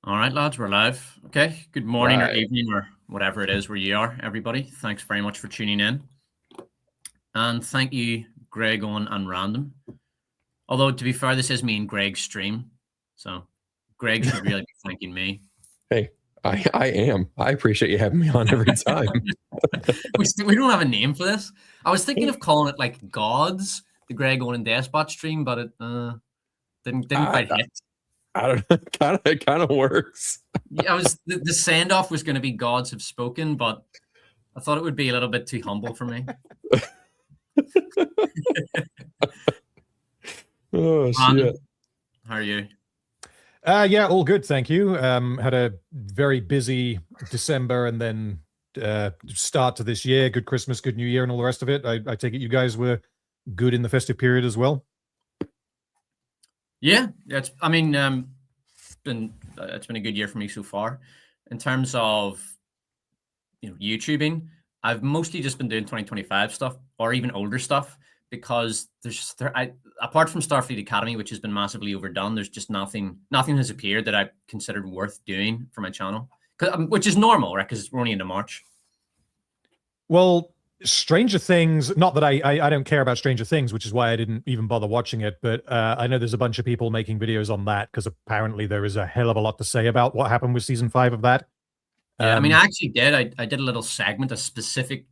All right, lads, we're live. Okay, good morning or Right. evening or whatever it is where you are, everybody. Thanks very much for tuning in. And thank you, Greg, Owen, and Random. Although, to be fair, this is me and Greg's stream. So Greg should really be thanking me. Hey, I am. I appreciate you having me on every time. we don't have a name for this. I was thinking of calling it like Gods, the Greg, Owen, and Despot stream, but it didn't quite hit. I don't know. It kind of works. Yeah, the send off was going to be Gods Have Spoken, but I thought it would be a little bit too humble for me. Oh shit! How are you? Yeah, all good, thank you. Had a very busy December and then start to this year. Good Christmas, good New Year, and all the rest of it. I take it you guys were good in the festive period as well. Yeah, it's been a good year for me so far. In terms of YouTubing, I've mostly just been doing 2025 stuff or even older stuff because apart from Starfleet Academy, which has been massively overdone, there's just nothing has appeared that I considered worth doing for my channel, which is normal, right? Because we're only into March. Well, Stranger Things, not that I don't care about Stranger Things, which is why I didn't even bother watching it, but I know there's a bunch of people making videos on that because apparently there is a hell of a lot to say about what happened with season 5 of that. Yeah, I mean, I actually did. I did a little segment, a specific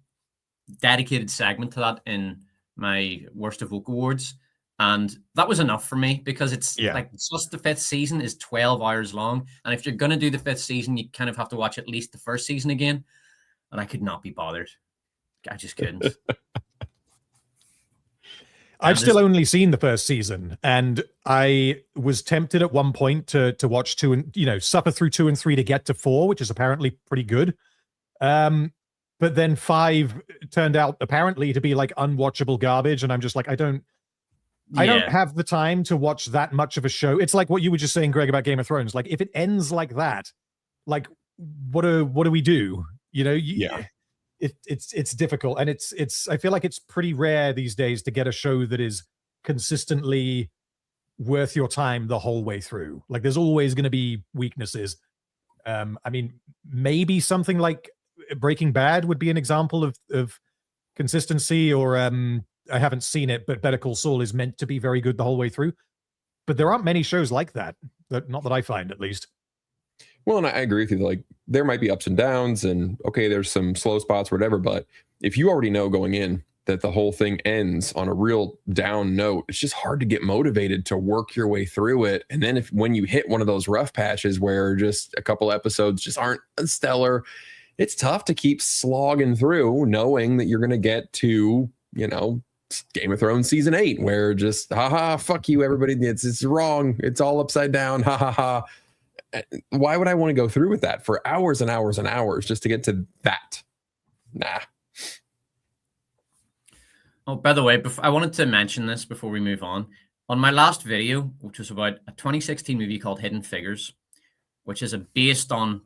dedicated segment to that in my Worst of Woke Awards, and that was enough for me because it's just the 5th season is 12 hours long, and if you're going to do the 5th season, you kind of have to watch at least the 1st season again, and I could not be bothered. I just couldn't. I've still only seen the 1st season, and I was tempted at one point to watch 2 and suffer through 2 and 3 to get to 4, which is apparently pretty good. But then 5 turned out apparently to be like unwatchable garbage, and I'm just like, I don't have the time to watch that much of a show. It's like what you were just saying, Greg, about Game of Thrones. Like, if it ends like that, like what do we do? It's difficult, and it's I feel like it's pretty rare these days to get a show that is consistently worth your time the whole way through. Like, there's always going to be weaknesses. I mean, maybe something like Breaking Bad would be an example of consistency, or I haven't seen it, but Better Call Saul is meant to be very good the whole way through. But there aren't many shows like that not that I find, at least. Well, and I agree with you. Like, there might be ups and downs, and okay, there's some slow spots, or whatever. But if you already know going in that the whole thing ends on a real down note, it's just hard to get motivated to work your way through it. And then when you hit one of those rough patches where just a couple episodes just aren't stellar, it's tough to keep slogging through, knowing that you're going to get to, Game of Thrones season 8, where just fuck you, everybody. It's wrong. It's all upside down. Ha. Why would I want to go through with that for hours and hours and hours just to get to that? Nah. Oh, by the way, I wanted to mention this before we move on. On my last video, which was about a 2016 movie called Hidden Figures, which is based on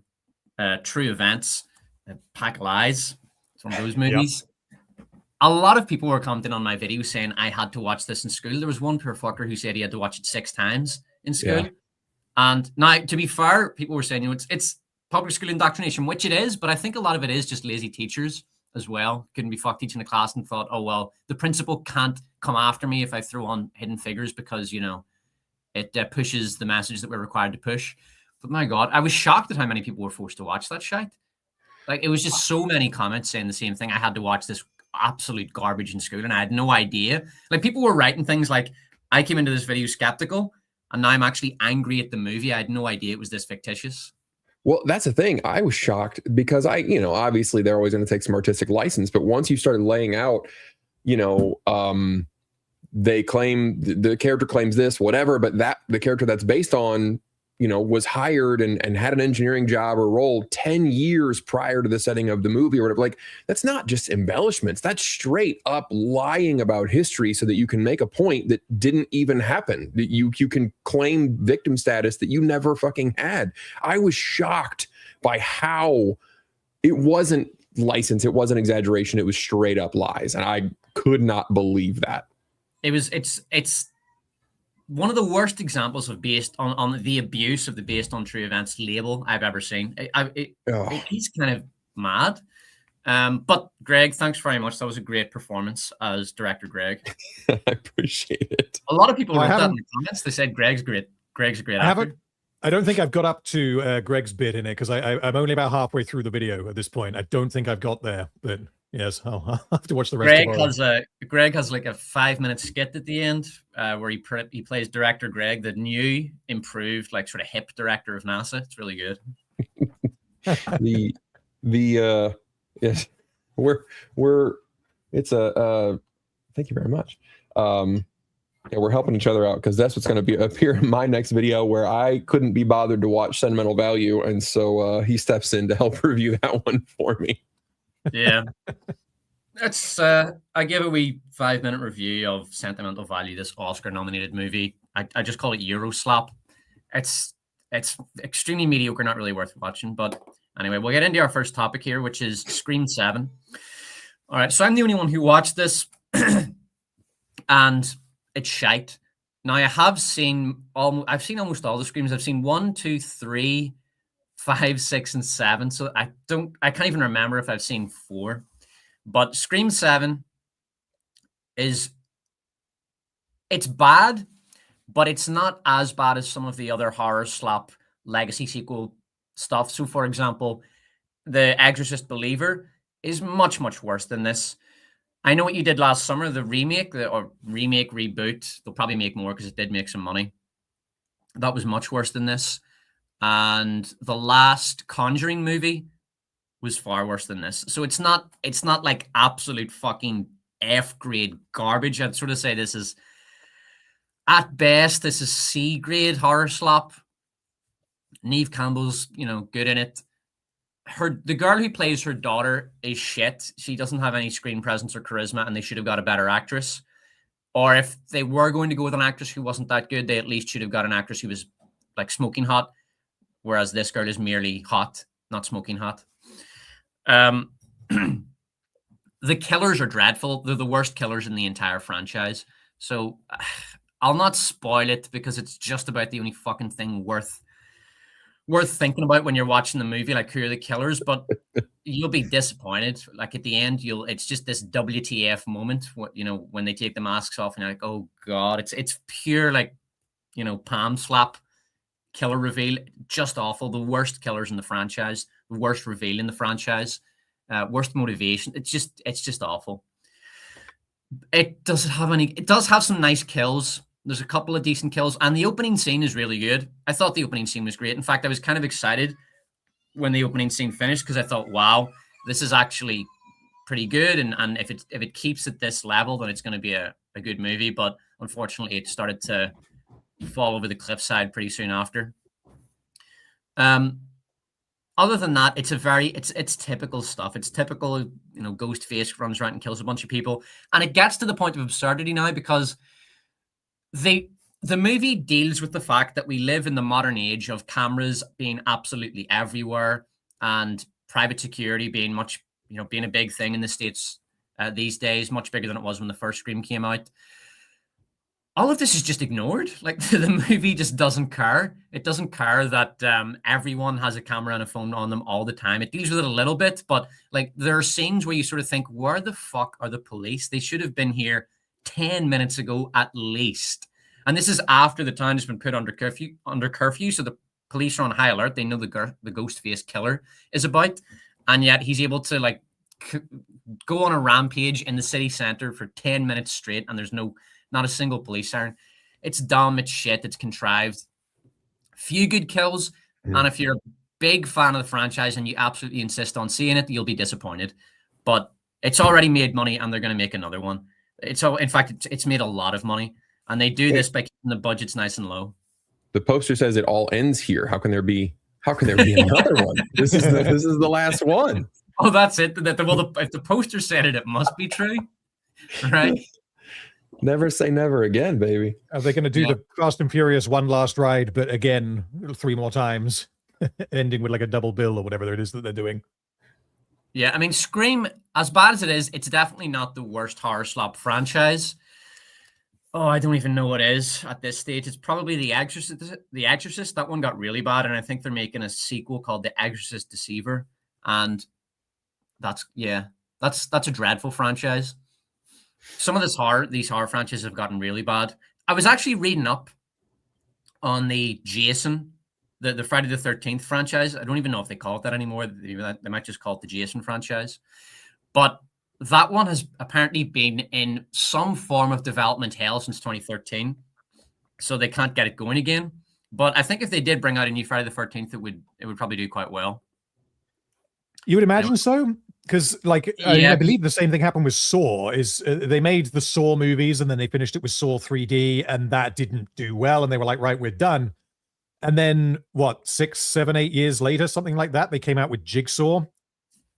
true events, Pack Lies. It's one of those movies. Yep. A lot of people were commenting on my video saying I had to watch this in school. There was one poor fucker who said he had to watch it 6 times in school. Yeah. And now, to be fair, people were saying, it's public school indoctrination, which it is, but I think a lot of it is just lazy teachers as well. Couldn't be fucked teaching a class and thought, oh, well, the principal can't come after me if I throw on Hidden Figures because, it pushes the message that we're required to push. But my God, I was shocked at how many people were forced to watch that shite. Like, it was just so many comments saying the same thing. I had to watch this absolute garbage in school, and I had no idea. Like, people were writing things like, I came into this video skeptical, and now I'm actually angry at the movie. I had no idea it was this fictitious. Well, that's the thing. I was shocked because obviously they're always going to take some artistic license, but once you started laying out, they claim the character claims this, whatever, but the character that's based on, was hired and had an engineering job or role 10 years prior to the setting of the movie or whatever. Like, that's not just embellishments. That's straight up lying about history so that you can make a point that didn't even happen. That you can claim victim status that you never fucking had. I was shocked by how it wasn't license. It wasn't exaggeration. It was straight up lies. And I could not believe that. It's one of the worst examples of based on the abuse of the based on true events label I've ever seen. He's kind of mad. But Greg, thanks very much. That was a great performance as director Greg. I appreciate it. A lot of people wrote that in the comments. They said Greg's great. Greg's a great actor. I don't think I've got up to Greg's bit in it because I'm only about halfway through the video at this point. I don't think I've got there, but yes, I'll have to watch the rest. Greg has like a 5-minute skit at the end where he plays director Greg, the new improved like sort of hip director of NASA. It's really good. Yes, thank you very much. Yeah, we're helping each other out because that's what's going to appear in my next video where I couldn't be bothered to watch Sentimental Value, and so he steps in to help review that one for me. Yeah, that's I give a wee 5-minute review of Sentimental Value, this Oscar-nominated movie. I just call it Euroslap. It's extremely mediocre, not really worth watching. But anyway, we'll get into our first topic here, which is Scream 7. All right, so I'm the only one who watched this, and it's shite. Now I've seen almost all the Screams. I've seen 1, 2, 3, 5, 6, and 7. So I can't even remember if I've seen 4. But Scream 7 it's bad, but it's not as bad as some of the other horror slap legacy sequel stuff. So for example, The Exorcist Believer is much, much worse than this. I Know What You Did Last Summer, the remake, reboot. They'll probably make more because it did make some money. That was much worse than this. And the last Conjuring movie was far worse than this. So it's not like absolute fucking F grade garbage. I'd sort of say this is, at best, this is C grade horror slap. Neve Campbell's, good in it. The girl who plays her daughter is shit. She doesn't have any screen presence or charisma, and they should have got a better actress. Or if they were going to go with an actress who wasn't that good, they at least should have got an actress who was like smoking hot, whereas this girl is merely hot, not smoking hot. The killers are dreadful. They're the worst killers in the entire franchise. So I'll not spoil it because it's just about the only fucking thing worth thinking about when you're watching the movie, like who are the killers, but you'll be disappointed. Like at the end, it's just this WTF moment, when they take the masks off and you're like, oh God, it's pure like, palm slap killer reveal. Just awful. The worst killers in the franchise, the worst reveal in the franchise, worst motivation. It's just awful. It does have some nice kills. There's a couple of decent kills, and the opening scene is really good. I thought the opening scene was great. In fact, I was kind of excited when the opening scene finished because I thought, wow, this is actually pretty good. And if it keeps at this level, then it's going to be a good movie. But unfortunately, it started to fall over the cliffside pretty soon after. Other than that, it's typical stuff. It's typical, Ghostface runs around and kills a bunch of people, and it gets to the point of absurdity now because the movie deals with the fact that we live in the modern age of cameras being absolutely everywhere and private security being being a big thing in the States these days, much bigger than it was when the first Scream came out. All of this is just ignored. Like the movie just doesn't care. It doesn't care that everyone has a camera and a phone on them all the time. It deals with it a little bit, but like there are scenes where you sort of think, where the fuck are the police? They should have been here 10 minutes ago at least. And this is after the town has been put under curfew, so the police are on high alert. They know the Ghostface killer is about, and yet he's able to go on a rampage in the city center for 10 minutes straight, and there's not a single police siren. It's dumb, it's shit, it's contrived. Few good kills, and if you're a big fan of the franchise and you absolutely insist on seeing it, you'll be disappointed. But it's already made money, and they're going to make another one. In fact, it's made a lot of money, and they do this by keeping the budgets nice and low. The poster says it all ends here. How can there be another one? This is the last one. Oh, that's it. If the poster said it, it must be true, right? Never say never again, baby. Are they going to do the Fast and Furious one last ride, but again 3 more times, ending with like a double bill or whatever it is that they're doing? Yeah, I mean, Scream, as bad as it is, it's definitely not the worst horror slap franchise. Oh, I don't even know what it is at this stage. It's probably The Exorcist. The Exorcist, that one got really bad, and I think they're making a sequel called The Exorcist Deceiver, and that's a dreadful franchise. Some of these horror franchises have gotten really bad. I was actually reading up on the Jason, the Friday the 13th franchise. I don't even know if they call it that anymore. They might just call it the Jason franchise, but that one has apparently been in some form of development hell since 2013, so they can't get it going again. But I think if they did bring out a new Friday the 13th, it would probably do quite well. You would imagine so, because I believe the same thing happened with Saw. They made the Saw movies and then they finished it with Saw 3D, and that didn't do well, and they were like, right, we're done. And then 6, 7, 8 years later, something like that, they came out with Jigsaw.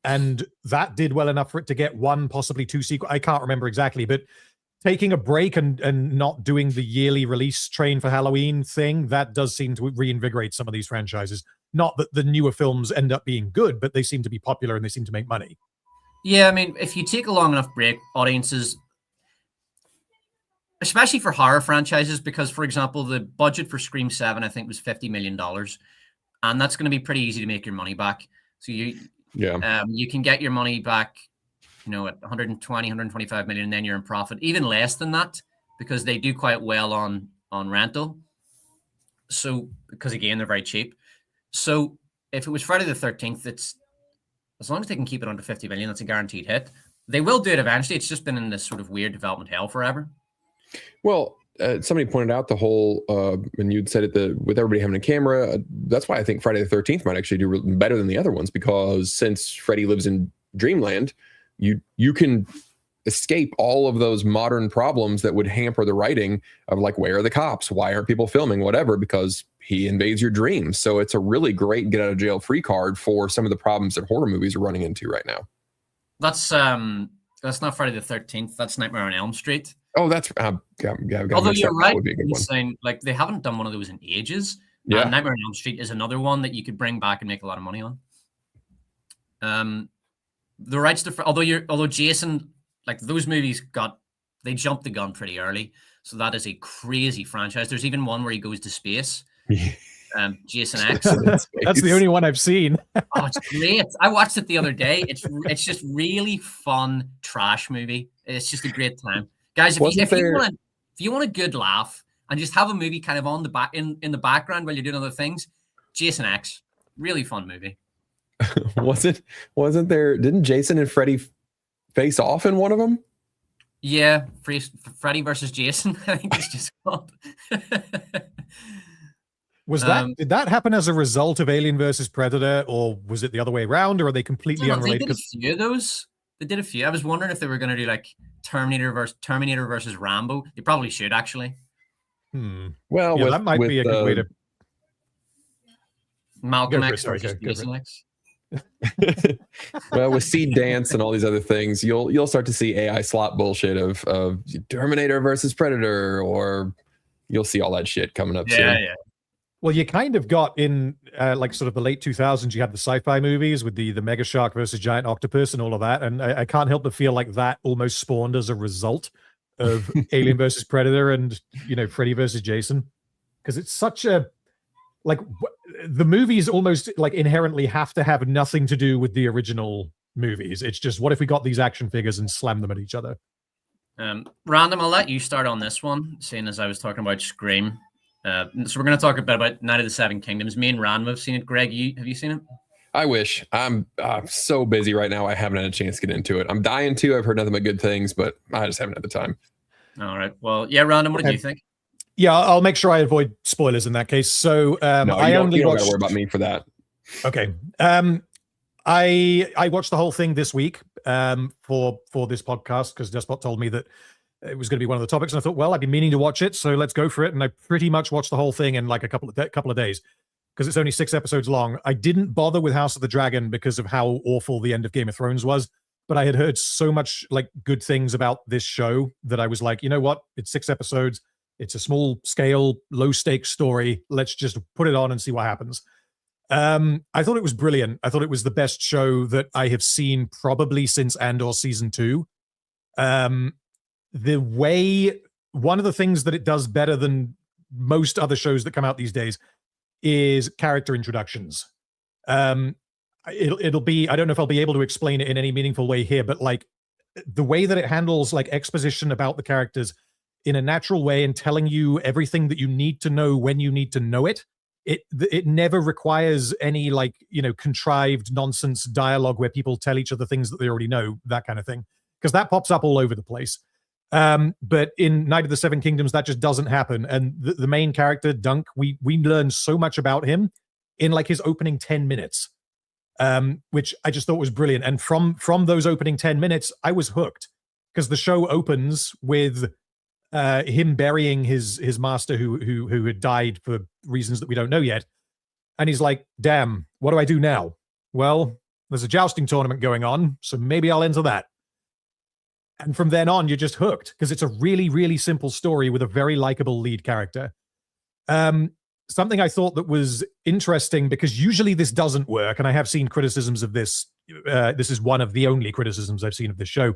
And that did well enough for it to get 1, possibly 2 sequels. I can't remember exactly, but taking a break and not doing the yearly release train for Halloween thing, that does seem to reinvigorate some of these franchises. Not that the newer films end up being good, but they seem to be popular and they seem to make money. Yeah, I mean, if you take a long enough break, audiences, especially for horror franchises, because, for example, the budget for Scream 7, I think, was $50 million. And that's going to be pretty easy to make your money back. So you can get your money back, at 120, 125 million, and then you're in profit. Even less than that, because they do quite well on rental. So, because again, they're very cheap. So if it was Friday the 13th, it's, as long as they can keep it under 50 million, that's a guaranteed hit. They will do it eventually. It's just been in this sort of weird development hell forever. Well, somebody pointed out the whole, and you'd said it, with everybody having a camera, that's why I think Friday the 13th might actually do better than the other ones, because since Freddy lives in Dreamland, you can escape all of those modern problems that would hamper the writing of, like, where are the cops? Why aren't people filming? Whatever, because he invades your dreams. So it's a really great get out of jail free card for some of the problems that horror movies are running into right now. That's not Friday the 13th. That's Nightmare on Elm Street. Oh, that's although you're right, saying, like, they haven't done one of those in ages. Yeah, Nightmare on Elm Street is another one that you could bring back and make a lot of money on. The rights to although Jason, like, those movies they jumped the gun pretty early, so that is a crazy franchise. There's even one where he goes to space. Jason X. That's the only one I've seen. Oh, it's great. I watched it the other day. It's just really fun trash movie. It's just a great time. Guys, if you want a good laugh and just have a movie kind of on the back in the background while you're doing other things, Jason X, really fun movie. Wasn't there? Didn't Jason and Freddy face off in one of them? Yeah, Freddy versus Jason, I think it's just called. Did that happen as a result of Alien versus Predator, or was it the other way around, or are they completely unrelated? They did a few of those. They did a few. I was wondering if they were going to do like Terminator versus Rambo. They probably should, actually. Well, that might be a good way to. Malcolm X versus Jason X. Well, with Seed Dance and all these other things, you'll start to see AI slot bullshit of Terminator versus Predator, or you'll see all that shit coming up soon. Yeah. Well, you kind of got in like sort of the late 2000s, you had the sci-fi movies with the mega shark versus giant octopus and all of that. And I can't help but feel like that almost spawned as a result of Alien versus Predator and, Freddy versus Jason. Because it's such a, like, the movies almost like inherently have to have nothing to do with the original movies. It's just, what if we got these action figures and slam them at each other? Random, I'll let you start on this one, seeing as I was talking about Scream. So we're going to talk a bit about Night of the Seven Kingdoms. Me and Random have seen it. Greg, have you seen it? I wish. I'm so busy right now. I haven't had a chance to get into it. I'm dying to. I've heard nothing but good things, but I just haven't had the time. All right. Well, yeah, Random, what did you think? Yeah, I'll make sure I avoid spoilers in that case. So no, you don't got to worry about me for that. Okay. I watched the whole thing this week for this podcast because Despot told me that it was going to be one of the topics, and I thought, well, I've been meaning to watch it, so let's go for it. And I pretty much watched the whole thing in like a couple of days because it's only 6 episodes long. I didn't bother with House of the Dragon because of how awful the end of Game of Thrones was, but I had heard so much like good things about this show that I was like, you know what? It's 6 episodes. It's a small scale, low stakes story. Let's just put it on and see what happens. I thought it was brilliant. I thought it was the best show that I have seen probably since Andor season 2. The way one of the things that it does better than most other shows that come out these days is character introductions. It'll be, I don't know if I'll be able to explain it in any meaningful way here, but like the way that it handles like exposition about the characters in a natural way and telling you everything that you need to know when you need to know it. It never requires any like, you know, contrived nonsense dialogue where people tell each other things that they already know, that kind of thing, because that pops up all over the place. But in Night of the Seven Kingdoms, that just doesn't happen. And the main character, Dunk, we learn so much about him in like his opening 10 minutes, which I just thought was brilliant. And from those opening 10 minutes, I was hooked, because the show opens with him burying his master who had died for reasons that we don't know yet. And he's like, damn, what do I do now? Well, there's a jousting tournament going on, so maybe I'll enter that. And from then on, you're just hooked, because it's a really, really simple story with a very likable lead character. Something I thought that was interesting, because usually this doesn't work, and I have seen criticisms of this. This is one of the only criticisms I've seen of this show,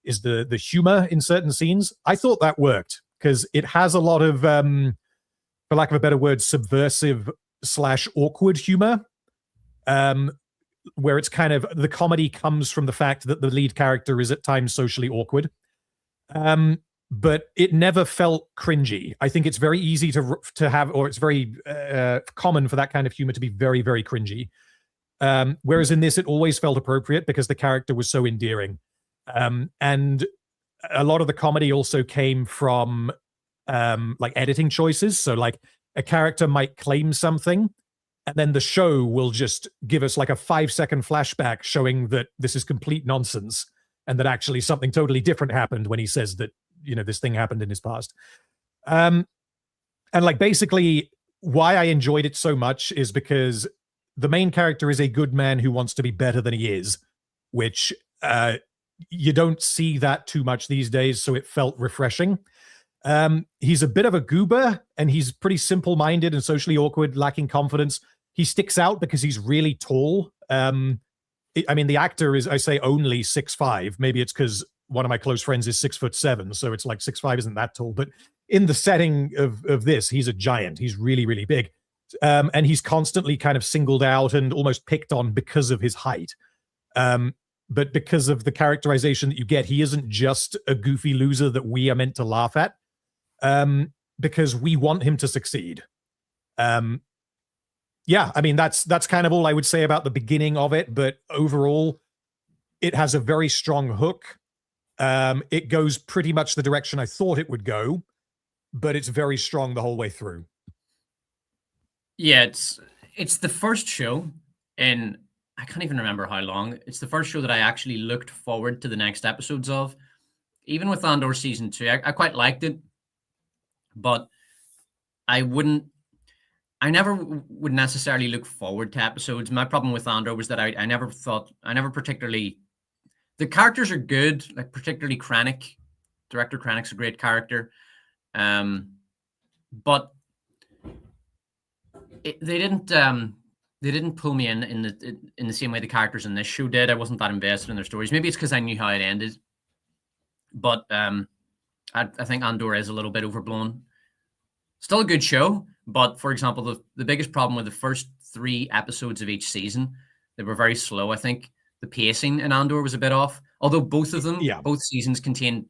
is the humor in certain scenes. I thought that worked, because it has a lot of, for lack of a better word, subversive / awkward humor, where it's kind of, the comedy comes from the fact that the lead character is at times socially awkward. But it never felt cringy. I think it's very easy to have, or it's very common for that kind of humor to be very, very cringy. Whereas in this, it always felt appropriate because the character was so endearing. And a lot of the comedy also came from like editing choices. So like a character might claim something, and then the show will just give us like a 5-second flashback showing that this is complete nonsense, and that actually something totally different happened when he says that, you know, this thing happened in his past. And like basically why I enjoyed it so much is because the main character is a good man who wants to be better than he is, which you don't see that too much these days, so it felt refreshing. He's a bit of a goober, and he's pretty simple-minded and socially awkward, lacking confidence. He sticks out because he's really tall. I mean, the actor is, I say, only 6'5". Maybe it's because one of my close friends is 6'7", so it's like 6'5" isn't that tall. But in the setting of this, he's a giant. He's really, really big. And he's constantly kind of singled out and almost picked on because of his height. But because of the characterization that you get, he isn't just a goofy loser that we are meant to laugh at, because we want him to succeed. Yeah, I mean, that's kind of all I would say about the beginning of it. But overall, it has a very strong hook. It goes pretty much the direction I thought it would go, but it's very strong the whole way through. Yeah, it's the first show in, I can't even remember how long. It's the first show that I actually looked forward to the next episodes of. Even with Andor season 2, I quite liked it, but I never would necessarily look forward to episodes. My problem with Andor was that I never particularly, the characters are good, like particularly Krennic. Director Krennic's a great character. But they didn't pull me in the same way the characters in this show did. I wasn't that invested in their stories. Maybe it's because I knew how it ended. But I think Andor is a little bit overblown. Still a good show, but for example, the biggest problem with the first 3 episodes of each season, they were very slow. I think the pacing in Andor was a bit off. Although both of them, both seasons contain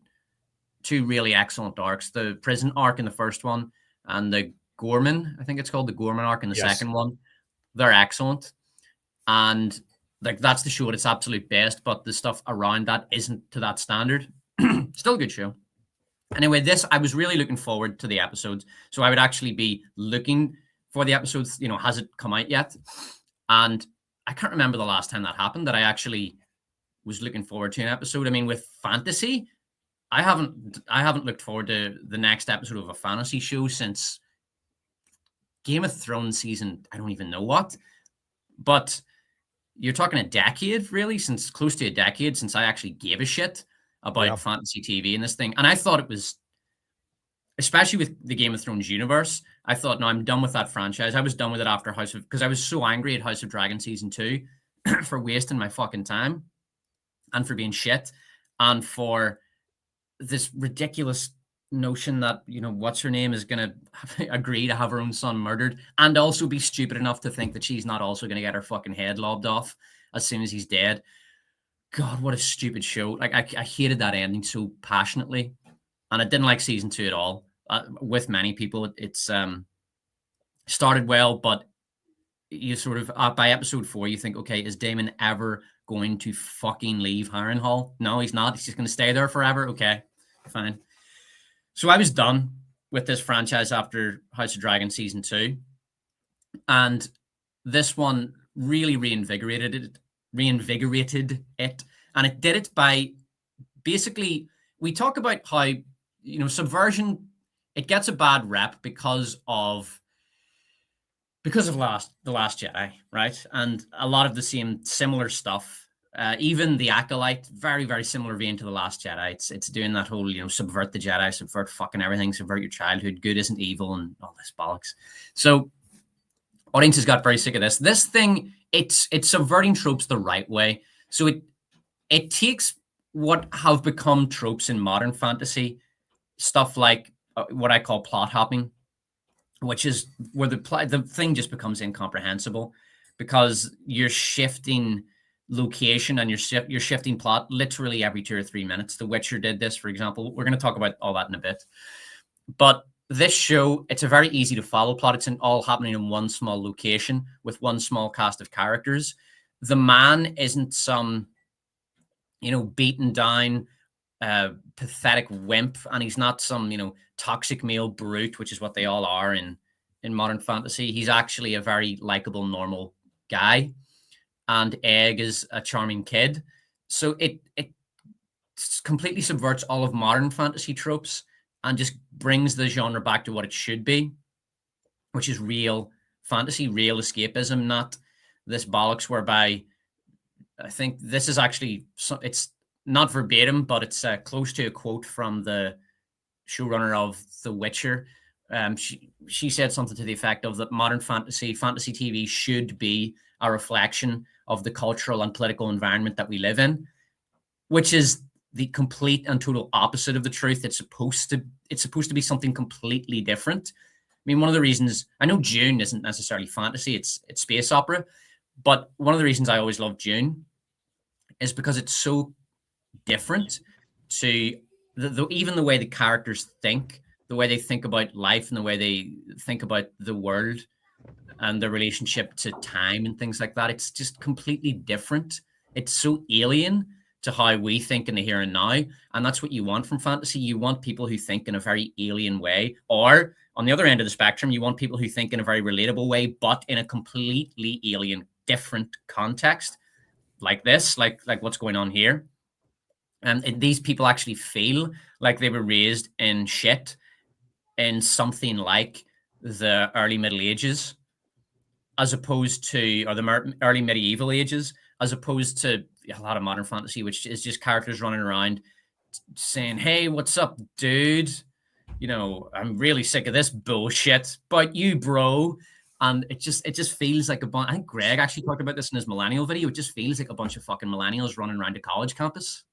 2 really excellent arcs. The prison arc in the first one, and the Gorman, I think it's called the Gorman arc in the second one. They're excellent. And like that's the show at its absolute best, but the stuff around that isn't to that standard. Still a good show. Anyway, I was really looking forward to the episodes. So I would actually be looking for the episodes, you know, has it come out yet? And I can't remember the last time that happened, that I actually was looking forward to an episode. I mean, with fantasy, I haven't looked forward to the next episode of a fantasy show since Game of Thrones season, I don't even know what. But you're talking a decade, really, close to a decade since I actually gave a shit about fantasy TV and this thing. And I thought it was, especially with the Game of Thrones universe, I thought, no, I'm done with that franchise. I was done with it after because I was so angry at House of Dragon season 2 for wasting my fucking time and for being shit and for this ridiculous notion that, you know, what's her name is going to agree to have her own son murdered and also be stupid enough to think that she's not also going to get her fucking head lobbed off as soon as he's dead. God, what a stupid show. Like, I hated that ending so passionately, and I didn't like season 2 at all. With many people, it's started well, but you sort of, by episode 4, you think, okay, is Damon ever going to fucking leave Harrenhal? No, he's not. He's just going to stay there forever. Okay, fine. So I was done with this franchise after House of Dragon season 2, and this one really reinvigorated it, and it did it by basically, we talk about how, you know, Subversion, it gets a bad rep because of The Last Jedi, right? And a lot of the same similar stuff. Even The Acolyte, very, very similar vein to The Last Jedi. It's doing that whole, you know, subvert the Jedi, subvert fucking everything, subvert your childhood, good isn't evil, and all this bollocks. So audiences got very sick of this. This thing, it's subverting tropes the right way. So it takes what have become tropes in modern fantasy, stuff like what I call plot hopping, which is where the thing just becomes incomprehensible because you're shifting location and you're shifting plot literally every 2 or 3 minutes. The Witcher did this, for example. We're going to talk about all that in a bit. But this show, it's a very easy to follow plot. It's all happening in one small location with one small cast of characters. The man isn't some, you know, beaten down, pathetic wimp, and he's not some, you know, toxic male brute, which is what they all are in modern fantasy. He's actually a very likable, normal guy, and Egg is a charming kid. So it completely subverts all of modern fantasy tropes and just brings the genre back to what it should be, which is real fantasy, real escapism, not this bollocks whereby, I think this is actually, it's not verbatim, but it's close to a quote from the showrunner of The Witcher. She said something to the effect of that modern fantasy TV should be a reflection of the cultural and political environment that we live in, which is the complete and total opposite of the truth. It's supposed to be something completely different. I mean, one of the reasons, I know Dune isn't necessarily fantasy, it's space opera, but one of the reasons I always love Dune is because it's so different to even the way the characters think, the way they think about life and the way they think about the world and the relationship to time and things like that. It's just completely different. It's so alien to how we think in the here and now. And that's what you want from fantasy. You want people who think in a very alien way, or on the other end of the spectrum, you want people who think in a very relatable way, but in a completely alien, different context, like this, like what's going on here. And these people actually feel like they were raised in shit in something like the early Middle Ages, as opposed to, or the early medieval ages, as opposed to a lot of modern fantasy, which is just characters running around saying, hey, what's up, dude? You know, I'm really sick of this bullshit, but you, bro. And it just feels like a bunch. I think Greg actually talked about this in his millennial video. It just feels like a bunch of fucking millennials running around a college campus.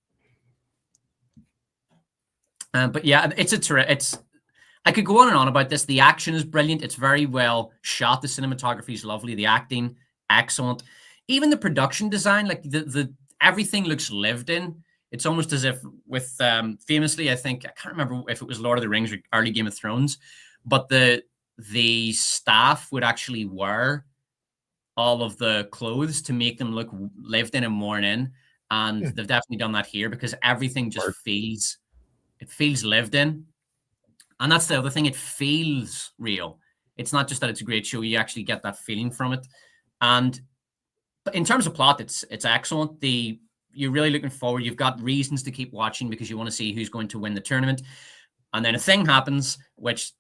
But yeah, I could go on and on about this. The action is brilliant. It's very well shot. The cinematography is lovely. The acting, excellent. Even the production design, like the everything looks lived in. It's almost as if with famously, I can't remember if it was Lord of the Rings or early Game of Thrones, but the staff would actually wear all of the clothes to make them look lived in and worn in. And they've definitely done that here because everything just feels lived in. And that's the other thing. It feels real. It's not just that it's a great show. You actually get that feeling from it. And in terms of plot, it's excellent. You're really looking forward. You've got reasons to keep watching because you want to see who's going to win the tournament. And then a thing happens, which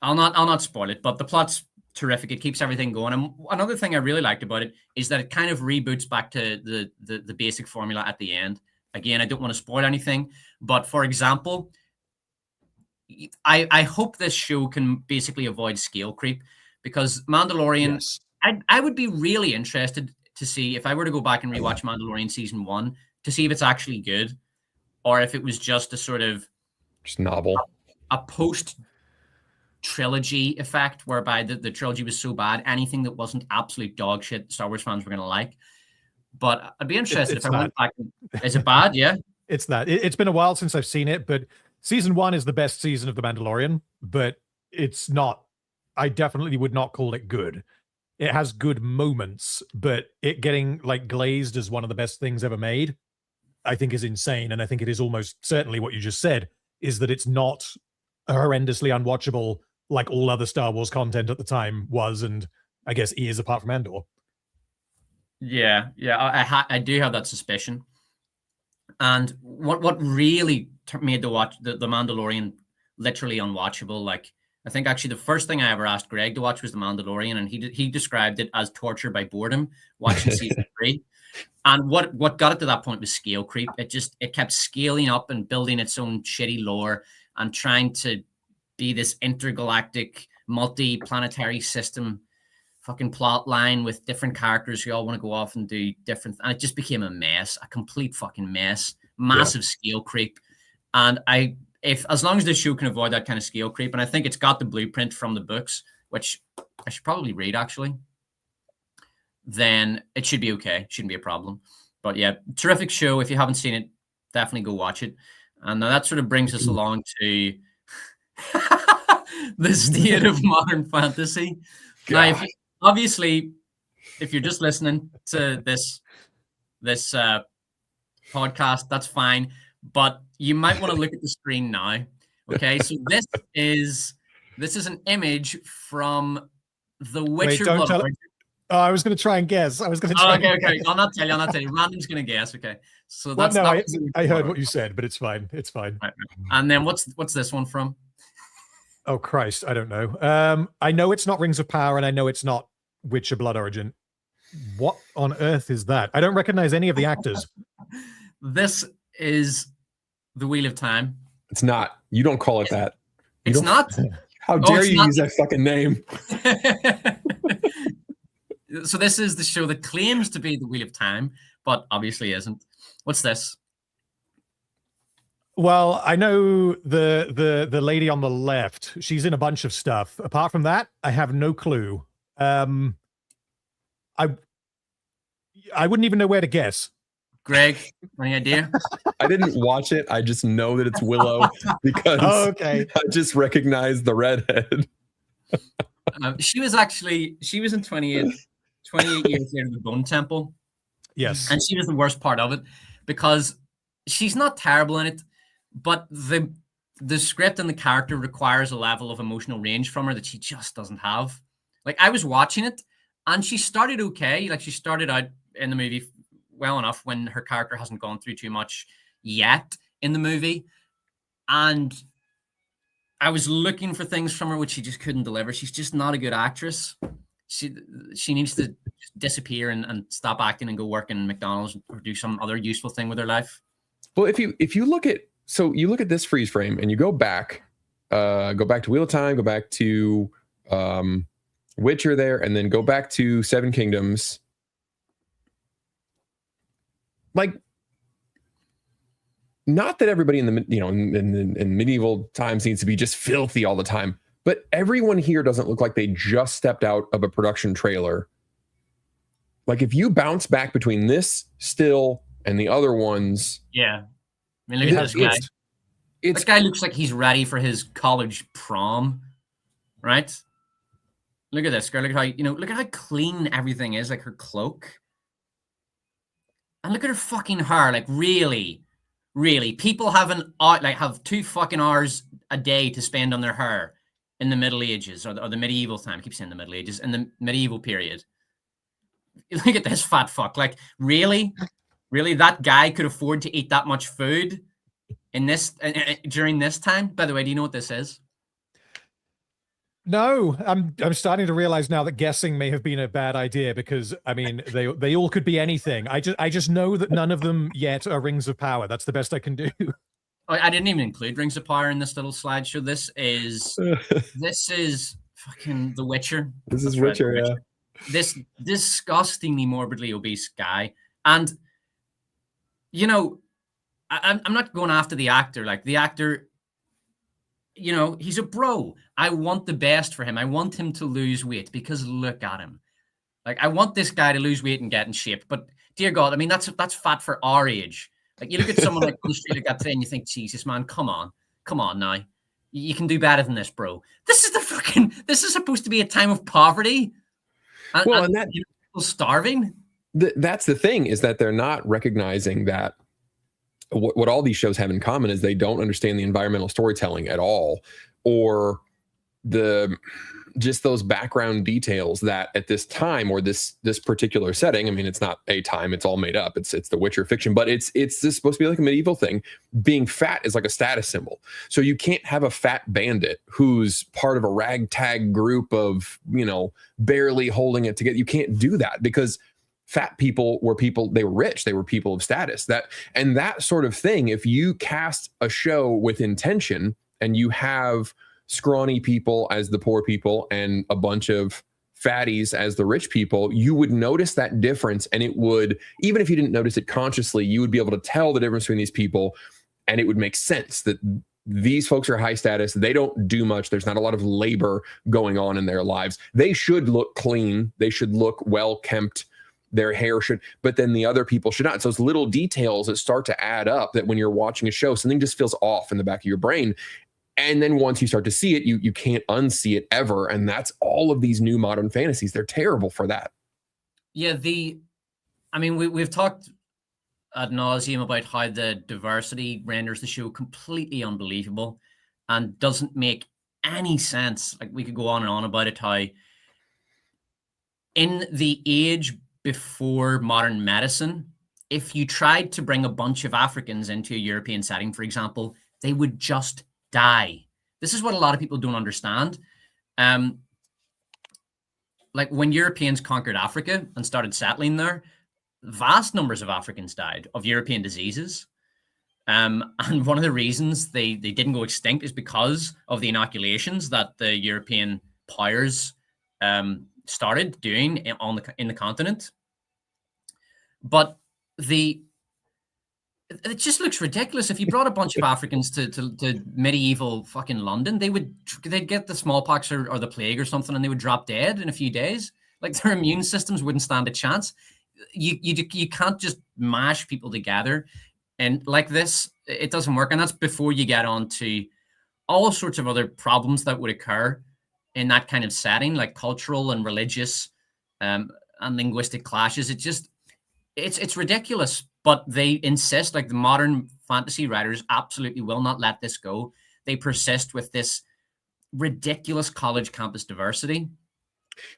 I'll not spoil it, but the plot's terrific. It keeps everything going. And another thing I really liked about it is that it kind of reboots back to the basic formula at the end. Again, I don't want to spoil anything, but for example, I hope this show can basically avoid scale creep, because Mandalorian, yes. I would be really interested to see, if I were to go back and rewatch Mandalorian season 1, to see if it's actually good or if it was just a sort of just novel. a post trilogy effect whereby the trilogy was so bad, anything that wasn't absolute dog shit, Star Wars fans were going to like. But I'd be interested if I went back. Is it bad? Yeah. It's that. It's been a while since I've seen it, but season 1 is the best season of The Mandalorian, but it's not. I definitely would not call it good. It has good moments, but it getting like glazed as one of the best things ever made, I think is insane. And I think it is almost certainly what you just said, is that it's not horrendously unwatchable like all other Star Wars content at the time was, and I guess is, apart from Andor. Yeah, I do have that suspicion. And what really made the Mandalorian literally unwatchable, like, I think actually the first thing I ever asked Greg to watch was The Mandalorian, and he described it as torture by boredom watching season 3. And what got it to that point was scale creep. It kept scaling up and building its own shitty lore and trying to be this intergalactic, multi-planetary system fucking plot line with different characters who all want to go off and do different, and it just became a mess, a complete fucking mess, massive scale creep. And as long as the show can avoid that kind of scale creep, and I think it's got the blueprint from the books, which I should probably read actually, then it should be okay. Shouldn't be a problem. But yeah, terrific show. If you haven't seen it, definitely go watch it. And now that sort of brings us along to the state of modern fantasy. God. Now, obviously, if you're just listening to this podcast, that's fine. But you might want to look at the screen now. Okay, so this is an image from The Witcher. Wait, don't tell it. Oh, I was going to try and guess. Okay. I'll not tell you. Random's going to guess. Okay. So that's I heard what you said, but it's fine. It's fine. Right. And then what's this one from? Oh Christ, I don't know. I know it's not Rings of Power, and I know it's not Witcher Blood Origin. What on earth is that? I don't recognize any of the actors. This is The Wheel of Time. It's not. You don't call it that. It's not? How dare you use that fucking name? So this is the show that claims to be The Wheel of Time, but obviously isn't. What's this? Well, I know the lady on the left. She's in a bunch of stuff. Apart from that, I have no clue. I wouldn't even know where to guess. Greg, any idea? I didn't watch it. I just know that it's Willow because I just recognize the redhead. She was in 28 Years Later, The Bone Temple. Yes. And she was the worst part of it because she's not terrible in it, but the script and the character requires a level of emotional range from her that she just doesn't have. Like, I was watching it and she started okay. Like, she started out in the movie well enough when her character hasn't gone through too much yet in the movie. And I was looking for things from her which she just couldn't deliver. She's just not a good actress. She needs to disappear and stop acting and go work in McDonald's or do some other useful thing with her life. Well, if you look at this freeze frame and you go back to Wheel of Time, go back to Witcher there, and then go back to Seven Kingdoms. Like, not that everybody in medieval times needs to be just filthy all the time, but everyone here doesn't look like they just stepped out of a production trailer. Like, if you bounce back between this still and the other ones, yeah. I mean, look at this guy. This guy looks like he's ready for his college prom, right? Look at this girl. Look at how clean everything is. Like her cloak, and look at her fucking hair. Like, really, people have 2 fucking hours a day to spend on their hair in the Middle Ages or the medieval time. I keep saying the Middle Ages, in the medieval period. Look at this fat fuck. Like, really, that guy could afford to eat that much food in this during this time. By the way, do you know what this is? No, I'm starting to realize now that guessing may have been a bad idea because, I mean, they all could be anything. I just know that none of them yet are Rings of Power. That's the best I can do. I didn't even include Rings of Power in this little slideshow. This is fucking The Witcher. This is Witcher, yeah. This disgustingly morbidly obese guy. And, I'm not going after the actor. Like, the actor, you know, he's a bro. I want the best for him. I want him to lose weight because look at him. Like, I want this guy to lose weight and get in shape. But dear God, I mean, that's fat for our age. Like, you look at someone like on the street like that today and you think, Jesus, man, come on now. You can do better than this, bro. This is supposed to be a time of poverty. And that, you know, people starving. That's the thing, is that they're not recognizing that what all these shows have in common is they don't understand the environmental storytelling at all, or just those background details that at this time, or this particular setting, I mean, it's not a time, it's all made up. It's the Witcher fiction, but it's just supposed to be like a medieval thing. Being fat is like a status symbol. So you can't have a fat bandit who's part of a ragtag group of, you know, barely holding it together. You can't do that, because fat people were people, they were rich, they were people of status. That sort of thing, if you cast a show with intention and you have scrawny people as the poor people and a bunch of fatties as the rich people, you would notice that difference. And it would, even if you didn't notice it consciously, you would be able to tell the difference between these people. And it would make sense that these folks are high status. They don't do much. There's not a lot of labor going on in their lives. They should look clean. They should look well kempt. Their hair should, but then the other people should not. It's those little details that start to add up, that when you're watching a show, something just feels off in the back of your brain. And then once you start to see it, you can't unsee it ever. And that's all of these new modern fantasies. They're terrible for that. Yeah, I mean, we've talked ad nauseum about how the diversity renders the show completely unbelievable and doesn't make any sense. Like, we could go on and on about it, how in the age before modern medicine, if you tried to bring a bunch of Africans into a European setting, for example, they would just die. This is what a lot of people don't understand. Like, when Europeans conquered Africa and started settling there, vast numbers of Africans died of European diseases. And one of the reasons they didn't go extinct is because of the inoculations that the European powers started doing in the continent. But it just looks ridiculous. If you brought a bunch of Africans to medieval fucking London, they'd get the smallpox or the plague or something, and they would drop dead in a few days. Like, their immune systems wouldn't stand a chance. You can't just mash people together, and like this, it doesn't work. And that's before you get on to all sorts of other problems that would occur in that kind of setting, like cultural and religious and linguistic clashes. It's ridiculous. But they insist, like, the modern fantasy writers absolutely will not let this go. They persist with this ridiculous college campus diversity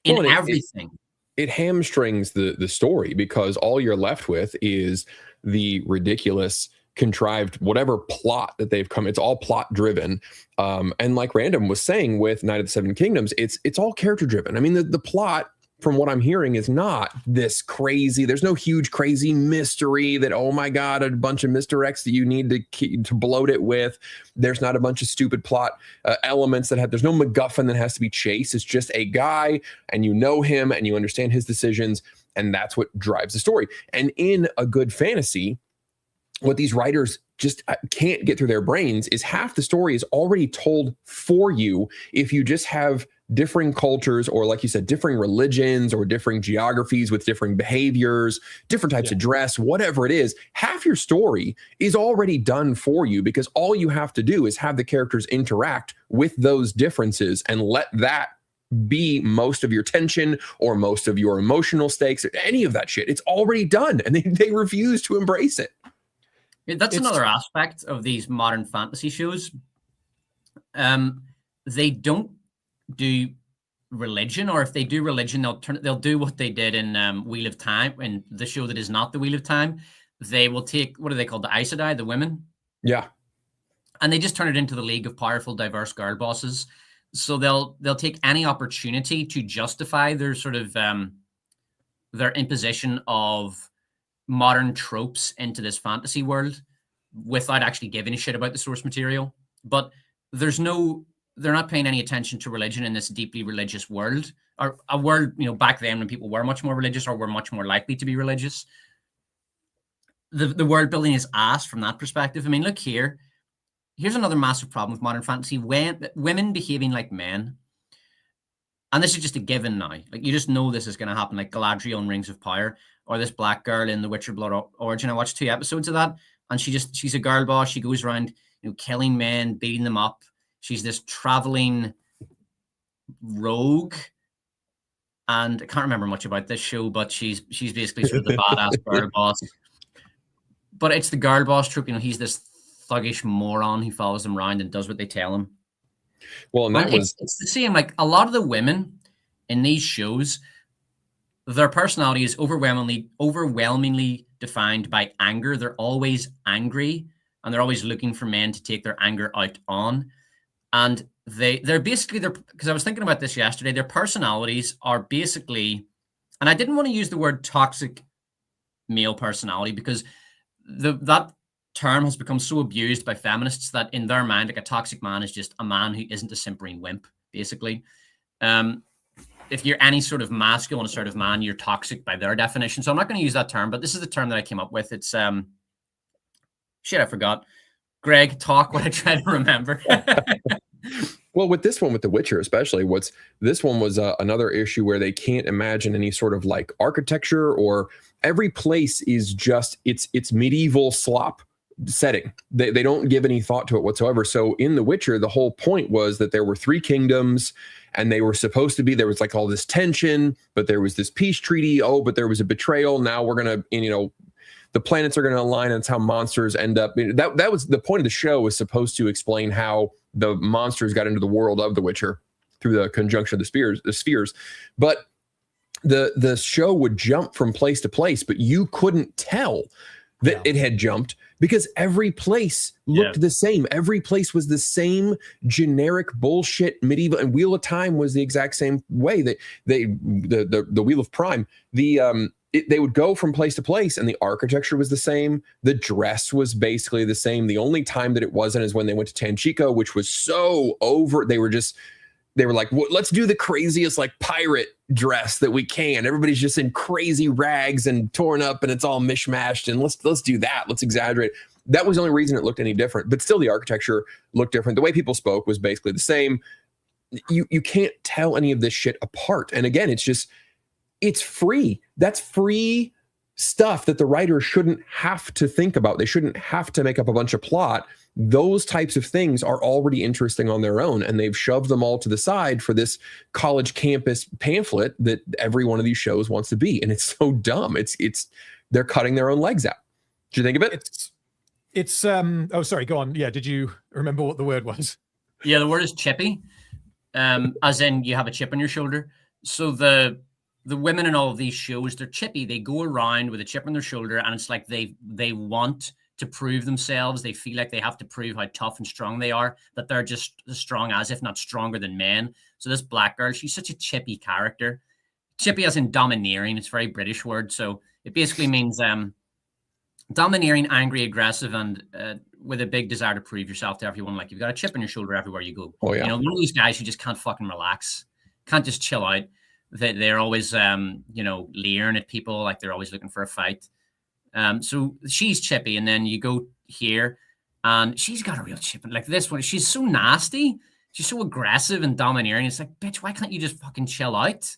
in everything. It hamstrings the story, because all you're left with is the ridiculous, contrived, whatever plot that they've come. It's all plot driven. And like Random was saying with Night of the Seven Kingdoms, it's all character driven. I mean, the plot, from what I'm hearing, is not this crazy. There's no huge crazy mystery that, oh my God, a bunch of misdirects that you need to bloat it with. There's not a bunch of stupid plot elements there's no MacGuffin that has to be chased. It's just a guy, and you know him and you understand his decisions, and that's what drives the story. And in a good fantasy, what these writers just can't get through their brains is half the story is already told for you. If you just have differing cultures, or like you said, differing religions or differing geographies with differing behaviors, different types of dress, whatever it is, half your story is already done for you, because all you have to do is have the characters interact with those differences and let that be most of your tension or most of your emotional stakes, or any of that shit. It's already done, and they refuse to embrace it. That's another aspect of these modern fantasy shows. They don't do religion, or if they do religion, they'll do what they did in Wheel of Time, in the show that is not the Wheel of Time. They will take, what are they called, the Aes Sedai, the women, and they just turn it into the League of Powerful Diverse Girl Bosses. So they'll take any opportunity to justify their sort of their imposition of modern tropes into this fantasy world without actually giving a shit about the source material. But they're not paying any attention to religion in this deeply religious world, or a world, you know, back then when people were much more religious or were much more likely to be religious. The world building is ass from that perspective. I mean, look here, here's another massive problem with modern fantasy: when women behaving like men. And this is just a given now. Like, you just know this is going to happen. Like Galadriel in Rings of Power, or this black girl in The Witcher Blood Origin. I watched 2 episodes of that, and she's a girl boss. She goes around, killing men, beating them up. She's this traveling rogue. And I can't remember much about this show, but she's basically sort of the badass girl boss. But it's the girl boss trope. He's this thuggish moron who follows them around and does what they tell him. Well, and it's the same. Like, a lot of the women in these shows, their personality is overwhelmingly defined by anger. They're always angry, and they're always looking for men to take their anger out on. And they're basically, because I was thinking about this yesterday, their personalities are basically, and I didn't want to use the word toxic male personality, because that term has become so abused by feminists that in their mind, like, a toxic man is just a man who isn't a simpering wimp, basically. If you're any sort of masculine assertive man, you're toxic by their definition. So I'm not going to use that term, but this is the term that I came up with. It's shit, I forgot. Greg, talk what I try to remember. Well, with this one, with The Witcher especially, this one was another issue where they can't imagine any sort of like architecture, or every place is just it's medieval slop setting. They don't give any thought to it whatsoever. So in The Witcher, the whole point was that there were 3 kingdoms, and they were supposed to be, there was like all this tension, but there was this peace treaty. Oh, but there was a betrayal. Now we're going to, the planets are going to align, and it's how monsters end up. That was the point of the show, was supposed to explain how the monsters got into the world of The Witcher through the conjunction of the spheres. But the show would jump from place to place, but you couldn't tell that it had jumped, because every place looked the same. Every place was the same generic bullshit medieval, and Wheel of Time was the exact same way. That the Wheel of Prime, they would go from place to place, and the architecture was the same. The dress was basically the same. The only time that it wasn't is when they went to Tanchico, which was so over. They were like, well, let's do the craziest like pirate dress that we can. Everybody's just in crazy rags and torn up, and it's all mishmashed, and let's do that. Let's exaggerate. That was the only reason it looked any different. But still, the architecture looked different. The way people spoke was basically the same. You can't tell any of this shit apart. And again, it's free. That's free stuff that the writer shouldn't have to think about. They shouldn't have to make up a bunch of plot. Those types of things are already interesting on their own, and they've shoved them all to the side for this college campus pamphlet that every one of these shows wants to be. And it's so dumb. They're cutting their own legs out. Did you think of it? It's oh, sorry, go on. Yeah, did you remember what the word was? Yeah, the word is chippy. As in, you have a chip on your shoulder. So the women in all of these shows, they're chippy. They go around with a chip on their shoulder, and it's like they want to prove themselves. They feel like they have to prove how tough and strong they are, that they're just as strong as, if not stronger than, men. So this black girl, she's such a chippy character. Chippy as in domineering. It's a very British word. So it basically means domineering, angry, aggressive, and with a big desire to prove yourself to everyone. Like, you've got a chip on your shoulder everywhere you go. Oh, yeah. One of these guys who just can't fucking relax, can't just chill out. They're always, leering at people, like they're always looking for a fight. So she's chippy, and then you go here, and she's got a real chip. Like this one, she's so nasty. She's so aggressive and domineering. It's like, bitch, why can't you just fucking chill out?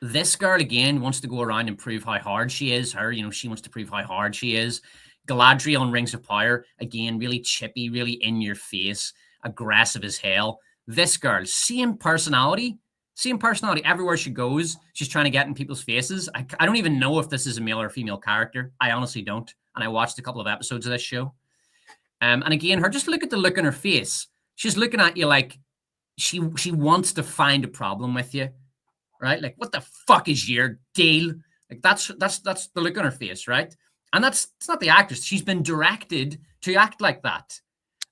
This girl, again, wants to go around and prove how hard she is. She wants to prove how hard she is. Galadriel on Rings of Power, again, really chippy, really in your face, aggressive as hell. This girl, same personality everywhere she goes. She's trying to get in people's faces. I don't even know if this is a male or female character. I honestly don't. And I watched a couple of episodes of this show. And again, just look at the look on her face. She's looking at you like she wants to find a problem with you, right? Like, what the fuck is your deal? Like, that's the look on her face, right? And it's not the actress. She's been directed to act like that.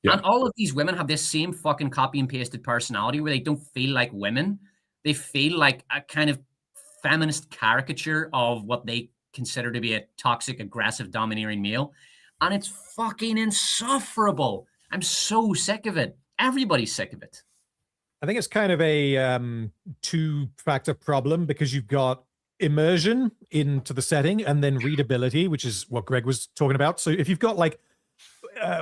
Yeah. And all of these women have this same fucking copy and pasted personality where they don't feel like women. They feel like a kind of feminist caricature of what they consider to be a toxic, aggressive, domineering male. And it's fucking insufferable. I'm so sick of it. Everybody's sick of it. I think it's kind of a two-factor problem, because you've got immersion into the setting and then readability, which is what Greg was talking about. So if you've got like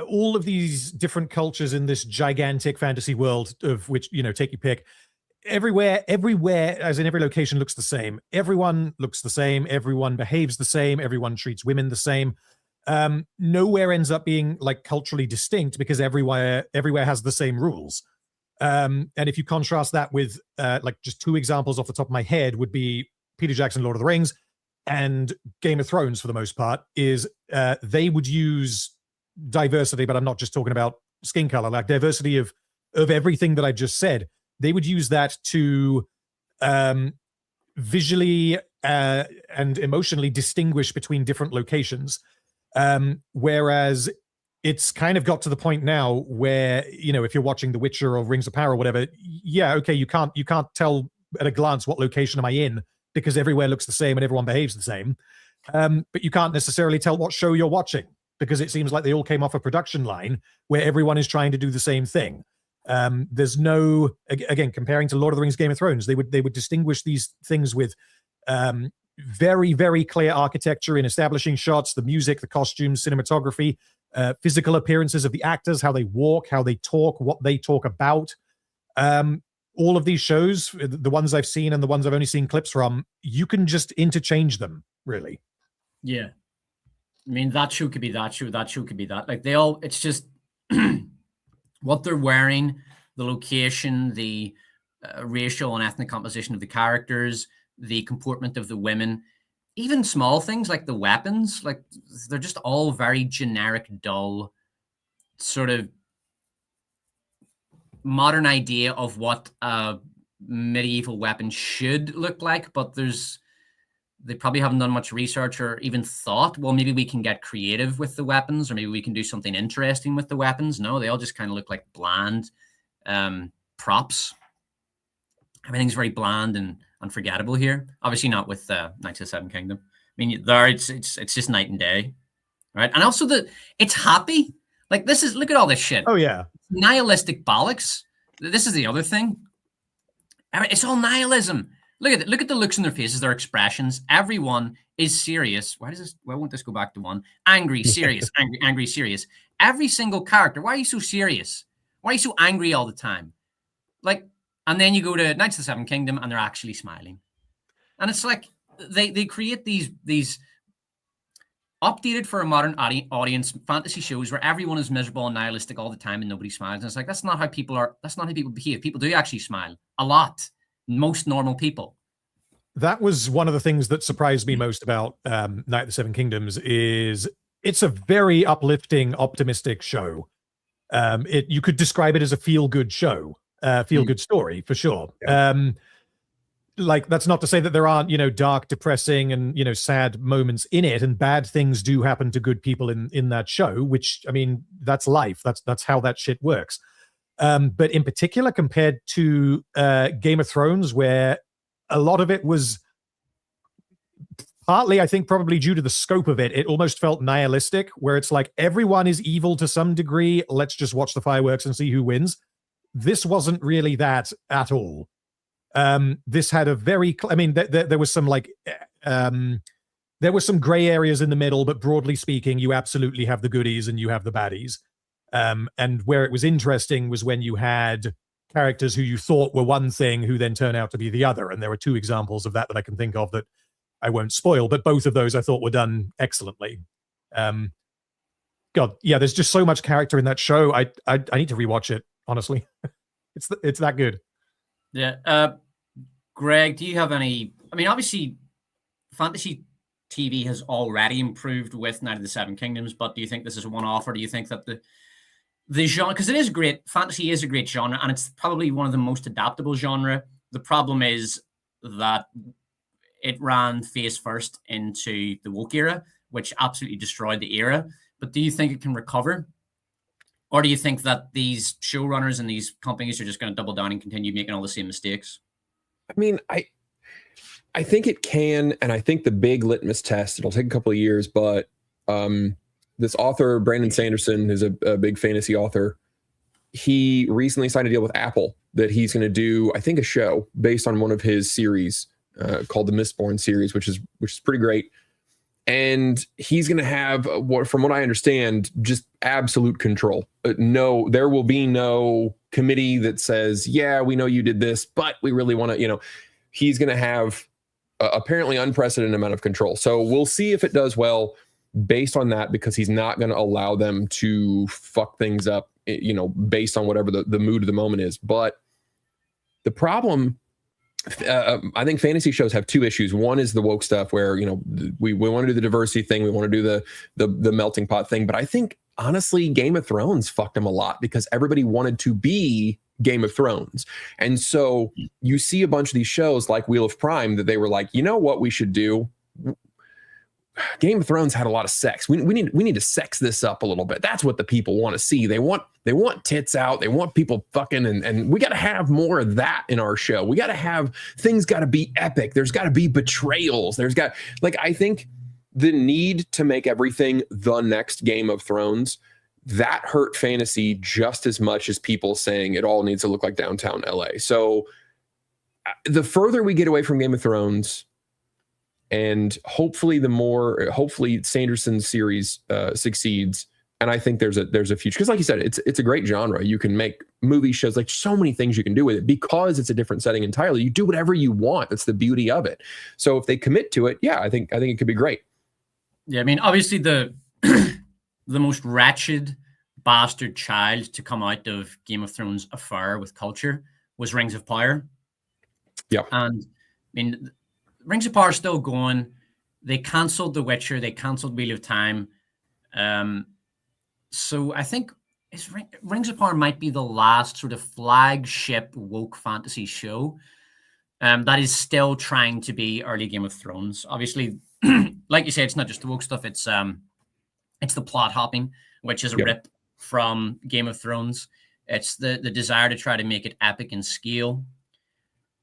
all of these different cultures in this gigantic fantasy world of which, take your pick. Everywhere, as in every location, looks the same. Everyone looks the same. Everyone behaves the same. Everyone treats women the same. Nowhere ends up being like culturally distinct because everywhere has the same rules. And if you contrast that with like just two examples off the top of my head would be Peter Jackson, Lord of the Rings, and Game of Thrones for the most part, is they would use diversity, but I'm not just talking about skin color, like diversity of everything that I just said. They would use that to visually and emotionally distinguish between different locations. Whereas it's kind of got to the point now where, if you're watching The Witcher or Rings of Power or whatever, yeah, okay, you can't tell at a glance what location am I in because everywhere looks the same and everyone behaves the same. But you can't necessarily tell what show you're watching because it seems like they all came off a production line where everyone is trying to do the same thing. There's no, again, comparing to Lord of the Rings, Game of Thrones, they would distinguish these things with very, very clear architecture in establishing shots, the music, the costumes, cinematography, physical appearances of the actors, how they walk, how they talk, what they talk about. All of these shows, the ones I've seen and the ones I've only seen clips from, you can just interchange them, really. Yeah. I mean, that show could be that show could be that. Like it's just what they're wearing, the location, the racial and ethnic composition of the characters, the comportment of the women, even small things like the weapons, like they're just all very generic, dull, sort of modern idea of what a medieval weapon should look like. But they probably haven't done much research or even thought, well, maybe we can get creative with the weapons, or maybe we can do something interesting with the weapons. No, they all just kind of look like bland props. Everything's very bland and unforgettable here. Obviously not with Knights of the Seven Kingdom. I mean, it's just night and day, right? And also it's happy. Like look at all this shit. Oh yeah, nihilistic bollocks. This is the other thing. It's all nihilism. Look at the looks in their faces, their expressions. Everyone is serious. Why won't this go back to one? Angry, serious, angry, serious. Every single character. Why are you so serious? Why are you so angry all the time? Like, and then you go to Knights of the Seven Kingdom and they're actually smiling. And it's like they create these updated for a modern audience fantasy shows where everyone is miserable and nihilistic all the time and nobody smiles. And it's like, that's not how people are. That's not how people behave. People do actually smile a lot. Most normal people. That was one of the things that surprised me most about Night of the Seven Kingdoms is it's a very uplifting, optimistic show. You could describe it as a feel-good show, feel-good story for sure. Yeah. Like, that's not to say that there aren't, dark, depressing and, sad moments in it, and bad things do happen to good people in that show, which, I mean, that's life. That's how that shit works. But in particular, compared to Game of Thrones, where a lot of it was partly, I think, probably due to the scope of it, it almost felt nihilistic, where it's like everyone is evil to some degree. Let's just watch the fireworks and see who wins. This wasn't really that at all. This had a very, there was some there were some gray areas in the middle, but broadly speaking, you absolutely have the goodies and you have the baddies. And where it was interesting was when you had characters who you thought were one thing who then turn out to be the other. And there were two examples of that I can think of that I won't spoil, but both of those I thought were done excellently. God, yeah, there's just so much character in that show. I need to rewatch it, honestly. It's that good. Yeah. Greg, do you have any, obviously fantasy TV has already improved with Night of the Seven Kingdoms, but do you think this is a one-off, or do you think that the genre, because it is great, fantasy is a great genre, and it's probably one of the most adaptable genre. The problem is that it ran face first into the woke era, which absolutely destroyed the era. But do you think it can recover? Or do you think that these showrunners and these companies are just going to double down and continue making all the same mistakes? I mean, I think it can, and I think the big litmus test, it'll take a couple of years, but this author, Brandon Sanderson, who's a big fantasy author, he recently signed a deal with Apple that he's going to do, I think, a show based on one of his series called the Mistborn series, which is pretty great. And he's going to have, from what I understand, just absolute control. No, there will be no committee that says, yeah, we know you did this, but we really want to, he's going to have apparently unprecedented amount of control. So we'll see if it does well based on that, because he's not going to allow them to fuck things up, based on whatever the mood of the moment is. But the problem, I think fantasy shows have two issues. One is the woke stuff where, we want to do the diversity thing. We want to do the melting pot thing. But I think, honestly, Game of Thrones fucked them a lot because everybody wanted to be Game of Thrones. And so you see a bunch of these shows like Wheel of Prime that they were like, you know what we should do? Game of Thrones had a lot of sex. We need to sex this up a little bit. That's what the people want to see. They want tits out. They want people fucking, and we got to have more of that in our show. We got to have things got to be epic. There's got to be betrayals. I think the need to make everything the next Game of Thrones, that hurt fantasy just as much as people saying it all needs to look like downtown LA. So the further we get away from Game of Thrones, and hopefully Sanderson's series succeeds, and I think there's a future, because like you said, it's a great genre. You can make movie shows, like so many things you can do with it because it's a different setting entirely. You do whatever you want. That's the beauty of it. So if they commit to it, yeah, I think it could be great. Yeah, I mean, obviously the the most wretched bastard child to come out of Game of Thrones' affair with culture was Rings of Power. Yeah, and I mean, Rings of Power is still going. They cancelled The Witcher. They cancelled Wheel of Time. So I think Rings of Power might be the last sort of flagship woke fantasy show that is still trying to be early Game of Thrones. Obviously, like you say, it's not just the woke stuff. It's the plot hopping, which is a rip from Game of Thrones. It's the desire to try to make it epic in scale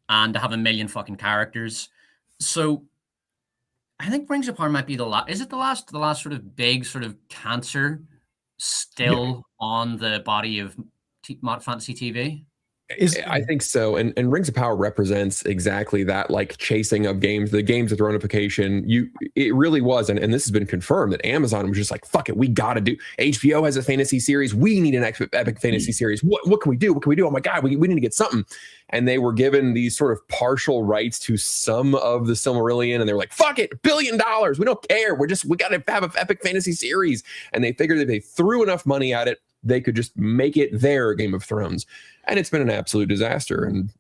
and to have a million fucking characters. So I think Rings of Power might be the last. Is it the last sort of big sort of cancer still on the body of fantasy TV? I think so. And Rings of Power represents exactly that, like chasing of games, the Games of Thronification. It really was. And this has been confirmed that Amazon was just like, fuck it. We got to do, HBO has a fantasy series. We need an epic fantasy series. What can we do? What can we do? Oh my God, we need to get something. And they were given these sort of partial rights to some of the Silmarillion. And they were like, fuck it, $1 billion. We don't care. We got to have an epic fantasy series. And they figured that they threw enough money at it, they could just make it their Game of Thrones. And it's been an absolute disaster. And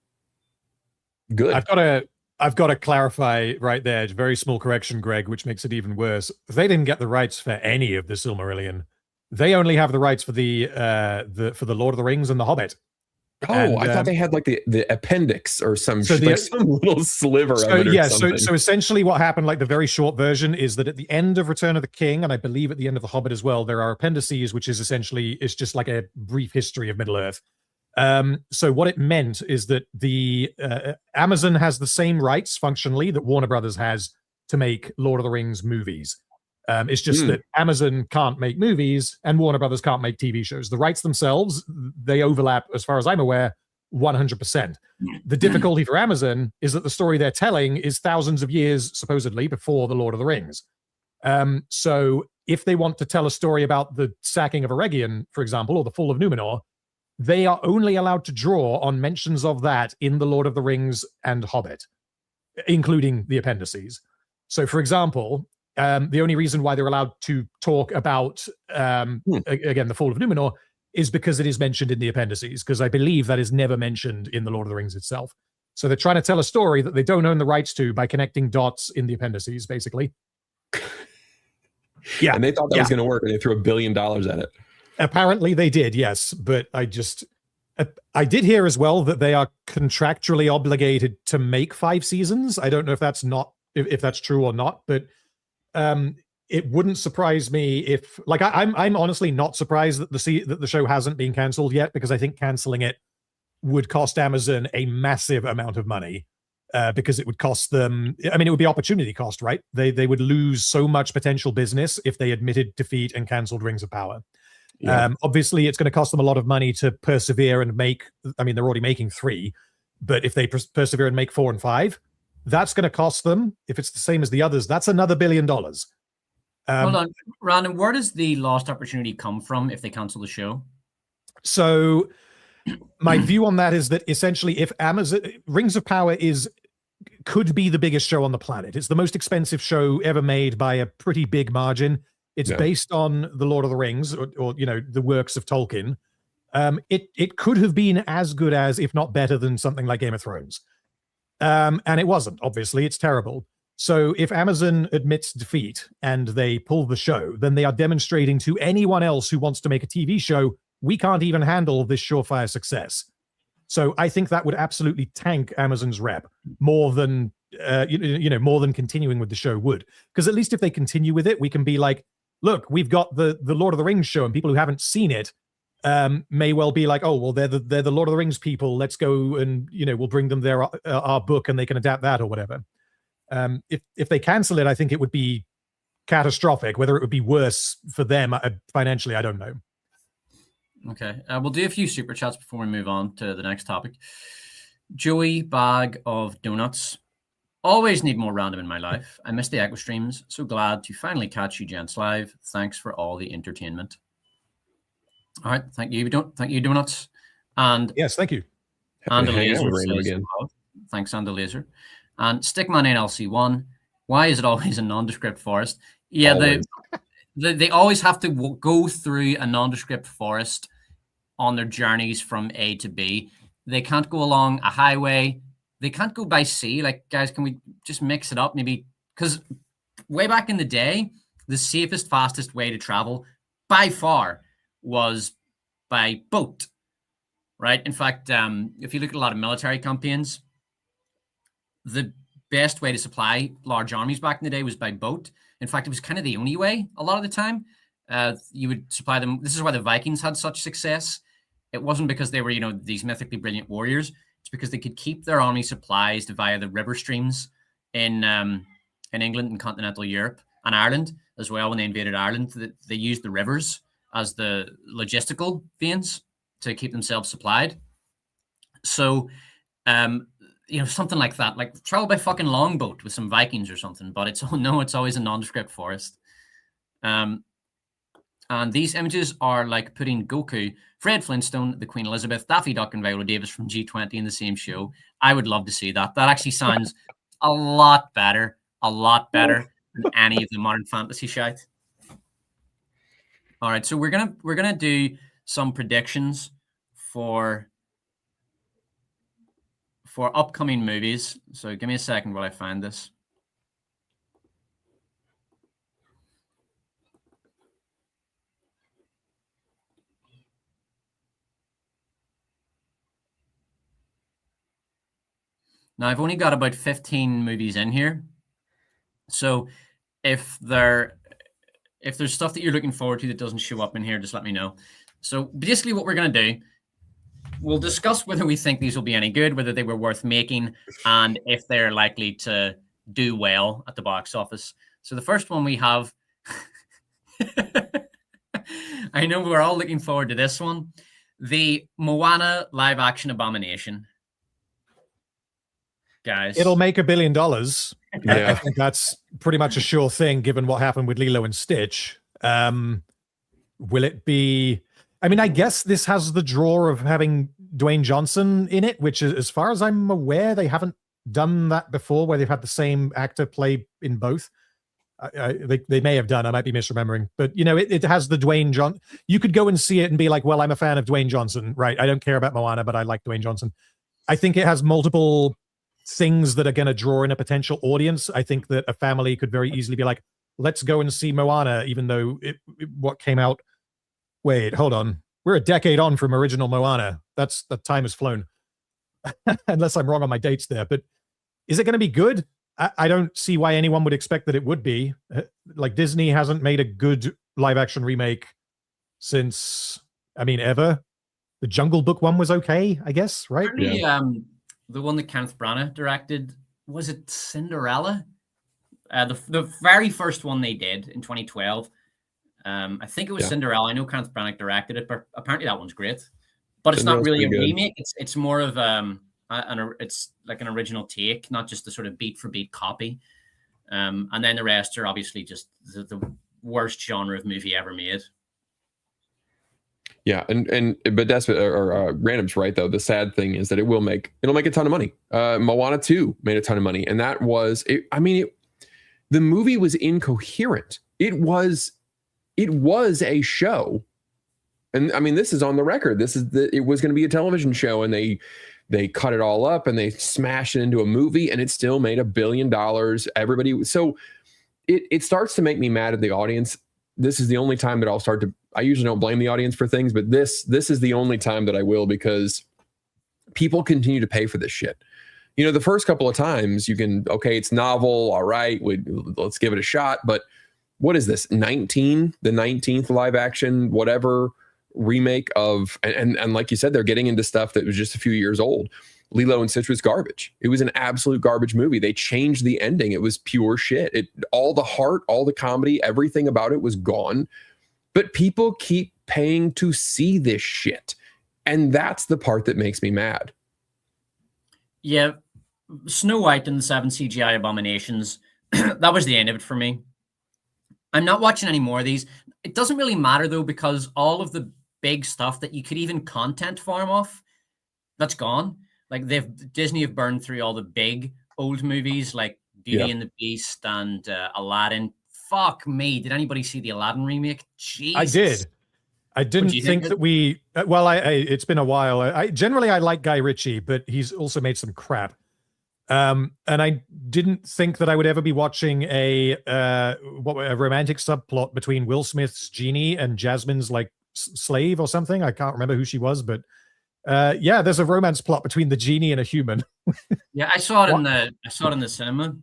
good. I've got to clarify right there. Very small correction, Greg, which makes it even worse. They didn't get the rights for any of the Silmarillion. They only have the rights for the Lord of the Rings and the Hobbit. Oh, and, I thought they had like the appendix or some little sliver of it. Yeah, so essentially what happened, like the very short version, is that at the end of Return of the King, and I believe at the end of The Hobbit as well, there are appendices, which is essentially, it's just like a brief history of Middle-earth. So what it meant is that the Amazon has the same rights functionally that Warner Brothers has to make Lord of the Rings movies. It's just that Amazon can't make movies and Warner Brothers can't make TV shows. The rights themselves, they overlap, as far as I'm aware, 100%. The difficulty for Amazon is that the story they're telling is thousands of years, supposedly, before the Lord of the Rings. So if they want to tell a story about the sacking of Eregion, for example, or the fall of Numenor, they are only allowed to draw on mentions of that in the Lord of the Rings and Hobbit, including the appendices. So, for example, the only reason why they're allowed to talk about, again, the fall of Numenor is because it is mentioned in the appendices, because I believe that is never mentioned in the Lord of the Rings itself. So they're trying to tell a story that they don't own the rights to by connecting dots in the appendices, basically. Yeah. And they thought that was going to work, and they threw $1 billion at it. Apparently they did, yes. But I did hear as well that they are contractually obligated to make 5 seasons. I don't know if that's true or not, but it wouldn't surprise me if, like, I'm honestly not surprised that the show hasn't been canceled yet, because I think canceling it would cost Amazon a massive amount of money, because it would cost them, I mean, it would be opportunity cost, right? They would lose so much potential business if they admitted defeat and canceled Rings of Power. Yeah. Obviously, it's going to cost them a lot of money to persevere and make, I mean, they're already making 3, but if they persevere and make 4 and 5, that's going to cost them, if it's the same as the others, that's another $1 billion. Hold on, Random. Where does the lost opportunity come from if they cancel the show? So my view on that is that essentially, if Amazon Rings of Power could be the biggest show on the planet. It's the most expensive show ever made by a pretty big margin. It's based on the Lord of the Rings, or the works of Tolkien. It could have been as good as, if not better than, something like Game of Thrones. And it wasn't. Obviously, it's terrible. So if Amazon admits defeat and they pull the show, then they are demonstrating to anyone else who wants to make a TV show, we can't even handle this surefire success. So I think that would absolutely tank Amazon's rep more than more than continuing with the show would. Because at least if they continue with it, we can be like, look, we've got the Lord of the Rings show, and people who haven't seen it may well be like, oh, well, they're the Lord of the Rings people. Let's go and we'll bring them our book and they can adapt that or whatever. If they cancel it, I think it would be catastrophic. Whether it would be worse for them financially, I don't know. Okay, we'll do a few super chats before we move on to the next topic. Joey Bag of Donuts. Always need more random in my life. I miss the Echo streams. So glad to finally catch you gents live. Thanks for all the entertainment. All right, thank you. Thank you, Donuts. And yes, thank you. And the laser again. Thanks, and the laser. And Stickman NLC1. Why is it always a nondescript forest? Yeah, they always have to go through a nondescript forest on their journeys from A to B. They can't go along a highway. They can't go by sea. Like, guys, can we just mix it up? Maybe, because way back in the day, the safest, fastest way to travel by far was by boat, right? In fact, if you look at a lot of military campaigns, the best way to supply large armies back in the day was by boat. In fact, it was kind of the only way a lot of the time. You would supply them. This is why the Vikings had such success. It wasn't because they were, these mythically brilliant warriors. It's because they could keep their army supplies via the river streams in England and continental Europe and Ireland as well. When they invaded Ireland, they used the rivers as the logistical veins to keep themselves supplied. So, something like that, like travel by fucking longboat with some Vikings or something, but it's always a nondescript forest. And these images are like putting Goku, Fred Flintstone, the Queen Elizabeth, Daffy Duck, and Viola Davis from G20 in the same show. I would love to see that. That actually sounds a lot better than any of the modern fantasy shite. All right, so we're gonna do some predictions for upcoming movies. So give me a second while I find this. Now, I've only got about 15 movies in here. So if there's stuff that you're looking forward to that doesn't show up in here, just let me know. So basically what we're going to do, we'll discuss whether we think these will be any good, whether they were worth making, and if they're likely to do well at the box office. So the first one we have, I know we're all looking forward to this one, the Moana live action abomination. Guys, it'll make $1 billion. Yeah. I think that's pretty much a sure thing, given what happened with Lilo and Stitch. Will it be? I mean, I guess this has the draw of having Dwayne Johnson in it, which is, as far as I'm aware, they haven't done that before, where they've had the same actor play in both. They may have done. I might be misremembering, but it has the Dwayne Johnson. You could go and see it and be like, well, I'm a fan of Dwayne Johnson, right? I don't care about Moana, but I like Dwayne Johnson. I think it has multiple things that are going to draw in a potential audience. I think that a family could very easily be like, let's go and see Moana, even though what came out. Wait, hold on. We're a decade on from original Moana. The time has flown. Unless I'm wrong on my dates there. But is it going to be good? I don't see why anyone would expect that it would be. Like, Disney hasn't made a good live action remake since, ever. The Jungle Book one was okay, I guess, right? Yeah. The one that Kenneth Branagh directed, was it Cinderella? The very first one they did in 2012. I think it was Cinderella. I know Kenneth Branagh directed it, but apparently that one's great. But it's not really a remake. It's more of it's like an original take, not just the sort of beat for beat copy. And then the rest are obviously just the worst genre of movie ever made. Yeah, but Despot or Random's right though. The sad thing is that it'll make a ton of money. Moana 2 made a ton of money, and that was it. I mean, the movie was incoherent. It was a show, and I mean, this is on the record. It was going to be a television show, and they cut it all up and they smashed it into a movie, and it still made $1 billion. Everybody, so it starts to make me mad at the audience. This is the only time that I'll start to. I usually don't blame the audience for things, but this is the only time that I will, because people continue to pay for this shit. You know, the first couple of times you can, okay, it's novel, all right, let's give it a shot. But what is this? The 19th live action, whatever remake of, and like you said, they're getting into stuff that was just a few years old. Lilo and Stitch was garbage. It was an absolute garbage movie. They changed the ending. It was pure shit. All the heart, all the comedy, everything about it was gone. But people keep paying to see this shit. And that's the part that makes me mad. Yeah. Snow White and the 7 CGI Abominations, that was the end of it for me. I'm not watching any more of these. It doesn't really matter, though, because all of the big stuff that you could even content farm off, that's gone. Like, Disney have burned through all the big old movies like Beauty and the Beast and Aladdin. Fuck me. Did anybody see the Aladdin remake? Jesus. I did. I didn't think that we... Well, it's been a while. I generally like Guy Ritchie, but he's also made some crap. And I didn't think that I would ever be watching a romantic subplot between Will Smith's genie and Jasmine's like slave or something. I can't remember who she was, but yeah, there's a romance plot between the genie and a human. Yeah, I saw it in the cinema.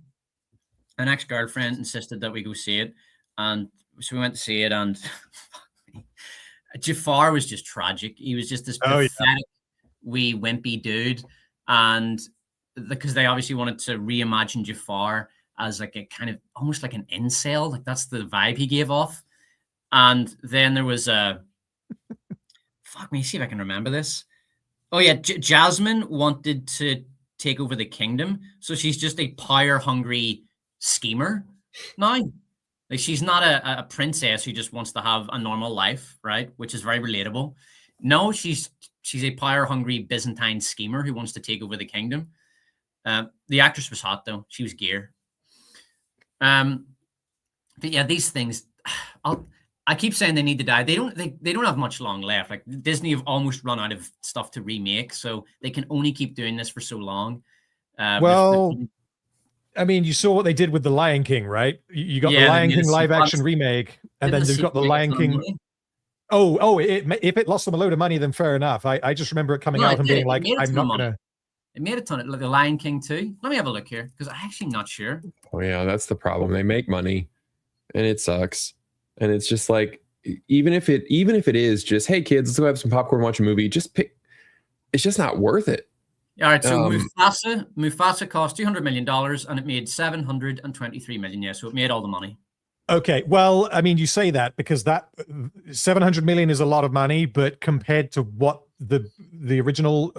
An ex-girlfriend insisted that we go see it, and so we went to see it, and Jafar was just tragic. He was just this pathetic, wee wimpy dude, and because they obviously wanted to reimagine Jafar as like a kind of almost like an incel, like that's the vibe he gave off. And then there was fuck me, see if I can remember this. Oh yeah, Jasmine wanted to take over the kingdom, so she's just a power-hungry schemer now. Like, she's not a princess who just wants to have a normal life, right? Which is very relatable. No, she's a power-hungry Byzantine schemer who wants to take over the kingdom. The actress was hot though; she was gear. But yeah, these things, I keep saying they need to die. They don't have much long left. Like, Disney have almost run out of stuff to remake, so they can only keep doing this for so long. I mean, you saw what they did with The Lion King, right? You got the Lion King live action remake, and then you've got the Lion King. If it lost them a load of money, then fair enough. I just remember it coming out and being like, I'm not gonna. It made a ton of, like, The Lion King too. Let me have a look here, because I'm actually not sure. Oh yeah, that's the problem. They make money, and it sucks. And it's just like, even if it is just, hey kids, let's go have some popcorn, watch a movie. Just pick. It's just not worth it. All right, so Mufasa cost $200 million and it made $723 million. Yeah, so it made all the money. Okay, well, I mean, you say that because that $700 million is a lot of money, but compared to what the original,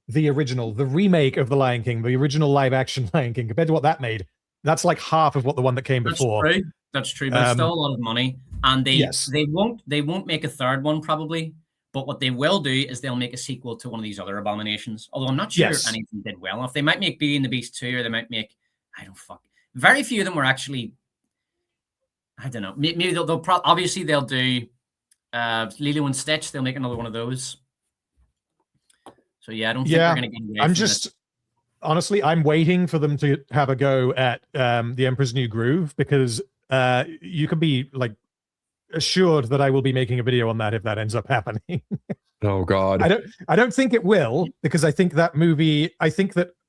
the remake of The Lion King, the original live action Lion King, compared to what that made, that's like half of what the one that came before. That's true, but it's still a lot of money. And they won't make a third one probably. But what they will do is they'll make a sequel to one of these other abominations. Although I'm not sure any of them did well enough. They might make Beauty and the Beast 2, or they might make, very few of them were actually, I don't know. Maybe they'll obviously they'll do Lilo and Stitch. They'll make another one of those. So yeah, I don't think they're going to get away from this. Honestly, I'm waiting for them to have a go at The Emperor's New Groove, because you can be like assured that I will be making a video on that if that ends up happening. Oh God. I don't think it will, because I think that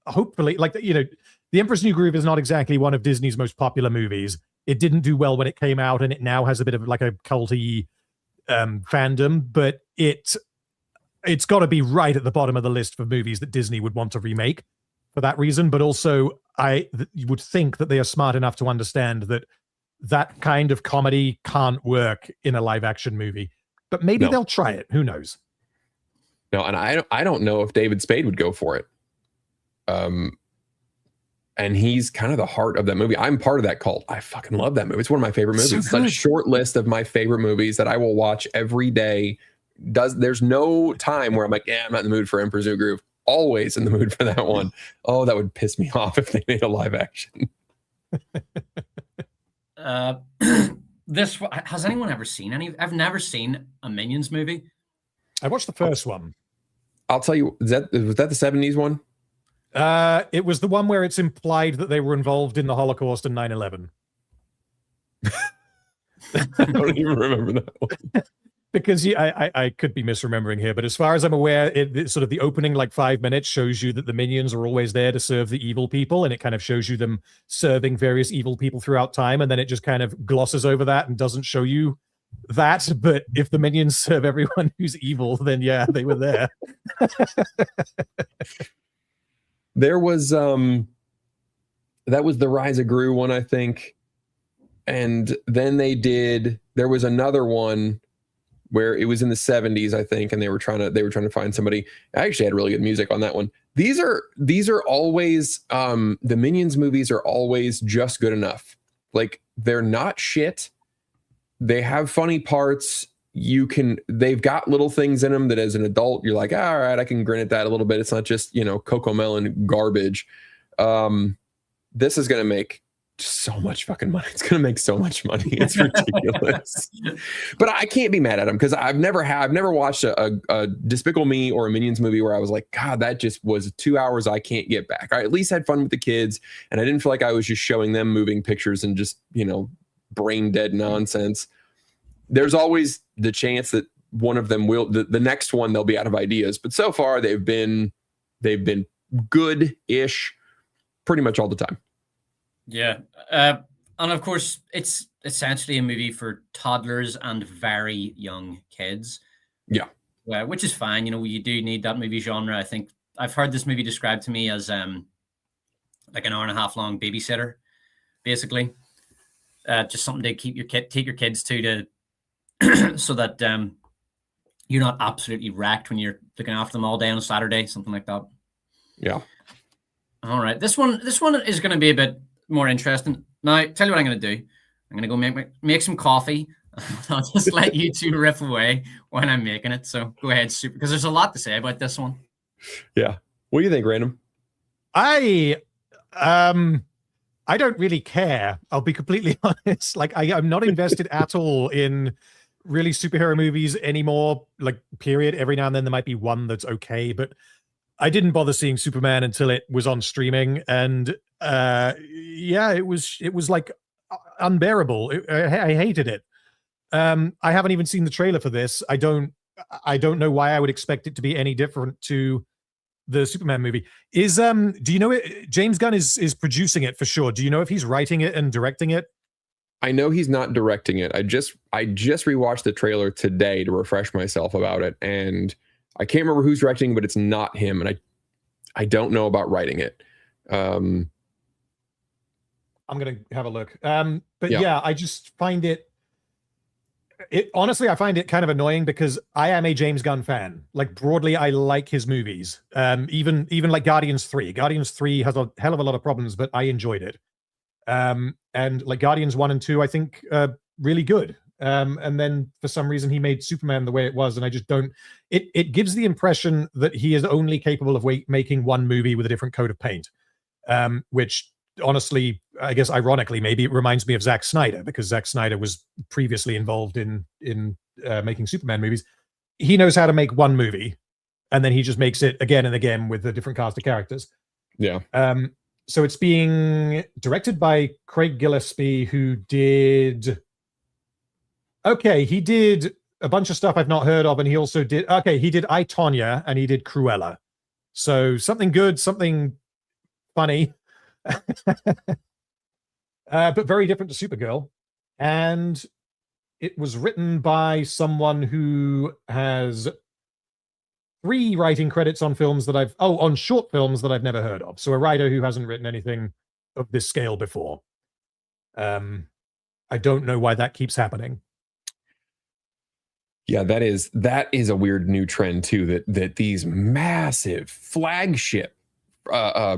hopefully, like, The Emperor's New Groove is not exactly one of Disney's most popular movies. It didn't do well when it came out, and it now has a bit of like a culty fandom, but it's got to be right at the bottom of the list for movies that Disney would want to remake for that reason. But also you would think that they are smart enough to understand that kind of comedy can't work in a live action movie, but maybe they'll try it. Who knows? No, and I don't know if David Spade would go for it. And he's kind of the heart of that movie. I'm part of that cult. I fucking love that movie. It's one of my favorite movies. It's on a short list of my favorite movies that I will watch every day. There's no time where I'm like, I'm not in the mood for Emperor's New Groove. Always in the mood for that one. Oh, that would piss me off if they made a live action. This has anyone ever seen any? I've never seen a Minions movie. I watched the first one. I'll tell you, was that the 70s one? It was the one where it's implied that they were involved in the Holocaust and 9/11. I don't even remember that one. Because I could be misremembering here, but as far as I'm aware, it sort of the opening like 5 minutes shows you that the minions are always there to serve the evil people, and it kind of shows you them serving various evil people throughout time, and then it just kind of glosses over that and doesn't show you that. But if the minions serve everyone who's evil, then yeah, they were there. There was that was the Rise of Gru one, I think, and then there was another one where it was in the 70s, I think, and they were trying to find somebody. I actually had really good music on that one. These are always the Minions movies are always just good enough. Like, they're not shit. They have funny parts. They've got little things in them that as an adult you're like, all right, I can grin at that a little bit. It's not just, Cocomelon garbage. This is gonna make so much fucking money. It's gonna make so much money. It's ridiculous. But I can't be mad at them because I've never watched a Despicable Me or a Minions movie where I was like, God, that just was 2 hours I can't get back. I at least had fun with the kids, and I didn't feel like I was just showing them moving pictures and just brain dead nonsense. There's always the chance that one of them will, the next one, they'll be out of ideas. But so far they've been good-ish pretty much all the time. Yeah. And of course, it's essentially a movie for toddlers and very young kids. Yeah. Which is fine. You do need that movie genre. I think I've heard this movie described to me as like an hour and a half long babysitter, basically. Just something to take your kids to so that you're not absolutely wrecked when you're looking after them all day on a Saturday, something like that. Yeah. All right. This one is going to be a bit more interesting. Now, tell you what I'm going to do. I'm going to go make some coffee. I'll just let you two riff away when I'm making it. So go ahead, Super, because there's a lot to say about this one. Yeah. What do you think, Random? I don't really care. I'll be completely honest. Like, I'm not invested at all in really superhero movies anymore. Like, period. Every now and then there might be one that's okay, but I didn't bother seeing Superman until it was on streaming, and it was like unbearable. I hated it. I haven't even seen the trailer for this. I don't know why I would expect it to be any different to the Superman movie. Do you know it? James Gunn is producing it for sure. Do you know if he's writing it and directing it? I know he's not directing it. I just rewatched the trailer today to refresh myself about it, and I can't remember who's directing, but it's not him, and I don't know about writing it. I'm gonna have a look. But yeah, I just find it honestly, I find it kind of annoying because I am a James Gunn fan. Like, broadly, I like his movies. Even like Guardians 3. Guardians 3 has a hell of a lot of problems, but I enjoyed it. And like Guardians 1 and 2, I think really good. And then for some reason he made Superman the way it was, and I just don't. It gives the impression that he is only capable of making one movie with a different coat of paint, which honestly, I guess ironically, maybe it reminds me of Zack Snyder, because Zack Snyder was previously involved in making Superman movies. He knows how to make one movie, and then he just makes it again and again with a different cast of characters. Yeah. So it's being directed by Craig Gillespie, who did. Okay, he did a bunch of stuff I've not heard of, and he also did. Okay, he did I, Tonya, and he did Cruella. So something good, something funny, but very different to Supergirl. And it was written by someone who has 3 writing credits on films that on short films that I've never heard of. So a writer who hasn't written anything of this scale before. I don't know why that keeps happening. Yeah, that is a weird new trend too, that these massive flagship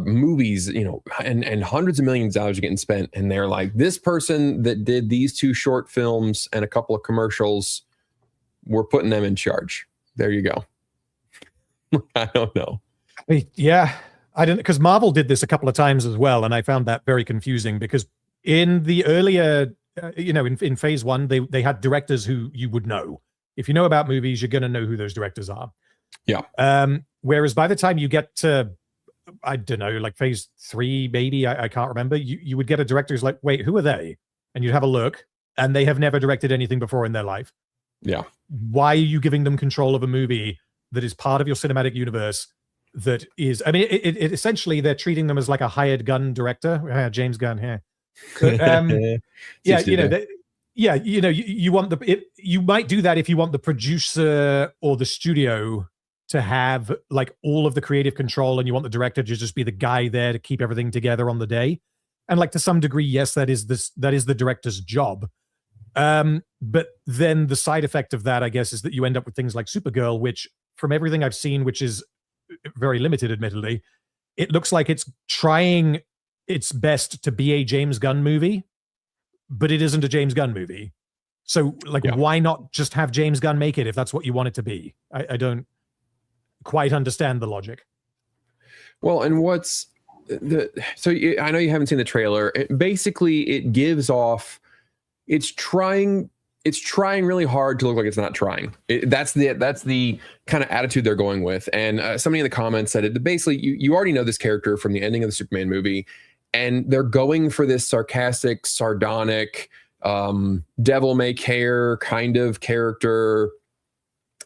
movies, you know, and hundreds of millions of dollars are getting spent, and they're like, this person that did these 2 short films and a couple of commercials, we're putting them in charge. There you go. I don't know. Yeah, I didn't, because Marvel did this a couple of times as well, and I found that very confusing because in the earlier, in phase 1, they had directors who you would know. If you know about movies, you're going to know who those directors are. Yeah. Whereas by the time you get to, I don't know, like phase 3, maybe, I can't remember, you would get a director who's like, wait, who are they? And you'd have a look, and they have never directed anything before in their life. Yeah. Why are you giving them control of a movie that is part of your cinematic universe? That is, I mean, it essentially, they're treating them as like a hired gun director. James Gunn here. You want you might do that if you want the producer or the studio to have like all of the creative control, and you want the director to just be the guy there to keep everything together on the day. And like to some degree, yes, that is the director's job. But then the side effect of that, I guess, is that you end up with things like Supergirl, which from everything I've seen, which is very limited, admittedly, it looks like it's trying its best to be a James Gunn movie, but it isn't a James Gunn movie. So like, why not just have James Gunn make it if that's what you want it to be? I don't quite understand the logic. Well, and I know you haven't seen the trailer. Basically, it gives off, it's trying really hard to look like it's not trying. That's the kind of attitude they're going with. And somebody in the comments said it. Basically, you already know this character from the ending of the Superman movie, and they're going for this sarcastic, sardonic, devil may care kind of character.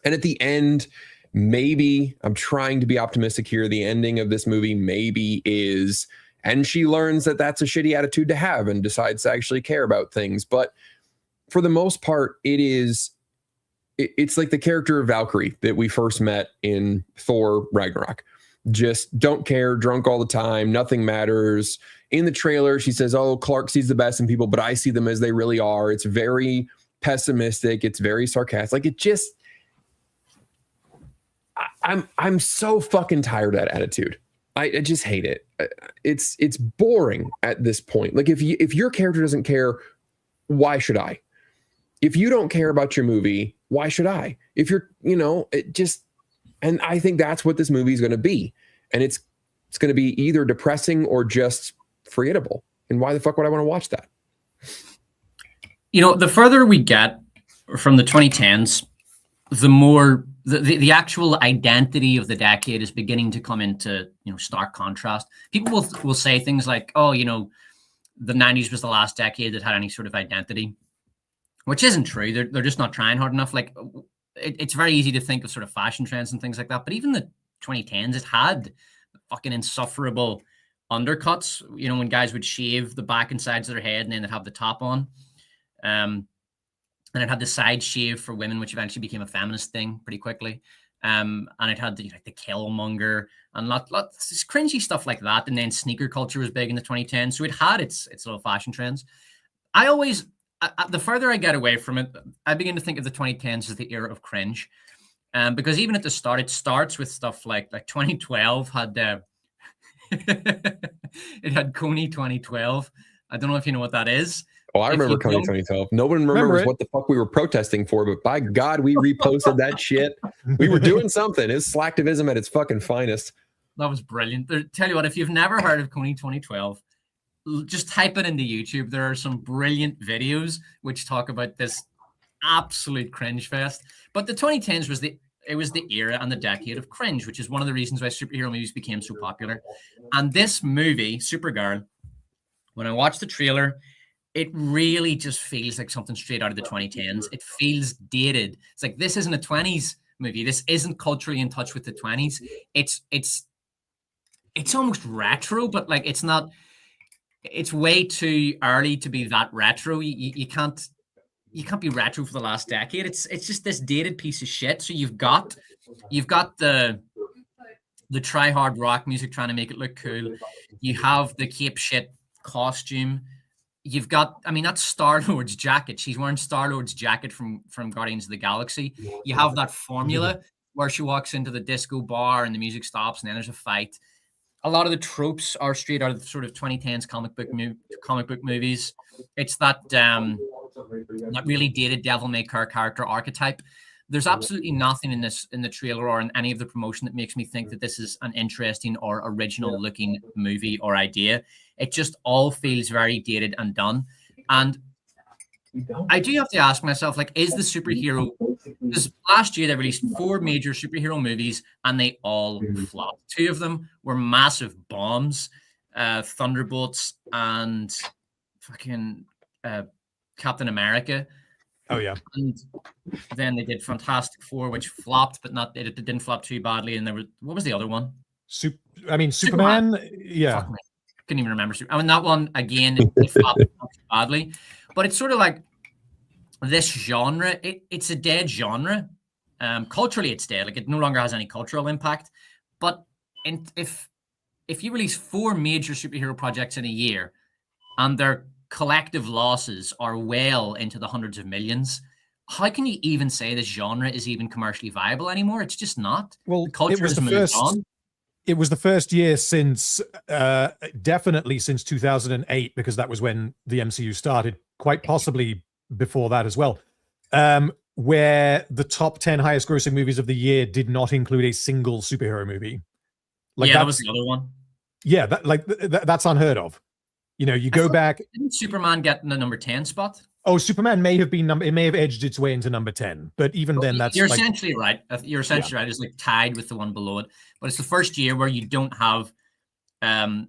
And at the end, maybe, I'm trying to be optimistic here, the ending of this movie maybe is, and she learns that that's a shitty attitude to have and decides to actually care about things. But for the most part, it's like the character of Valkyrie that we first met in Thor Ragnarok. Just don't care, drunk all the time, nothing matters. In the trailer, she says, oh, Clark sees the best in people, but I see them as they really are. It's very pessimistic. It's very sarcastic. Like, it just, I'm so fucking tired of that attitude. I just hate it. It's boring at this point. Like, if your character doesn't care, why should I? If you don't care about your movie, why should I? If you're, it just, and I think that's what this movie is going to be. And it's going to be either depressing or just forgettable. And why the fuck would I want to watch that? The further we get from the 2010s, the more the actual identity of the decade is beginning to come into, stark contrast. People will say things like, oh, the 90s was the last decade that had any sort of identity, which isn't true. They're just not trying hard enough. Like, it's very easy to think of sort of fashion trends and things like that. But even the 2010s, it had fucking insufferable undercuts, when guys would shave the back and sides of their head and then they'd have the top on. And it had the side shave for women, which eventually became a feminist thing pretty quickly. And it had the Killmonger and lots cringy stuff like that. And then sneaker culture was big in the 2010s. So it had its little fashion trends. The further I get away from it, I begin to think of the 2010s as the era of cringe. Because even at the start, it starts with stuff like 2012 had it had Coney 2012. I don't know if you know what that is. Oh, I remember Coney 2012. No one remembers what the fuck we were protesting for, but by God, we reposted that shit. We were doing something. It's slacktivism at its fucking finest. That was brilliant. Tell you what, if you've never heard of Coney 2012, just type it into YouTube. There are some brilliant videos which talk about this absolute cringe fest. But the 2010s was the era and the decade of cringe, which is one of the reasons why superhero movies became so popular. And this movie, Supergirl, when I watched the trailer, it really just feels like something straight out of the 2010s. It feels dated. It's like, this isn't a 20s movie. This isn't culturally in touch with the 20s. It's almost retro, but like, it's not. It's way too early to be that retro. You can't be retro for the last decade. It's just this dated piece of shit. So you've got the try hard rock music trying to make it look cool. You have the cape shit costume. You've got, that's Star-Lord's jacket. She's wearing Star-Lord's jacket from Guardians of the Galaxy. You have that formula where she walks into the disco bar and the music stops and then there's a fight. a lot of the tropes are straight out of the sort of 2010s comic book movies. It's that that really dated devil may care character archetype. There's absolutely nothing in the trailer or in any of the promotion that makes me think that this is an interesting or original looking movie or idea. It just all feels very dated and done. And I do have to ask myself, like, is the superhero? Because last year they released 4 major superhero movies and they all flopped. 2 of them were massive bombs, Thunderbolts and fucking Captain America. Oh yeah. And then they did Fantastic Four, which flopped, but not it didn't flop too badly. And there was, what was the other one? Superman. Yeah. Couldn't even remember. I mean, that one again, it flopped not too badly. But it's sort of like this genre. It's a dead genre. Culturally, it's dead. Like, it no longer has any cultural impact. But if you release 4 major superhero projects in a year, and their collective losses are well into the hundreds of millions, how can you even say this genre is even commercially viable anymore? It's just not. Well, the culture has moved on. It was the first year since, definitely since 2008, because that was when the MCU started, quite possibly before that as well, where the top 10 highest grossing movies of the year did not include a single superhero movie. Like, that was the other one. Yeah, that's unheard of. You know, you go back. Didn't Superman get in the number 10 spot? Oh, Superman may have been it may have edged its way into number 10, but even then, that's you're essentially right. You're essentially right. It's like tied with the one below it, but it's the first year where you don't have a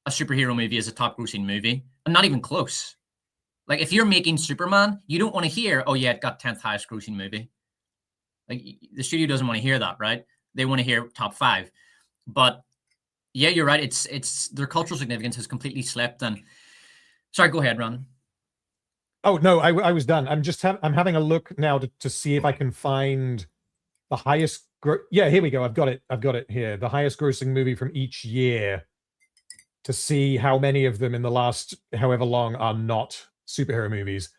superhero movie as a top grossing movie, and not even close. Like, if you're making Superman, you don't want to hear, oh yeah, it got 10th highest grossing movie. Like, the studio doesn't want to hear that, right? They want to hear top 5. But yeah, you're right. It's their cultural significance has completely slipped. And sorry, go ahead, Ron. Oh no, I was done. I'm having a look now to see if I can find the highest. Yeah, here we go. I've got it here. The highest grossing movie from each year, to see how many of them in the last however long are not superhero movies.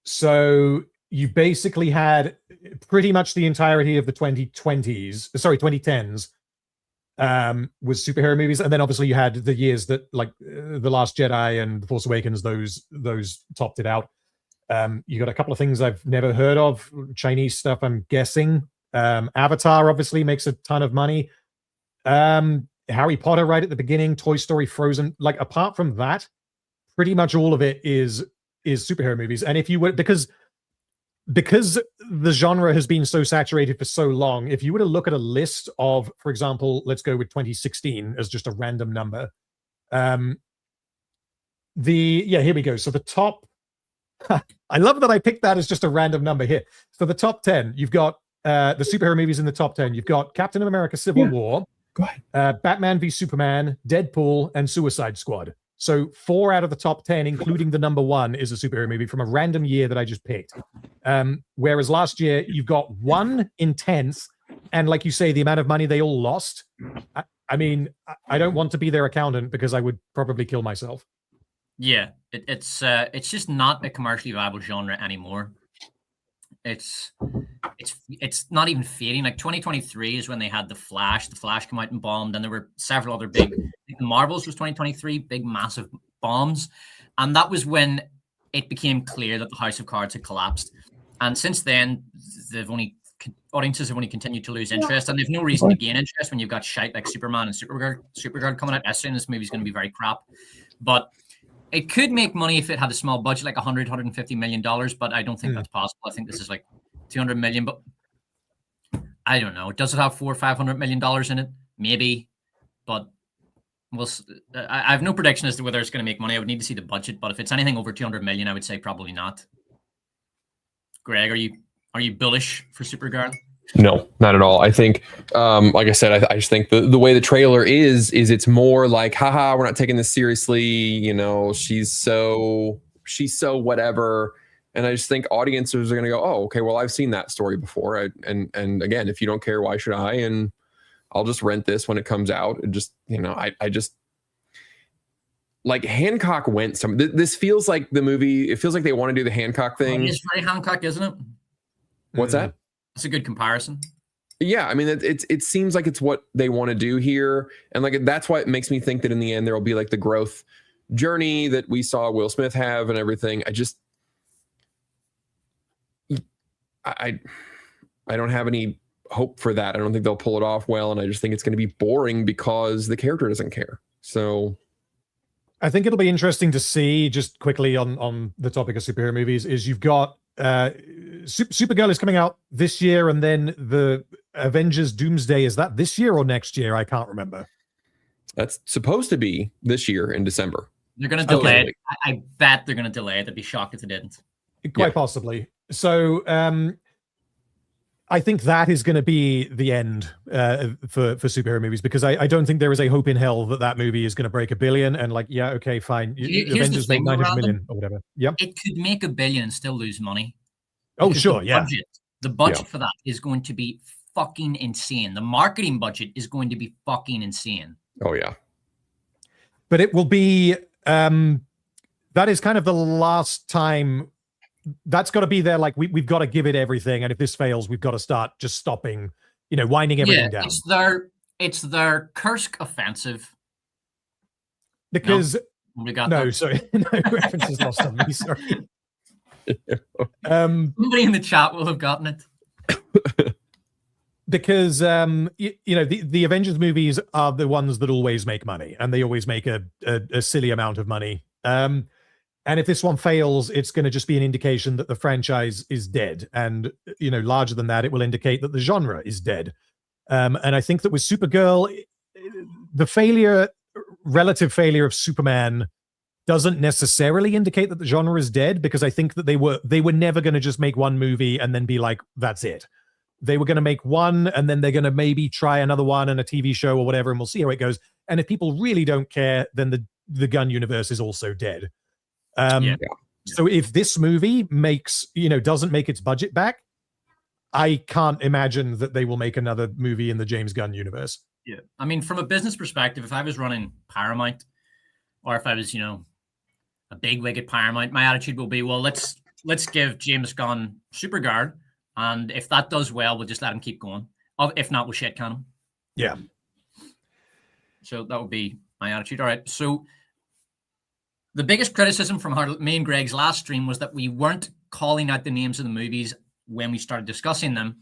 So you basically had pretty much the entirety of the 2010s was superhero movies, and then obviously you had the years that, like, The Last Jedi and The Force Awakens, those topped it out. You got a couple of things I've never heard of, Chinese stuff, I'm guessing. Avatar obviously makes a ton of money. Harry Potter right at the beginning, Toy Story, Frozen. Like, apart from that, pretty much all of it is superhero movies. And if you were, because the genre has been so saturated for so long, if you were to look at a list of, for example, let's go with 2016 as just a random number. Here we go. So the top, I love that I picked that as just a random number here. So the top 10, you've got the superhero movies in the top 10. You've got Captain America Civil War, go ahead. Batman v Superman, Deadpool, and Suicide Squad. So 4 out of the top 10, including the number 1, is a superhero movie from a random year that I just picked. Whereas last year, you've got 1 in 10th, and like you say, the amount of money they all lost. I mean, I don't want to be their accountant because I would probably kill myself. Yeah, it's just not a commercially viable genre anymore. It's not even fading. Like, 2023 is when they had The Flash. The Flash came out and bombed, and there were several other big. The Marvels was 2023, big massive bombs, and that was when it became clear that the House of Cards had collapsed. And since then, audiences have only continued to lose interest, and they've no reason to gain interest when you've got shite like Superman and Supergirl coming out. I assume this movie's going to be very crap, but it could make money if it had a small budget, like $150 million, but I don't think that's possible. I think this is like 200 million, but I don't know. Does it have $400 or $500 million in it? Maybe, but I have no prediction as to whether it's going to make money. I would need to see the budget, but if it's anything over 200 million, I would say probably not. Greg, are you bullish for Supergirl? No, not at all. I think, like I said, I just think the way the trailer is it's more like, haha, we're not taking this seriously. You know, she's so whatever. And I just think audiences are going to go, oh, okay, well, I've seen that story before. And again, if you don't care, why should I? And I'll just rent this when it comes out. It just, you know, I just, like, Hancock went some. This feels like the movie. It feels like they want to do the Hancock thing. It's very Hancock, isn't it? What's that? It's a good comparison. Yeah, I mean, it seems like it's what they want to do here, and like that's why it makes me think that in the end there will be like the growth journey that we saw Will Smith have and everything. I don't have any hope for that. I don't think they'll pull it off well, and I just think it's going to be boring because the character doesn't care. So I think it'll be interesting to see, just quickly on the topic of superhero movies, is you've got Supergirl is coming out this year, and then the Avengers Doomsday, is that this year or next year? I can't remember. That's supposed to be this year in December. They're going to delay it. I bet they're going to delay it. I'd be shocked if they didn't. Quite possibly. So I think that is going to be the end for superhero movies, because I don't think there is a hope in hell that movie is going to break $1 billion. And like, yeah, okay, fine. Avengers made 900 million or whatever. Yep. It could make $1 billion and still lose money. Oh, sure. The budget for that is going to be fucking insane. The marketing budget is going to be fucking insane. Oh, yeah. But it will be, that is kind of the last time. That's got to be there. Like we've got to give it everything, and if this fails, we've got to start just stopping, winding everything down. It's their Kursk offensive. Because no, sorry, no references lost on me. Sorry. Somebody in the chat will have gotten it. Because the Avengers movies are the ones that always make money, and they always make a silly amount of money. And if this one fails, it's going to just be an indication that the franchise is dead. And, larger than that, it will indicate that the genre is dead. And I think that with Supergirl, the relative failure of Superman doesn't necessarily indicate that the genre is dead, because I think that they were never going to just make one movie and then be like, that's it. They were going to make one, and then they're going to maybe try another one and a TV show or whatever, and we'll see how it goes. And if people really don't care, then the gun universe is also dead. So if this movie doesn't make its budget back, I can't imagine that they will make another movie in the James Gunn universe. Yeah. I mean, from a business perspective, if I was running Paramount, or if I was, a big wig at Paramount, my attitude will be, well, let's give James Gunn Supergirl, and if that does well, we'll just let him keep going. If not, we'll shit can him. Yeah. So that would be my attitude. All right. So the biggest criticism from me and Greg's last stream was that we weren't calling out the names of the movies when we started discussing them,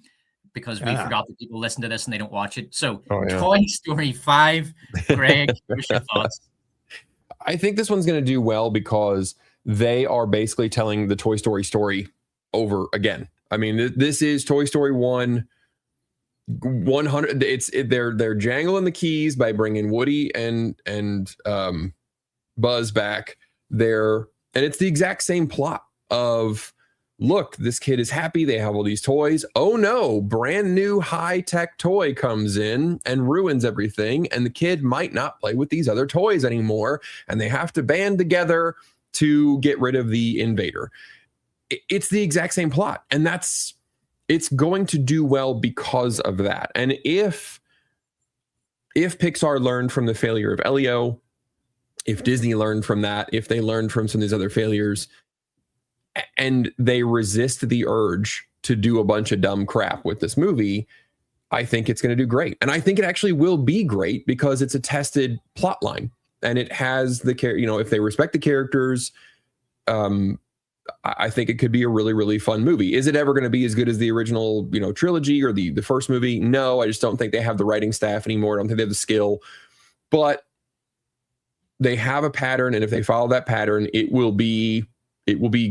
because we forgot that people listen to this and they don't watch it. So Toy Story 5, Greg, what's your thoughts? I think this one's going to do well because they are basically telling the Toy Story story over again. I mean, this is Toy Story 1 100. They're jangling the keys by bringing Woody and Buzz back there, and it's the exact same plot of, look, this kid is happy, they have all these toys, oh no, brand new high-tech toy comes in and ruins everything, and the kid might not play with these other toys anymore, and they have to band together to get rid of the invader. It's the exact same plot, and it's going to do well because of that. And if Pixar learned from the failure of Elio, if Disney learned from that, if they learned from some of these other failures, and they resist the urge to do a bunch of dumb crap with this movie, I think it's going to do great. And I think it actually will be great because it's a tested plot line, and it has the if they respect the characters, I think it could be a really, really fun movie. Is it ever going to be as good as the original, trilogy or the first movie? No, I just don't think they have the writing staff anymore. I don't think they have the skill, but they have a pattern, and if they follow that pattern, it will be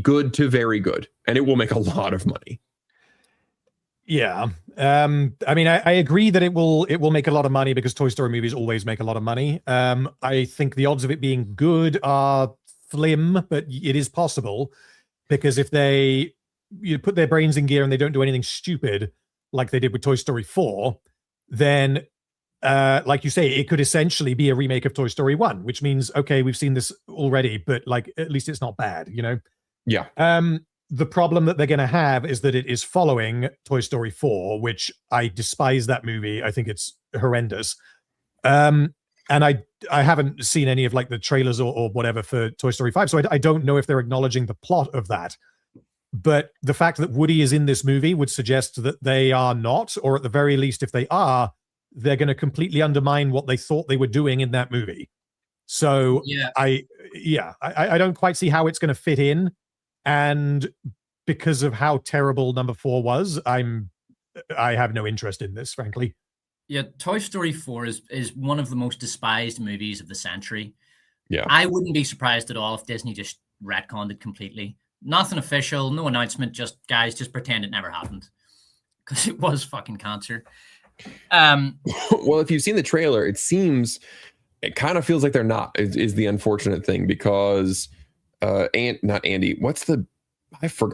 good to very good, and it will make a lot of money. Yeah. I mean, I agree that it will make a lot of money because Toy Story movies always make a lot of money. I think the odds of it being good are slim, but it is possible, because if they put their brains in gear and they don't do anything stupid like they did with Toy Story 4, then like you say, it could essentially be a remake of Toy Story 1, which means, okay, we've seen this already, but like at least it's not bad, Yeah. The problem that they're going to have is that it is following Toy Story 4, which I despise that movie. I think it's horrendous. And I haven't seen any of like the trailers or whatever for Toy Story 5, so I don't know if they're acknowledging the plot of that. But the fact that Woody is in this movie would suggest that they are not, or at the very least, if they are, they're going to completely undermine what they thought they were doing in that movie. So I don't quite see how it's going to fit in. And because of how terrible number 4 was, I have no interest in this, frankly. Yeah, Toy Story 4 is one of the most despised movies of the century. Yeah. I wouldn't be surprised at all if Disney just retconned it completely. Nothing official, no announcement, just guys, just pretend it never happened. Because it was fucking cancer. Well, if you've seen the trailer, it kind of feels like they're not, is the unfortunate thing, because not Andy, what's the,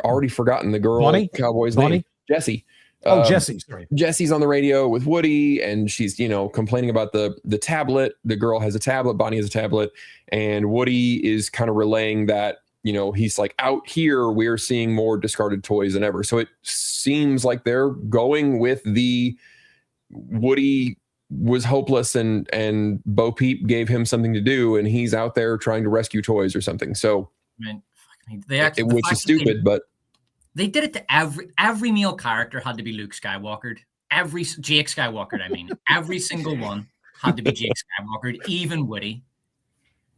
already forgotten the girl Bonnie? cowboy's Bonnie? name. Jessie. Jessie, sorry. Jessie's on the radio with Woody, and she's, complaining about the tablet. The girl has a tablet, Bonnie has a tablet, and Woody is kind of relaying that, he's like, out here, we're seeing more discarded toys than ever. So it seems like they're going with the Woody was hopeless and Bo Peep gave him something to do, and he's out there trying to rescue toys or something. So which is stupid, but they did it to every male character had to be Luke Skywalker. Jake Skywalker, I mean. Every single one had to be Jake Skywalker, even Woody.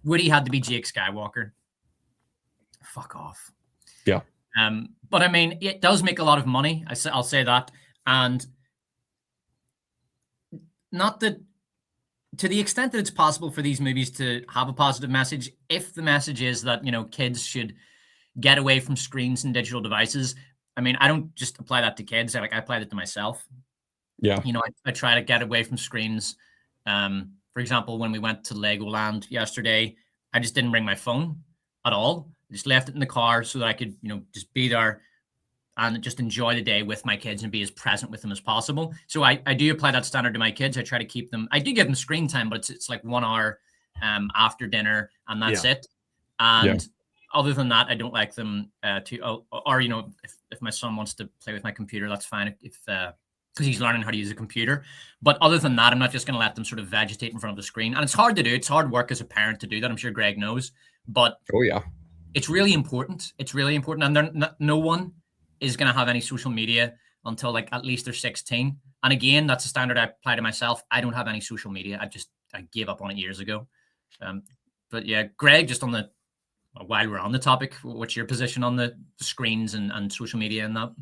Woody had to be Jake Skywalker. Fuck off. Yeah. But I mean, it does make a lot of money. I'll say that. And not that, to the extent that it's possible for these movies to have a positive message, if the message is that, kids should get away from screens and digital devices. I mean, I don't just apply that to kids. I apply that to myself. Yeah. I try to get away from screens. For example, when we went to Legoland yesterday, I just didn't bring my phone at all. I just left it in the car so that I could, just be there and just enjoy the day with my kids and be as present with them as possible. So I do apply that standard to my kids. I try to keep them, I do give them screen time, but it's like 1 hour after dinner, and that's it. And other than that, I don't like them if my son wants to play with my computer, that's fine. Because he's learning how to use a computer. But other than that, I'm not just going to let them sort of vegetate in front of the screen. And it's hard to do. It's hard work as a parent to do that. I'm sure Greg knows. But it's really important. It's really important. And no one is going to have any social media until like at least they're 16. And again, that's a standard I apply to myself. I don't have any social media. I gave up on it years ago. But yeah, Greg, just while we're on the topic, what's your position on the screens and social media and that?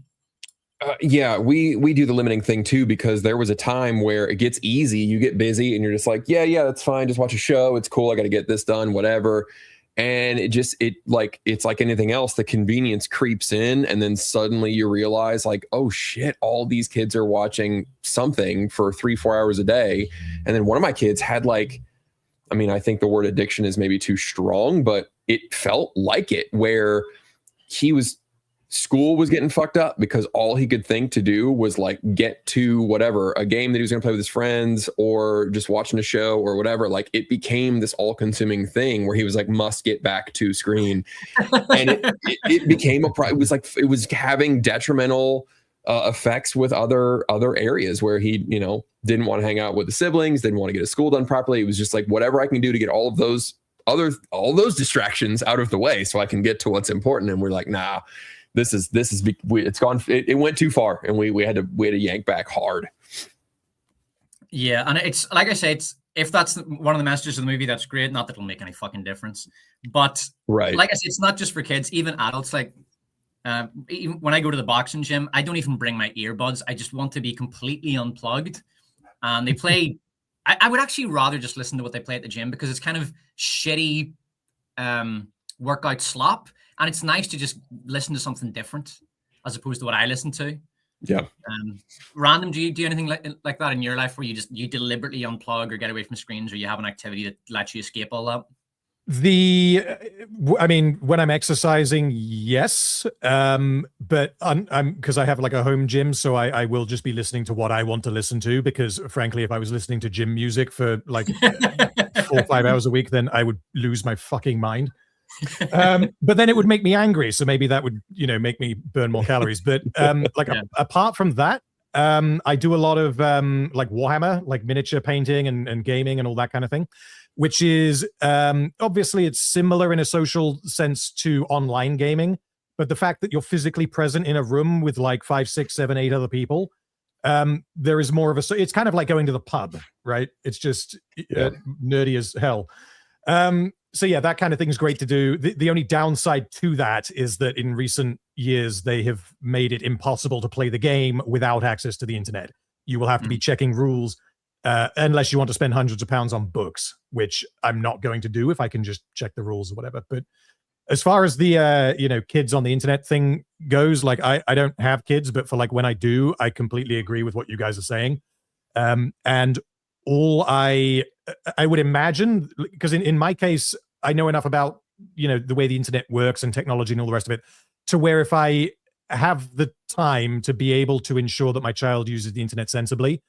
We do the limiting thing too, because there was a time where it gets easy. You get busy and you're just like, yeah, that's fine. Just watch a show. It's cool. I got to get this done, whatever. And it's like anything else. The convenience creeps in, and then suddenly you realize like, oh shit, all these kids are watching something for 3-4 hours a day. And then one of my kids had I think the word addiction is maybe too strong, but it felt like it, where school was getting fucked up because all he could think to do was like get to whatever, a game that he was going to play with his friends or just watching a show or whatever. Like it became this all consuming thing where he was like, must get back to screen. And it became it was like, it was having detrimental effects with other areas where he, didn't want to hang out with the siblings, didn't want to get his school done properly. It was just like, whatever I can do to get all those distractions out of the way so I can get to what's important. And we're like, nah, it's gone. It went too far, and we had to yank back hard. Yeah, and it's like I say, if that's one of the messages of the movie, that's great. Not that it'll make any fucking difference, but like I said, it's not just for kids, even adults. Like even when I go to the boxing gym, I don't even bring my earbuds. I just want to be completely unplugged. And they play. I would actually rather just listen to what they play at the gym, because it's kind of shitty workout slop. And it's nice to just listen to something different as opposed to what I listen to. Yeah. Random, do you do anything like that in your life where you deliberately unplug or get away from screens, or you have an activity that lets you escape all that? When I'm exercising, yes. But I'm because I have like a home gym, so I will just be listening to what I want to listen to, because frankly, if I was listening to gym music for like 4 or 5 hours a week, then I would lose my fucking mind. But then it would make me angry, so maybe that would make me burn more calories. But apart from that, I do a lot of like Warhammer, like miniature painting and gaming and all that kind of thing, which is obviously it's similar in a social sense to online gaming, But the fact that you're physically present in a room with like 5, 6, 7, 8 other people, there is more of a, it's kind of like going to the pub, right? It's just nerdy as hell. So yeah, that kind of thing is great to do. The only downside to that is that in recent years, they have made it impossible to play the game without access to the internet. You will have to be checking rules unless you want to spend hundreds of pounds on books, which I'm not going to do if I can just check the rules or whatever. But as far as the kids on the internet thing goes, like I don't have kids, but for like when I do, I completely agree with what you guys are saying. And all I would imagine, because in my case, I know enough about, the way the internet works and technology and all the rest of it, to where if I have the time to be able to ensure that my child uses the internet sensibly,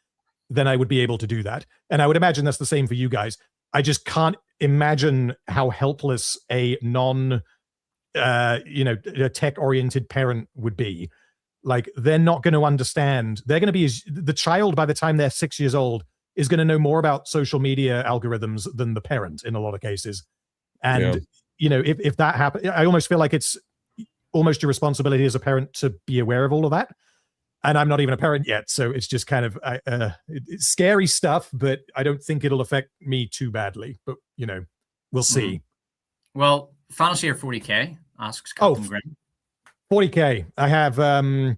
then I would be able to do that. And I would imagine that's the same for you guys. I just can't imagine how helpless a a tech-oriented parent would be. Like, they're not going to understand. They're going to be, the child by the time they're 6 years old is going to know more about social media algorithms than the parent in a lot of cases. And, if that happens, I almost feel like it's almost your responsibility as a parent to be aware of all of that. And I'm not even a parent yet. So it's just kind of it's scary stuff, but I don't think it'll affect me too badly. But, we'll see. Well, Fantasy or 40K asks Captain Greg. 40K. I have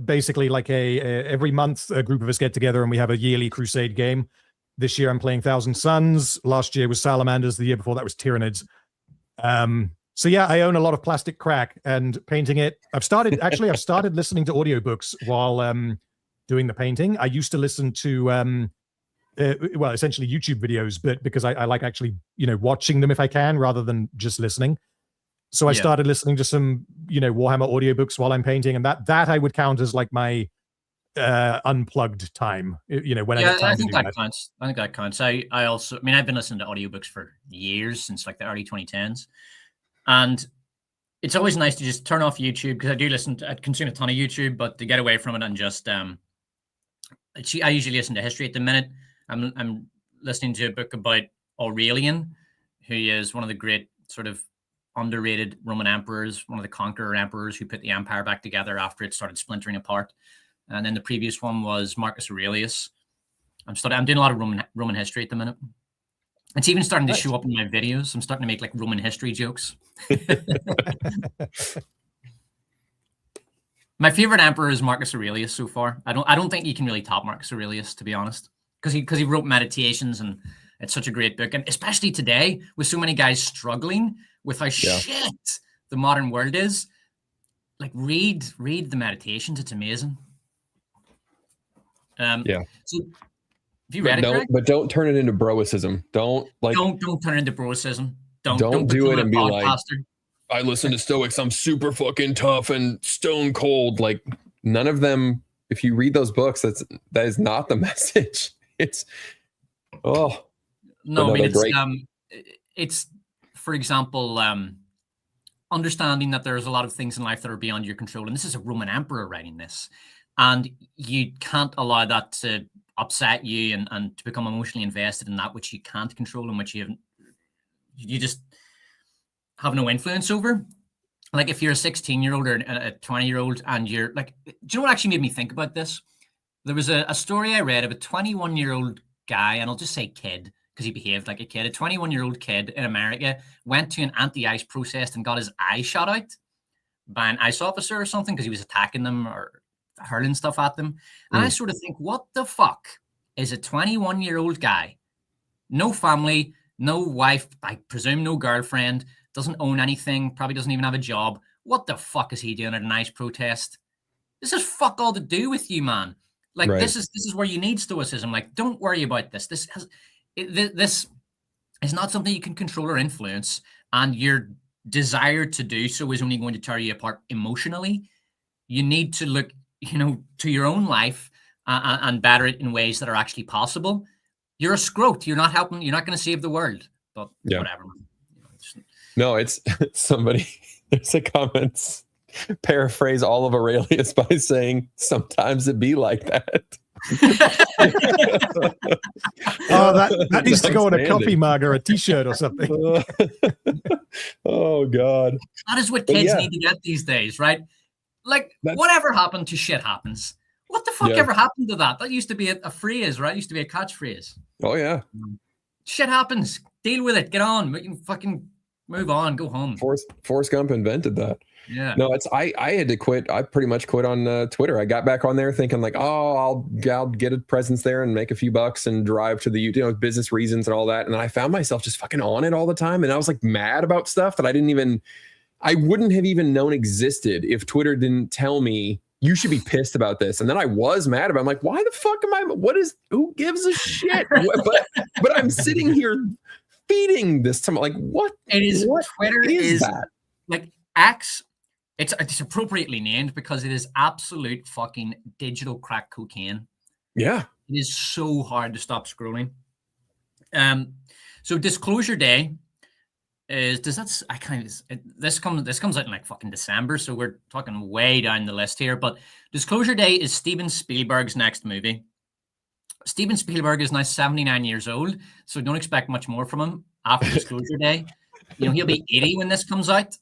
basically like every month a group of us get together and we have a yearly crusade game. This year I'm playing Thousand Suns. Last year was Salamanders. The year before that was Tyranids. So yeah, I own a lot of plastic crack and painting it. I've started listening to audiobooks while doing the painting. I used to listen to essentially YouTube videos, but because I like actually watching them if I can rather than just listening. So I started listening to some Warhammer audiobooks while I'm painting, and that I would count as like my unplugged time. When I get time I think to do that counts. I think that counts. I also, I've been listening to audiobooks for years, since like the early 2010s, and it's always nice to just turn off YouTube, because I consume a ton of YouTube, but to get away from it and just I usually listen to history at the minute. I'm listening to a book about Aurelian, who is one of the great sort of underrated Roman emperors, one of the conqueror emperors who put the empire back together after it started splintering apart. And then the previous one was Marcus Aurelius. I'm doing a lot of Roman history at the minute. It's even starting to show up in my videos. I'm starting to make like Roman history jokes. My favorite emperor is Marcus Aurelius so far. I don't think you can really top Marcus Aurelius, to be honest, because he wrote Meditations, and it's such a great book. And especially today, with so many guys struggling with how shit the modern world is, like read the Meditations. It's amazing. So have you read it, Greg? But don't turn it into broicism. Don't turn it into broicism. Don't do it and be like, I listen to Stoics, I'm super fucking tough and stone cold. Like, none of them, if you read those books, that is not the message. It's it's for example, understanding that there's a lot of things in life that are beyond your control. And this is a Roman emperor writing this. And you can't allow that to upset you and to become emotionally invested in that which you can't control and which you just have no influence over. Like, if you're a 16-year-old or a 20-year-old and you're like, do you know what actually made me think about this? There was a story I read of a 21-year-old guy, and I'll just say kid because he behaved like a kid. A 21-year-old kid in America went to an anti-ICE protest and got his eye shot out by an ICE officer or something because he was attacking them or hurling stuff at them. And I sort of think, what the fuck is a 21-year-old guy, no family, no wife, I presume no girlfriend, doesn't own anything, probably doesn't even have a job. What the fuck is he doing at an ICE protest? This has fuck all to do with you, man. Like, this is where you need stoicism. Like, don't worry about this. This is not something you can control or influence, and your desire to do so is only going to tear you apart emotionally. You need to look, to your own life and better it in ways that are actually possible. You're a scrote. You're not helping. You're not going to save the world. But whatever. No, it's somebody. There's a comment. Paraphrase all of Aurelius by saying, "Sometimes it be like that." That needs to go on a coffee mug or a T-shirt or something. Oh God. That is what But kids yeah. need to get these days, right? Like, That's- whatever happened to shit happens. What the fuck Yeah. ever happened to that? That used to be a phrase, right? It used to be a catchphrase. Oh yeah. Shit happens. Deal with it. Get on. We can fucking move on. Go home. Forrest Gump invented that. Yeah. No, I had to quit. I pretty much quit on Twitter. I got back on there thinking like, oh, I'll get a presence there and make a few bucks and drive to the business reasons and all that. And I found myself just fucking on it all the time, and I was like mad about stuff that I wouldn't have even known existed if Twitter didn't tell me you should be pissed about this. And then I was mad about it. I'm like, why the fuck am I? Who gives a shit? but I'm sitting here feeding this to like, what? It is. What Twitter is is that? like X. It's appropriately named because it is absolute fucking digital crack cocaine. Yeah. It is so hard to stop scrolling. So Disclosure Day this comes out in like fucking December, so we're talking way down the list here. But Disclosure Day is Steven Spielberg's next movie. Steven Spielberg is now 79 years old, so don't expect much more from him after Disclosure Day. He'll be 80 when this comes out.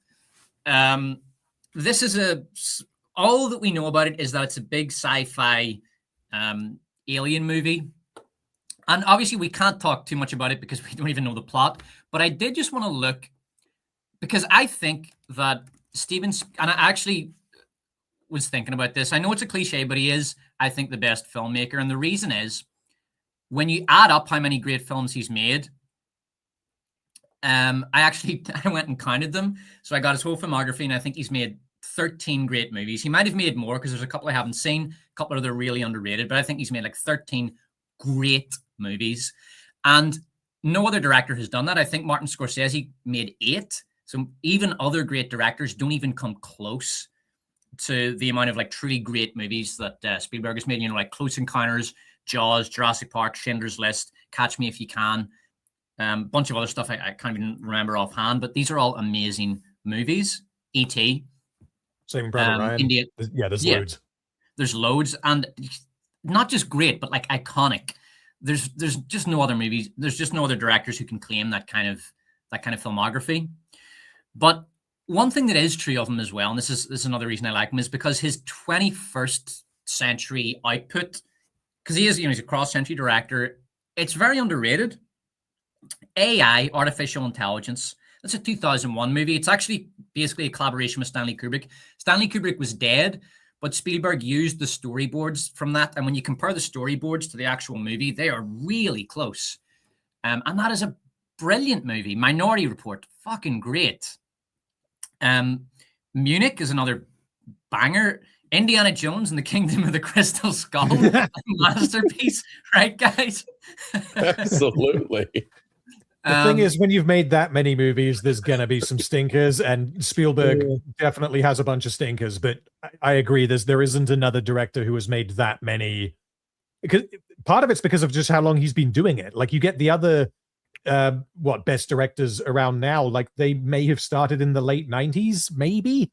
This is all that we know about it is that it's a big sci-fi alien movie. And obviously we can't talk too much about it because we don't even know the plot. But I did just want to look, because I think that and I actually was thinking about this. I know it's a cliche, but he is, I think, the best filmmaker. And the reason is, when you add up how many great films he's made, I went and counted them. So I got his whole filmography, and I think he's made 13 great movies. He might have made more because there's a couple I haven't seen, a couple of them are really underrated, but I think he's made like 13 great movies. And no other director has done that. I think Martin Scorsese made 8. So even other great directors don't even come close to the amount of like truly great movies that Spielberg has made. Like Close Encounters, Jaws, Jurassic Park, Schindler's List, Catch Me If You Can. Bunch of other stuff I can't even remember offhand, but these are all amazing movies. E.T. Same Brother Ryan. India. There's loads. There's loads, and not just great, but like iconic. There's just no other movies. There's just no other directors who can claim that kind of filmography. But one thing that is true of him as well, and this is another reason I like him, is because his 21st century output, because he is, he's a cross-century director. It's very underrated. AI, artificial intelligence. That's a 2001 movie. It's actually basically a collaboration with Stanley Kubrick. Stanley Kubrick was dead, but Spielberg used the storyboards from that. And when you compare the storyboards to the actual movie, they are really close. And that is a brilliant movie. Minority Report, fucking great. Munich is another banger. Indiana Jones and the Kingdom of the Crystal Skull, masterpiece, right, guys? Absolutely. The thing is, when you've made that many movies, there's gonna be some stinkers, and Spielberg definitely has a bunch of stinkers. But I agree, there isn't another director who has made that many. Because part of it's because of just how long he's been doing it. Like you get the other, best directors around now, like they may have started in the late 90s, maybe.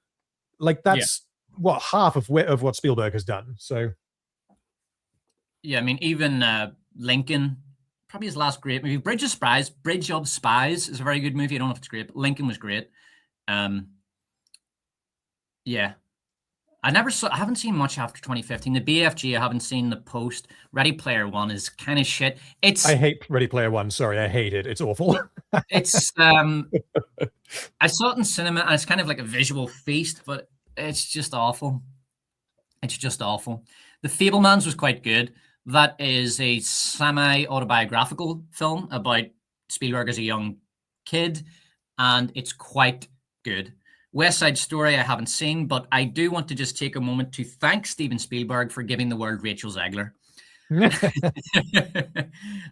Like that's half of what Spielberg has done. So yeah, I mean, even Lincoln, probably his last great movie. Bridge of Spies is a very good movie. I don't know if it's great, but Lincoln was great. Yeah. I haven't seen much after 2015. The BFG, I haven't seen. The Post. Ready Player One is kind of shit. I hate Ready Player One. Sorry, I hate it. It's awful. It's I saw it in cinema, and it's kind of like a visual feast, but it's just awful. It's just awful. The Fabelmans was quite good. That is a semi-autobiographical film about Spielberg as a young kid, and it's quite good. West Side Story I haven't seen, but I do want to just take a moment to thank Steven Spielberg for giving the world Rachel Zegler.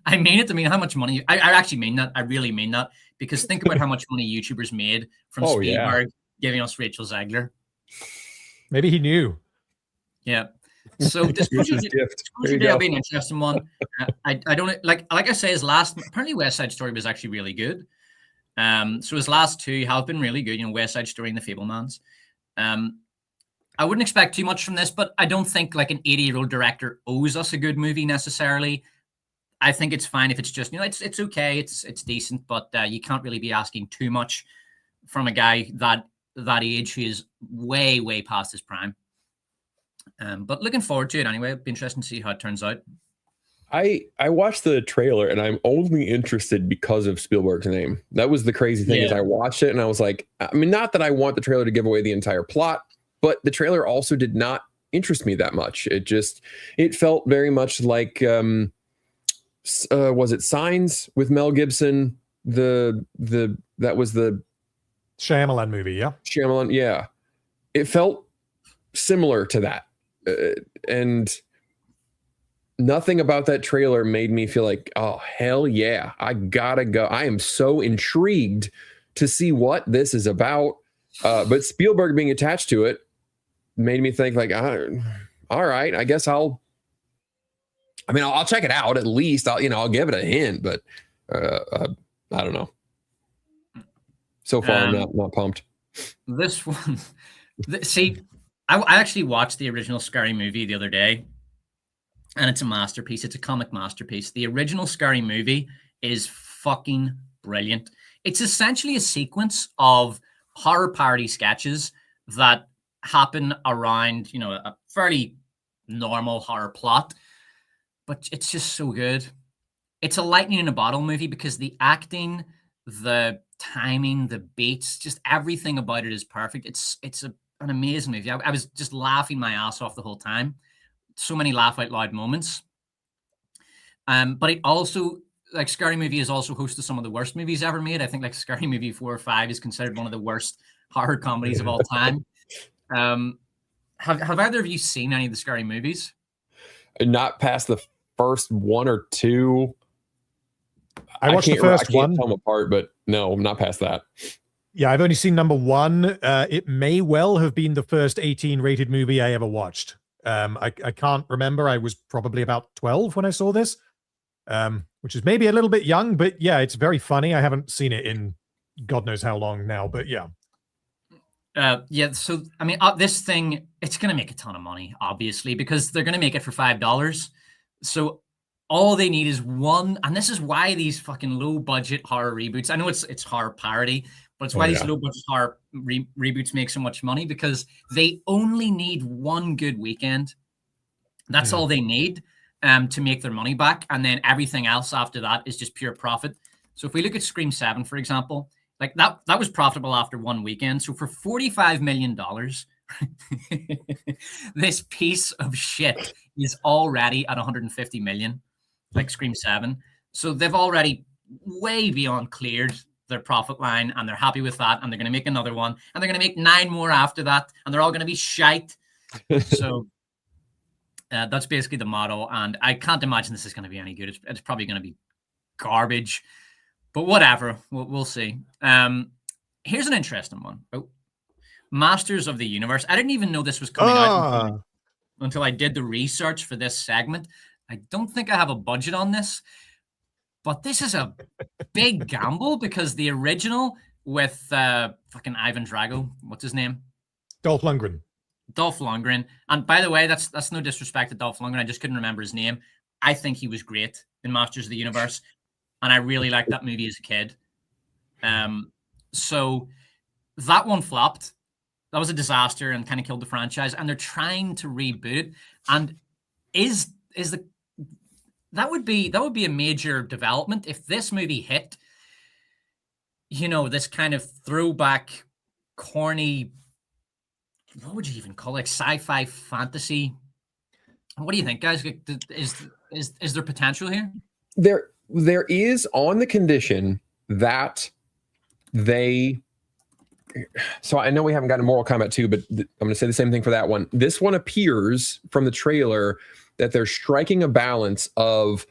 I mean it. I mean, how much money? I actually mean that. I really mean that, because think about how much money YouTubers made from Spielberg giving us Rachel Zegler. Maybe he knew. Yeah. So Disclosure Day will be an interesting one. I don't like I say, apparently West Side Story was actually really good. So his last two have been really good, West Side Story and The Fabelmans. I wouldn't expect too much from this, but I don't think like an 80-year-old director owes us a good movie necessarily. I think it's fine if it's just, it's okay, it's decent, but you can't really be asking too much from a guy that age who is way past his prime. But looking forward to it anyway. It'll be interesting to see how it turns out. I watched the trailer and I'm only interested because of Spielberg's name. That was the crazy thing is I watched it and I was like, I mean, not that I want the trailer to give away the entire plot, but the trailer also did not interest me that much. It felt very much like, was it Signs with Mel Gibson? That was the Shyamalan movie. Yeah. Shyamalan. Yeah. It felt similar to that. And nothing about that trailer made me feel like, oh, hell yeah, I gotta go. I am so intrigued to see what this is about. But Spielberg being attached to it made me think like, all right, I guess I'll check it out at least. I'll give it a hint, but I don't know. So far, I'm not pumped. This one, see, I actually watched the original Scary Movie the other day, and it's a masterpiece. It's a comic masterpiece. The original Scary Movie is fucking brilliant. It's essentially a sequence of horror parody sketches that happen around, a fairly normal horror plot, but it's just so good. It's a lightning in a bottle movie because the acting, the timing, the beats, just everything about it is perfect. It's an amazing movie. I was just laughing my ass off the whole time. So many laugh out loud moments. But it also, like, Scary Movie is also host to some of the worst movies ever made. I think like Scary Movie 4 or 5 is considered one of the worst horror comedies of all time. Have either of you seen any of the Scary Movies? Not past the first one or two. I watched the first one. I can't tell them apart, but no, not past that. Yeah, I've only seen number one. It may well have been the first 18 rated movie I ever watched. I can't remember. I was probably about 12 when I saw this, which is maybe a little bit young, but yeah, it's very funny. I haven't seen it in God knows how long now, but yeah. Yeah, so, I mean, this thing, it's going to make a ton of money, obviously, because they're going to make it for $5. So all they need is one, and this is why these fucking low-budget horror reboots, I know it's horror parody, but it's why these low-budget horror reboots make so much money, because they only need one good weekend. That's all they need to make their money back, and then everything else after that is just pure profit. So if we look at Scream 7, for example, like that was profitable after one weekend. So for $45 million, this piece of shit is already at 150 million, like Scream 7. So they've already way beyond cleared their profit line, and they're happy with that, and they're going to make another one, and they're going to make 9 more after that, and they're all going to be shite. So that's basically the motto, and I can't imagine this is going to be any good. It's probably going to be garbage. But whatever, we'll see. Here's an interesting one. Masters of the Universe. I didn't even know this was coming out until I did the research for this segment. I don't think I have a budget on this, but this is a big gamble because the original with fucking Ivan Drago, what's his name? Dolph Lundgren. Dolph Lundgren. And by the way, that's no disrespect to Dolph Lundgren. I just couldn't remember his name. I think he was great in Masters of the Universe. And I really liked that movie as a kid. So that one flopped. That was a disaster and kind of killed the franchise. And they're trying to reboot. And that would be a major development if this movie hit. This kind of throwback, corny. What would you even call it? Like sci-fi fantasy. What do you think, guys? Is there potential here? There is, on the condition that they. So I know we haven't gotten Mortal Kombat 2, but I'm going to say the same thing for that one. This one appears from the trailer that they're striking a balance of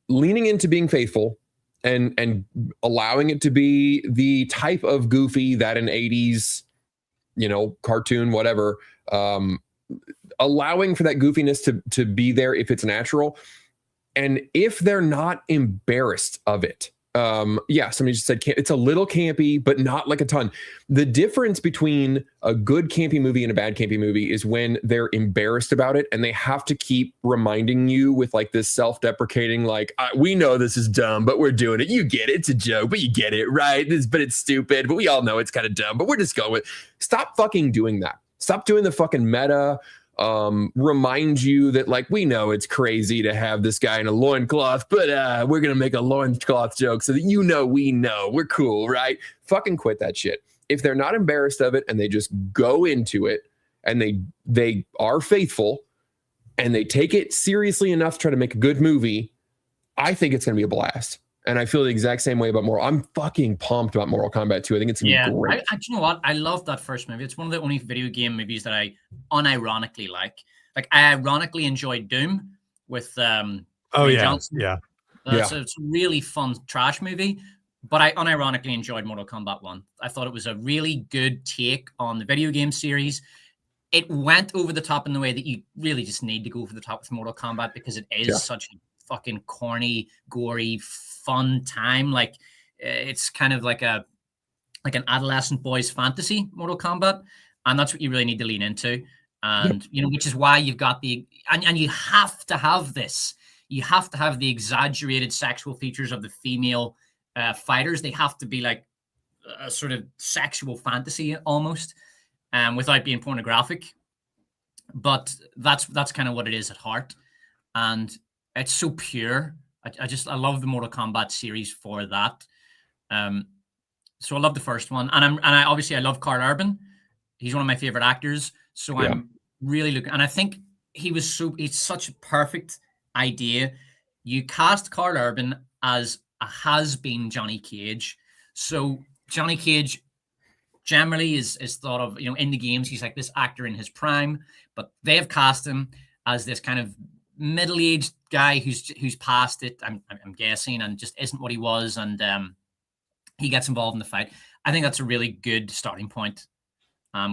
leaning into being faithful and allowing it to be the type of goofy that an 80s, cartoon, whatever, allowing for that goofiness to be there if it's natural. And if they're not embarrassed of it, Yeah, somebody just said it's a little campy, but not like a ton. The difference between a good campy movie and a bad campy movie is when they're embarrassed about it and they have to keep reminding you with like this self-deprecating, like, we know this is dumb, but we're doing it. You get it. It's a joke, but you get it, right? But it's stupid, but we all know it's kind of dumb, but we're just going with. Stop fucking doing that. Stop doing the fucking meta. Remind you that, like, we know it's crazy to have this guy in a loincloth, but we're gonna make a loincloth joke so that we know we're cool, right? Fucking quit that shit. If they're not embarrassed of it and they just go into it and they are faithful and they take it seriously enough to try to make a good movie, I think it's gonna be a blast. And I feel the exact same way about I'm fucking pumped about Mortal Kombat 2. I think it's going to be great. You know what? I love that first movie. It's one of the only video game movies that I unironically like. Like, I ironically enjoyed Doom with Johnson. Yeah. It's a really fun trash movie. But I unironically enjoyed Mortal Kombat 1. I thought it was a really good take on the video game series. It went over the top in the way that you really just need to go over the top with Mortal Kombat because it is such a fucking corny, gory, fun time. Like, it's kind of like an adolescent boy's fantasy, Mortal Kombat, and that's what you really need to lean into. And which is why you've got and you have to have this. You have to have the exaggerated sexual features of the female fighters. They have to be like a sort of sexual fantasy almost, without being pornographic. But that's kind of what it is at heart, and it's so pure. I love the Mortal Kombat series for that. So I love the first one, and I obviously love Karl Urban. He's one of my favorite actors. So I'm really looking, and I think it's such a perfect idea. You cast Karl Urban as a has-been Johnny Cage. So Johnny Cage generally is thought of, in the games, he's like this actor in his prime, but they have cast him as this kind of middle-aged guy who's past it, I'm guessing, and just isn't what he was, and he gets involved in the fight. I think that's a really good starting point.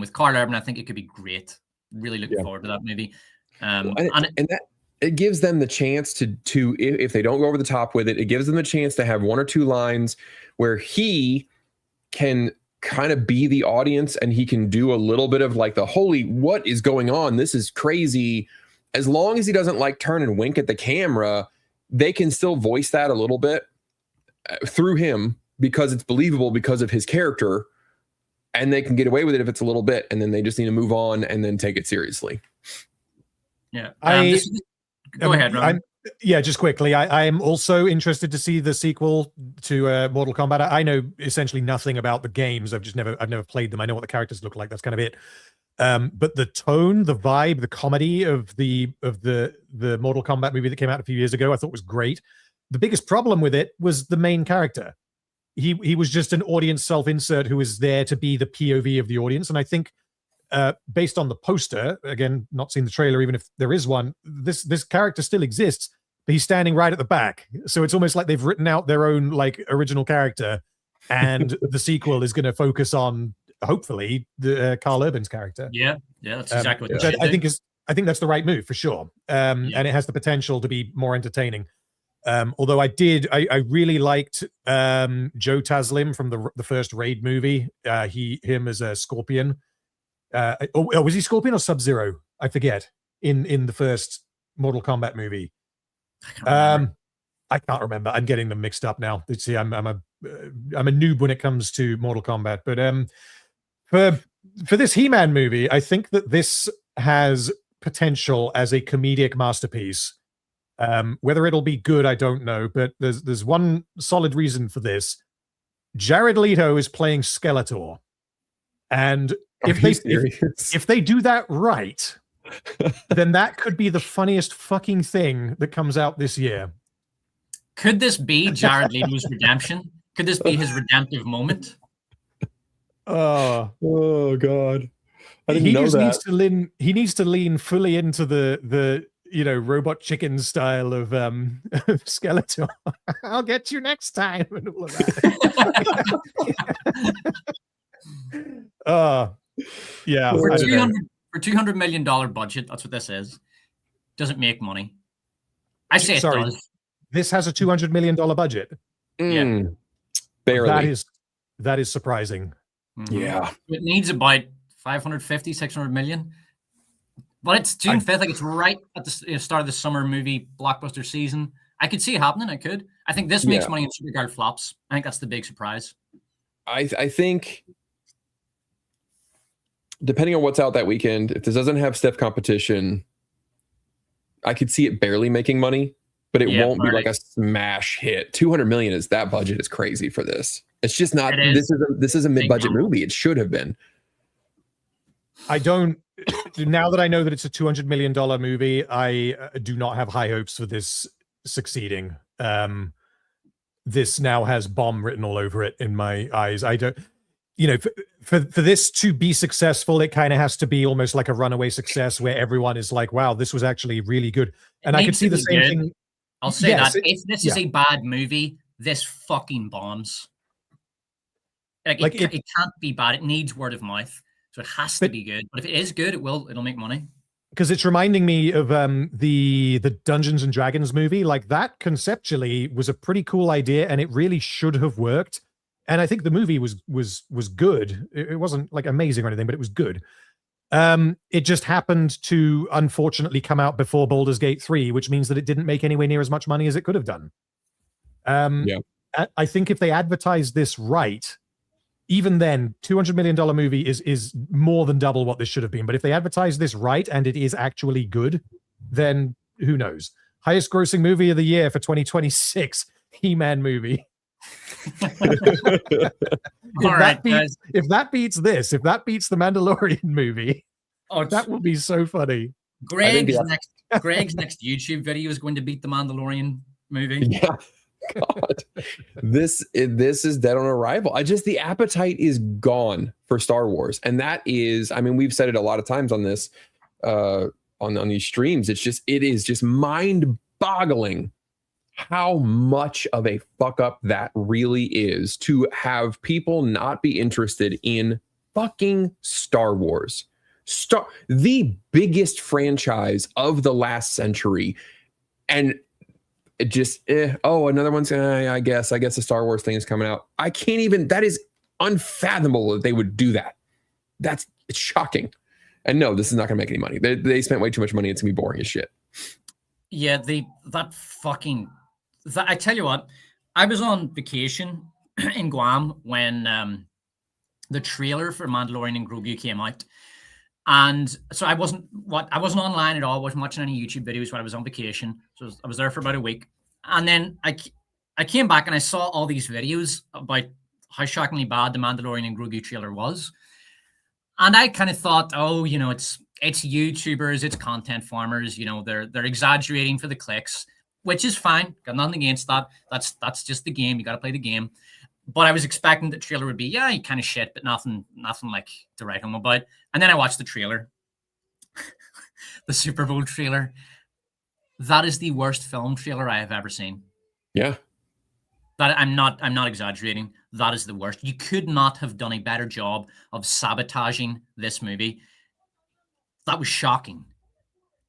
With Karl Urban, I think it could be great. Really looking forward to that movie. And that it gives them the chance to if they don't go over the top with it, it gives them the chance to have one or two lines where he can kind of be the audience and he can do a little bit of like the holy, what is going on? This is crazy. As long as he doesn't like turn and wink at the camera, they can still voice that a little bit through him because it's believable because of his character, and they can get away with it if it's a little bit, and then they just need to move on and then take it seriously. Yeah. Go ahead, Ron. Just quickly, I am also interested to see the sequel to Mortal Kombat. I know essentially nothing about the games. I've never played them. I know what the characters look like. That's kind of it. But the tone, the vibe, the comedy of the Mortal Kombat movie that came out a few years ago, I thought was great. The biggest problem with it was the main character. He was just an audience self-insert who was there to be the POV of the audience. And I think based on the poster, again, not seen the trailer, even if there is one, this character still exists, but he's standing right at the back. So it's almost like they've written out their own like original character, and the sequel is going to focus on, hopefully, the Karl Urban's charger. Yeah, that's exactly what I think that's the right move for sure. And it has the potential to be more entertaining. Although I really liked Joe Taslim from the first Raid movie. Him as a Scorpion. Was he Scorpion or Sub-Zero? I forget. In the first Mortal Kombat movie. I can't remember. I'm getting them mixed up now. See, I'm a noob when it comes to Mortal Kombat. But for this He-Man movie, I think that this has potential as a comedic masterpiece. Whether it'll be good, I don't know, but there's one solid reason for this. Jared Leto is playing Skeletor, and if they do that right, then that could be the funniest fucking thing that comes out this year. Could this be Jared Leto's redemption? Could this be his redemptive moment? Oh God! I didn't know that. He needs to lean fully into the robot chicken style of Skeletor. I'll get you next time. And all of that. For $200 million budget, that's what this is. Doesn't make money. I say it does. This has a $200 million budget. Barely. That is surprising. Mm-hmm. Yeah. It needs about 550, 600 million. But it's June 5th, like it's right at the start of the summer movie blockbuster season. I could see it happening. I could. I think this makes money and Supergirl flops. I think that's the big surprise. I think depending on what's out that weekend, if this doesn't have stiff competition, I could see it barely making money, but it won't be like a smash hit. 200 million is that budget is crazy for this. It's just not. This is a mid-budget movie. It should have been. I don't. Now that I know that it's a $200 million movie, I do not have high hopes for this succeeding. This now has bomb written all over it in my eyes. I don't, for this to be successful, it kind of has to be almost like a runaway success where everyone is like, wow, this was actually really good. And I could see the same thing. I'll say that if this is a bad movie, this fucking bombs. Like it can't be bad. It needs word of mouth. So it has to be good. But if it is good, it'll make money. Because it's reminding me of the Dungeons and Dragons movie. Like that conceptually was a pretty cool idea, and it really should have worked. And I think the movie was good. It wasn't like amazing or anything, but it was good. It just happened to unfortunately come out before Baldur's Gate 3, which means that it didn't make anywhere near as much money as it could have done. I think if they advertised this right, even then, $200 million movie is more than double what this should have been. But if they advertise this right and it is actually good, then who knows? Highest grossing movie of the year for 2026, He-Man movie. If that beats this, if that beats the Mandalorian movie, that would be so funny. Greg's next YouTube video is going to beat the Mandalorian movie. Yeah. God, this is dead on arrival. The appetite is gone for Star Wars, and that is, I mean, we've said it a lot of times on this, on these streams. It is just mind-boggling how much of a fuck up that really is to have people not be interested in fucking Star Wars, the biggest franchise of the last century, and it just another one's I guess the Star Wars thing is coming out. I can't even, that is unfathomable that they would do that. It's shocking. And no, this is not gonna make any money. They spent way too much money. It's gonna be boring as shit. Yeah, I tell you what, I was on vacation in Guam when the trailer for Mandalorian and Grogu came out. And so I wasn't online at all. I wasn't watching any YouTube videos when I was on vacation. So I was there for about a week. And then I came back and I saw all these videos about how shockingly bad the Mandalorian and Grogu trailer was. And I kind of thought, it's YouTubers, it's content farmers, they're exaggerating for the clicks, which is fine. Got nothing against that. That's just the game. You got to play the game. But I was expecting the trailer would be, kind of shit, but nothing like to write home about. And then I watched the trailer, the Super Bowl trailer. That is the worst film trailer I have ever seen. Yeah. That I'm not exaggerating. That is the worst. You could not have done a better job of sabotaging this movie. That was shocking.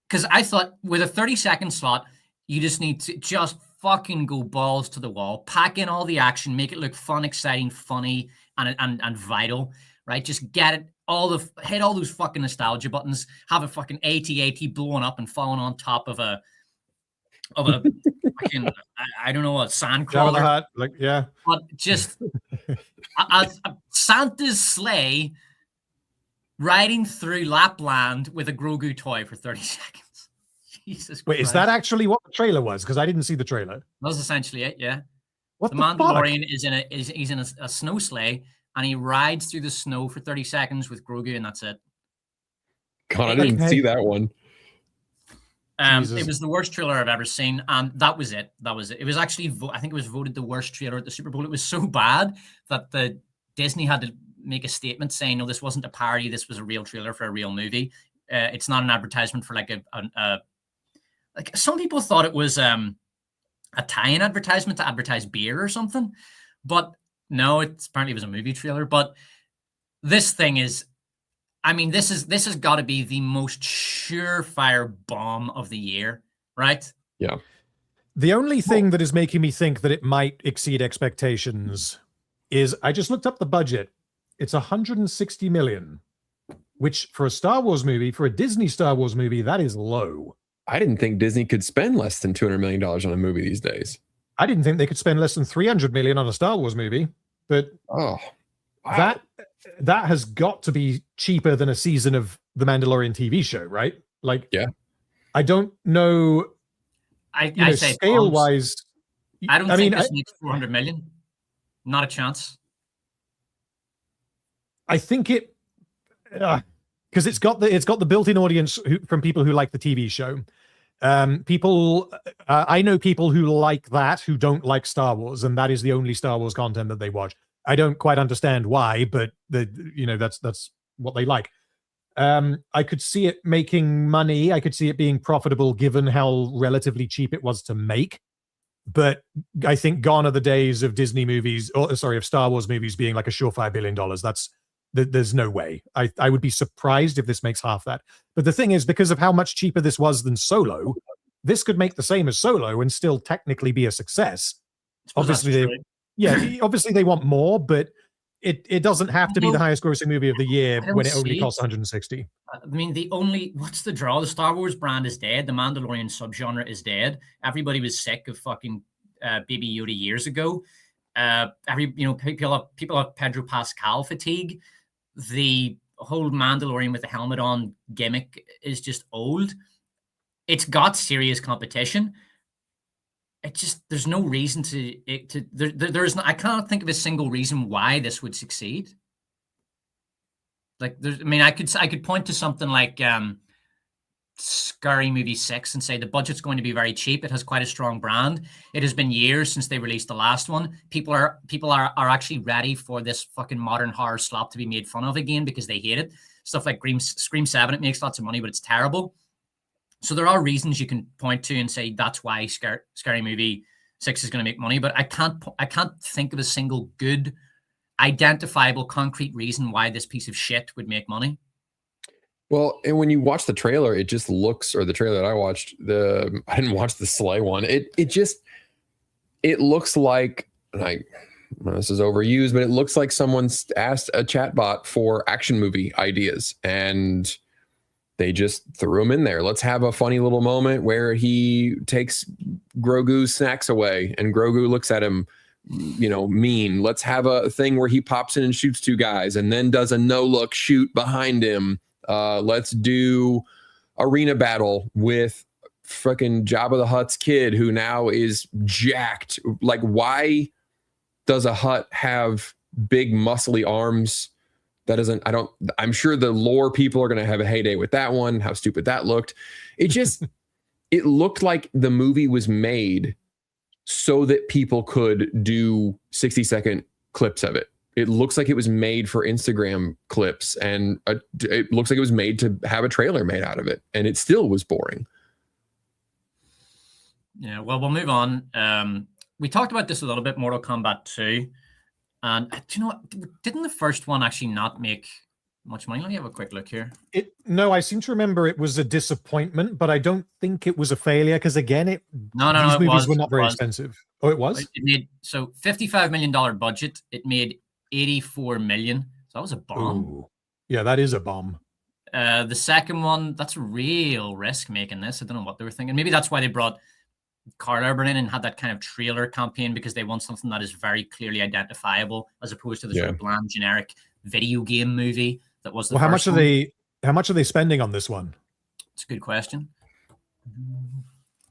Because I thought with a 30-second slot, you just need to just fucking go balls to the wall, pack in all the action, make it look fun, exciting, funny, and vital, right? Just get it, hit all those fucking nostalgia buttons, have a fucking AT-AT blowing up and falling on top of a fucking, I don't know, a sandcrawler. But just a Santa's sleigh riding through Lapland with a Grogu toy for 30 seconds. Jesus Wait, Christ. Is that actually what the trailer was? Because I didn't see the trailer. That's essentially it, yeah. What the Mandalorian is in a snow sleigh, and he rides through the snow for 30 seconds with Grogu, and that's it. God, I didn't see that one. It was the worst trailer I've ever seen, and that was it. It was actually, I think it was voted the worst trailer at the Super Bowl. It was so bad that the Disney had to make a statement saying, no, this wasn't a parody. This was a real trailer for a real movie. It's not an advertisement for like like some people thought it was a tie-in advertisement to advertise beer or something, but no, apparently it was a movie trailer. But this thing is, I mean, this has got to be the most surefire bomb of the year, right? Yeah. The only thing that is making me think that it might exceed expectations is I just looked up the budget. It's 160 million, which for a Star Wars movie, for a Disney Star Wars movie, that is low. I didn't think Disney could spend less than $200 million on a movie these days. I didn't think they could spend less than 300 million on a Star Wars movie, but oh, wow. that has got to be cheaper than a season of the Mandalorian TV show, right? Like, yeah, I don't know. I say scale wise, I think this makes 400 million. Not a chance. I think it, because it's got the built-in audience from people who like the TV show. I know people who like that who don't like Star Wars, and that is the only Star Wars content that they watch. I don't quite understand why, but that's what they like. I could see it making money. I could see it being profitable given how relatively cheap it was to make. But I think gone are the days of Disney movies, of Star Wars movies being like a surefire $1 billion. There's no way. I would be surprised if this makes half that. But the thing is, because of how much cheaper this was than Solo, this could make the same as Solo and still technically be a success. Obviously, obviously they want more, but it doesn't have to be the highest grossing movie of the year when it only costs 160. I mean, what's the draw? The Star Wars brand is dead. The Mandalorian subgenre is dead. Everybody was sick of fucking Baby Yoda years ago. People have Pedro Pascal fatigue. The whole Mandalorian with the helmet on gimmick is just old. It's got serious competition. There's no reason I can't think of a single reason why this would succeed. Like, I could point to something like Scary Movie 6 and say the budget's going to be very cheap. It has quite a strong brand. It has been years since they released the last one. People are actually ready for this fucking modern horror slop to be made fun of again because they hate it. Stuff like Scream 7, it makes lots of money, but it's terrible. So there are reasons you can point to and say that's why Scary Movie 6 is going to make money, but I can't think of a single good, identifiable, concrete reason why this piece of shit would make money. Well, and when you watch the trailer, it just looks, or the trailer that I watched, I didn't watch the Slay one. It looks like, this is overused, but it looks like someone's asked a chatbot for action movie ideas and they just threw him in there. Let's have a funny little moment where he takes Grogu's snacks away and Grogu looks at him, mean. Let's have a thing where he pops in and shoots two guys and then does a no-look shoot behind him. Let's do arena battle with freaking Jabba the Hutt's kid who now is jacked. Like, why does a Hutt have big muscly arms? I'm sure the lore people are going to have a heyday with that one, how stupid that looked. It looked like the movie was made so that people could do 60-second clips of it. It looks like it was made for Instagram clips, and it looks like it was made to have a trailer made out of it, and it still was boring. Yeah, well, we'll move on. We talked about this a little bit, Mortal Kombat 2. And do you know what? Didn't the first one actually not make much money? Let me have a quick look here. No, I seem to remember it was a disappointment, but I don't think it was a failure because again, these movies were not very expensive. Oh, it was? It made $55 million budget. It made 84 million. So that was a bomb. Ooh. Yeah, that is a bomb. The second one, that's a real risk making this. I don't know what they were thinking. Maybe that's why they brought Carl Urban in and had that kind of trailer campaign, because they want something that is very clearly identifiable as opposed to the sort of bland generic video game movie that was the first one. How much are they spending on this one? It's a good question.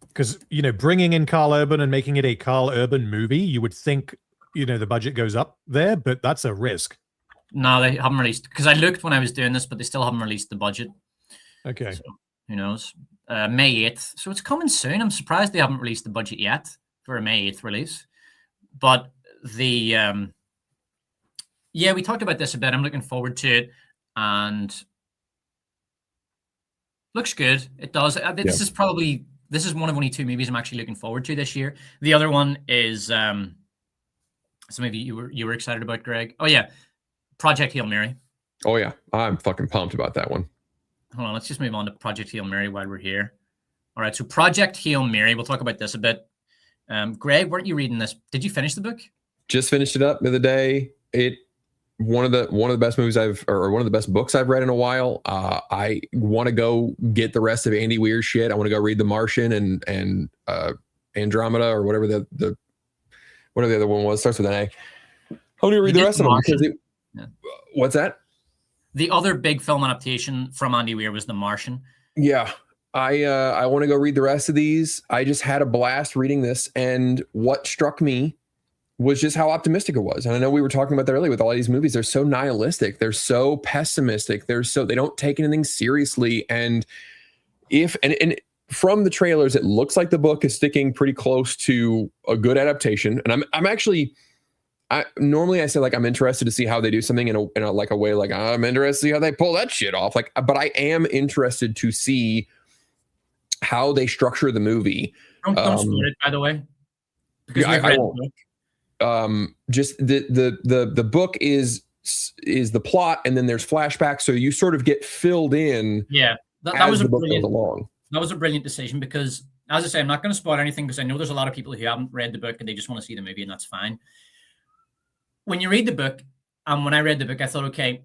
Because, bringing in Carl Urban and making it a Carl Urban movie, you would think, the budget goes up there, but that's a risk. No, they haven't released, because I looked when I was doing this, but they still haven't released the budget. Okay. So, who knows? May 8th. So it's coming soon. I'm surprised they haven't released the budget yet for a May 8th release. But we talked about this a bit. I'm looking forward to it. And looks good. It does. This is one of only two movies I'm actually looking forward to this year. The other one is some of you were excited about, Greg. Oh yeah, Project Hail Mary. Oh yeah, I'm fucking pumped about that one. Hold on, let's just move on to Project Hail Mary while we're here. All right, so Project Hail Mary, we'll talk about this a bit. Greg, weren't you reading this? Did you finish the book? Just finished it up the other day. One of the best movies or one of the best books I've read in a while. I want to go get the rest of Andy Weir's shit. I want to go read The Martian and Andromeda or whatever the other one was. Starts with an A. I want to read the rest of them because what's that? The other big film adaptation from Andy Weir was The Martian. Yeah. I want to go read the rest of these. I just had a blast reading this, and what struck me was just how optimistic it was. And I know we were talking about that earlier with all these movies. They're so nihilistic. They're so pessimistic. They don't take anything seriously. And from the trailers, it looks like the book is sticking pretty close to a good adaptation. And I'm actually, normally I say like, I'm interested to see how they do something in a way, like I'm interested to see how they pull that shit off. Like, but I am interested to see how they structure the movie. Don't spoil it, by the way. Because I won't. Just the book is the plot, and then there's flashbacks, so you sort of get filled in. Yeah, that was the book goes along. That was a brilliant decision because, as I say, I'm not going to spoil anything because I know there's a lot of people who haven't read the book and they just want to see the movie, and that's fine. When you read the book, and when I read the book, I thought, okay,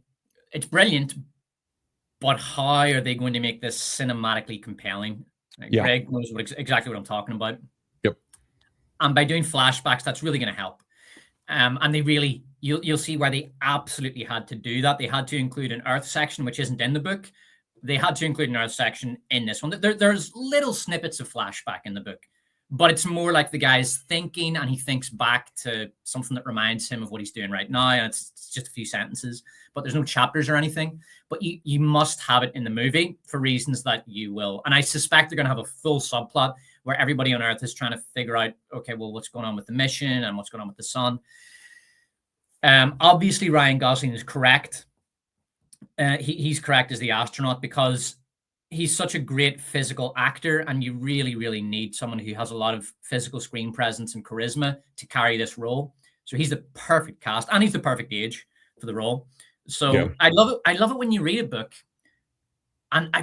it's brilliant, but how are they going to make this cinematically compelling? Yeah. Greg knows exactly what I'm talking about. Yep. And by doing flashbacks, that's really going to help. And they really, you'll see why they absolutely had to do that. They had to include an Earth section, which isn't in the book. They had to include an Earth section in this one. There's little snippets of flashback in the book, but it's more like the guy's thinking, and he thinks back to something that reminds him of what he's doing right now. And it's just a few sentences, but there's no chapters or anything. But you must have it in the movie for reasons that you will. And I suspect they're going to have a full subplot where everybody on Earth is trying to figure out, okay, well, what's going on with the mission and what's going on with the sun. Obviously, Ryan Gosling is correct. He's correct as the astronaut because he's such a great physical actor, and you really, really need someone who has a lot of physical screen presence and charisma to carry this role. So he's the perfect cast, and he's the perfect age for the role. So yeah. I love it. I love it when you read a book, and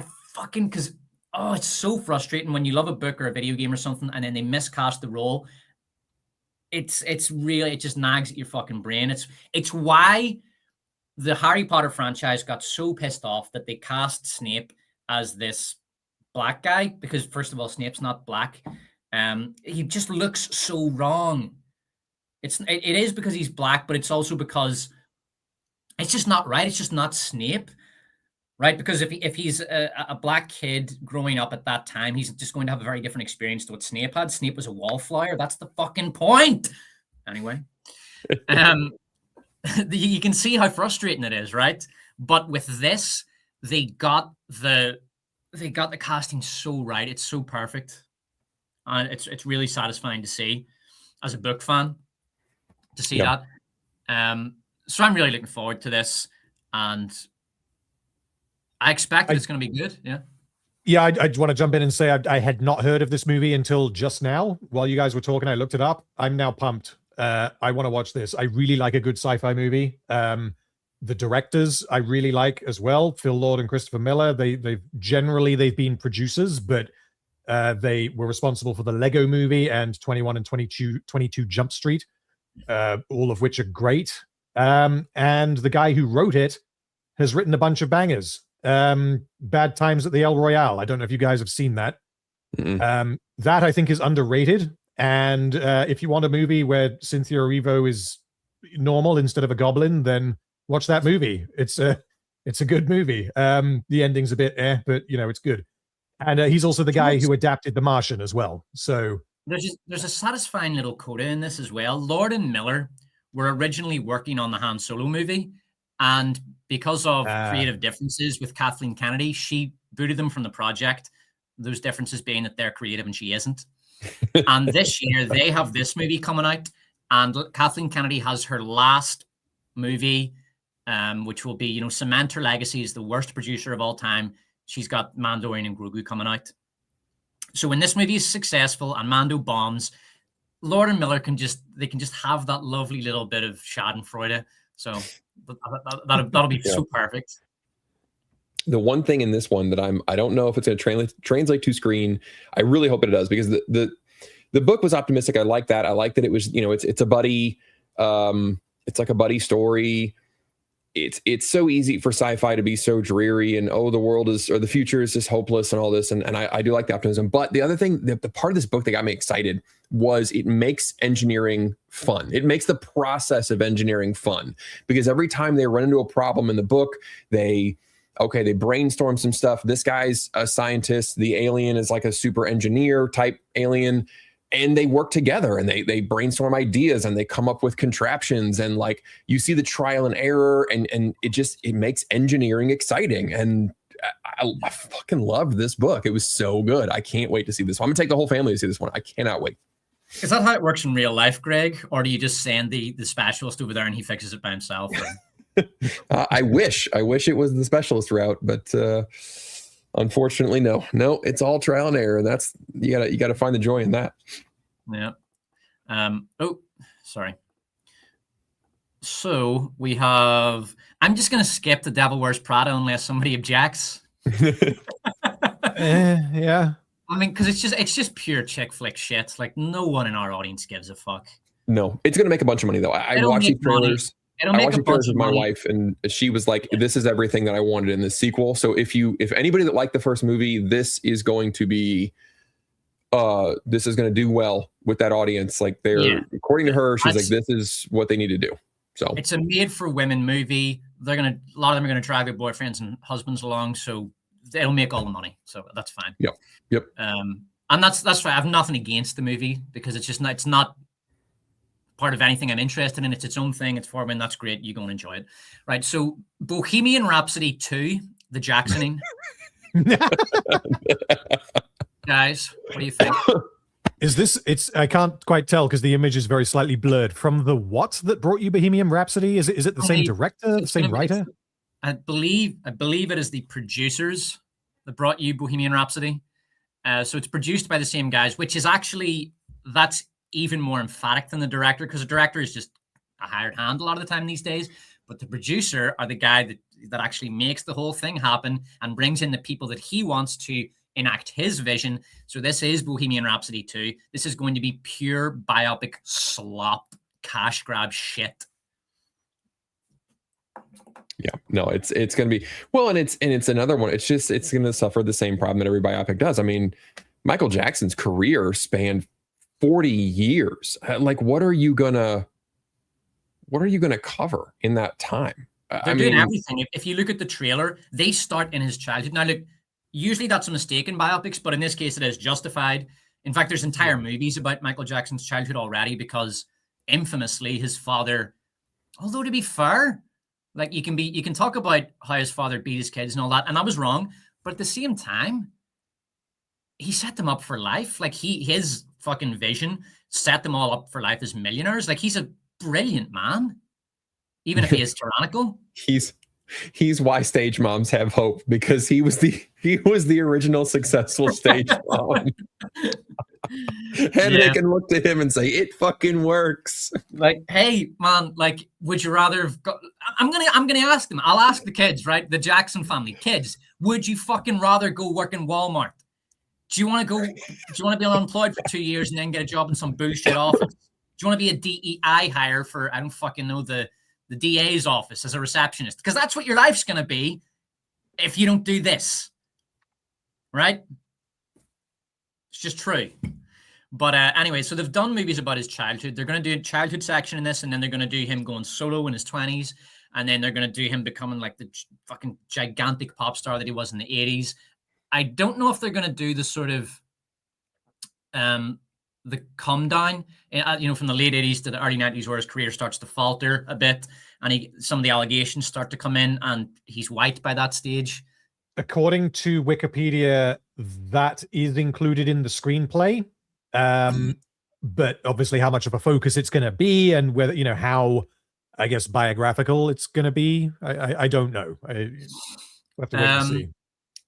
because it's so frustrating when you love a book or a video game or something, and then they miscast the role. It just nags at your fucking brain. It's why the Harry Potter franchise got so pissed off that they cast Snape as this black guy, because first of all, Snape's not black. He just looks so wrong. It is because he's black, but it's also because it's just not right. It's just not Snape, right? Because if he's a black kid growing up at that time, he's just going to have a very different experience to what Snape had. Snape was a wallflower. That's the fucking point. Anyway, you can see how frustrating it is, right? But with this, they got the casting so right. It's so perfect. It's really satisfying to see as a book fan to see that. So I'm really looking forward to this, and I expect it's going to be good. Yeah, I just want to jump in and say I had not heard of this movie until just now. While you guys were talking, I looked it up. I'm now pumped. I want to watch this. I really like a good sci-fi movie. The directors I really like as well, Phil Lord and Christopher Miller. They've been producers, but they were responsible for the Lego Movie and 21 and 22 Jump Street, all of which are great. And the guy who wrote it has written a bunch of bangers. Bad Times at the El Royale. I don't know if you guys have seen that. That I think is underrated. And if you want a movie where Cynthia Erivo is normal instead of a goblin, then watch that movie. It's a good movie. The ending's a bit but it's good. And he's also the guy who adapted The Martian as well. So there's a satisfying little coda in this as well. Lord and Miller were originally working on the Han Solo movie, and because of creative differences with Kathleen Kennedy, she booted them from the project. Those differences being that they're creative and she isn't. And this year they have this movie coming out, and Kathleen Kennedy has her last movie, which will be, cement her legacy as the worst producer of all time. She's got Mandalorian and Grogu coming out. So when this movie is successful and Mando bombs, Lord and Miller can just have that lovely little bit of Schadenfreude. So that'll be so perfect. The one thing in this one that I don't know if it's going to translate to screen. I really hope it does, because the book was optimistic. I like that. I like that it was, you know, it's a buddy, it's like a buddy story. It's so easy for sci-fi to be so dreary and, oh, the world is, or the future is just hopeless and all this. And I do like the optimism. But the other thing, the part of this book that got me excited was it makes engineering fun. It makes the process of engineering fun, because every time they run into a problem in the book, they brainstorm some stuff. This guy's a scientist. The alien is like a super engineer type alien. And they work together and they brainstorm ideas and they come up with contraptions, and like you see the trial and error, and it makes engineering exciting. And I fucking loved this book. It was so good. I can't wait to see this one. I'm gonna take the whole family to see this one. I cannot wait. Is that how it works in real life, Greg? Or do you just send the specialist over there and he fixes it by himself? I wish it was the specialist route, but unfortunately, no, it's all trial and error. And that's, you gotta find the joy in that. Yeah. Oh, sorry. So we have, I'm just going to skip The Devil Wears Prada unless somebody objects. Yeah. I mean, because it's just pure chick flick shit. Like, no one in our audience gives a fuck. No, it's going to make a bunch of money though. I watched these trailers. I watched the trailers with my wife, and she was like, "This is everything that I wanted in this sequel." So if anybody that liked the first movie, this is going to be, this is going to do well with that audience. Like according to her, she's like, this is what they need to do. So it's a made-for-women movie. A lot of them are gonna drag their boyfriends and husbands along, so it'll make all the money. So that's fine. Yep. And that's right. I have nothing against the movie, because it's not part of anything I'm interested in. It's its own thing. It's for women. That's great. You go and enjoy it. Right. So Bohemian Rhapsody 2, the Jacksoning. Guys, what do you think? Is this, I can't quite tell because the image is very slightly blurred. From the what that brought you Bohemian Rhapsody? Is it the same director, the same writer? I believe it is the producers that brought you Bohemian Rhapsody. So it's produced by the same guys, which is actually, that's even more emphatic than the director, because the director is just a hired hand a lot of the time these days. But the producer are the guy that actually makes the whole thing happen and brings in the people that he wants to enact his vision. So this is Bohemian Rhapsody 2. This is going to be pure biopic slop, cash grab shit. Yeah, no, it's going to be, well, and it's another one. It's going to suffer the same problem that every biopic does. I mean, Michael Jackson's career spanned 40 years. Like, what are you gonna cover in that time? They're doing everything. If you look at the trailer, they start in his childhood. Now, look, usually that's a mistake in biopics, but in this case, it is justified. In fact, there's entire movies about Michael Jackson's childhood already, because infamously his father, although to be fair, like you can talk about how his father beat his kids and all that, and that was wrong, but at the same time, he set them up for life. Like his fucking vision set them all up for life as millionaires. Like, he's a brilliant man, even if he is tyrannical. He's why stage moms have hope, because he was the original successful stage mom. And they can look to him and say, it fucking works. Like, hey man, like, would you rather have got, I'm gonna ask them, I'll ask the kids, right? The Jackson family kids, would you fucking rather go work in Walmart? Do you want to be unemployed for 2 years and then get a job in some bullshit office? Do you want to be a DEI hire for, I don't fucking know, the DA's office as a receptionist? Because that's what your life's going to be if you don't do this. Right? It's just true. But anyway, so they've done movies about his childhood. They're going to do a childhood section in this, and then they're going to do him going solo in his 20s. And then they're going to do him becoming like the fucking gigantic pop star that he was in the 80s. I don't know if they're going to do the sort of the come down, from the late 80s to the early 90s, where his career starts to falter a bit, and some of the allegations start to come in, and he's white by that stage. According to Wikipedia, that is included in the screenplay. But obviously how much of a focus it's going to be, and whether, how, I guess, biographical it's going to be, I don't know. We'll have to wait and see.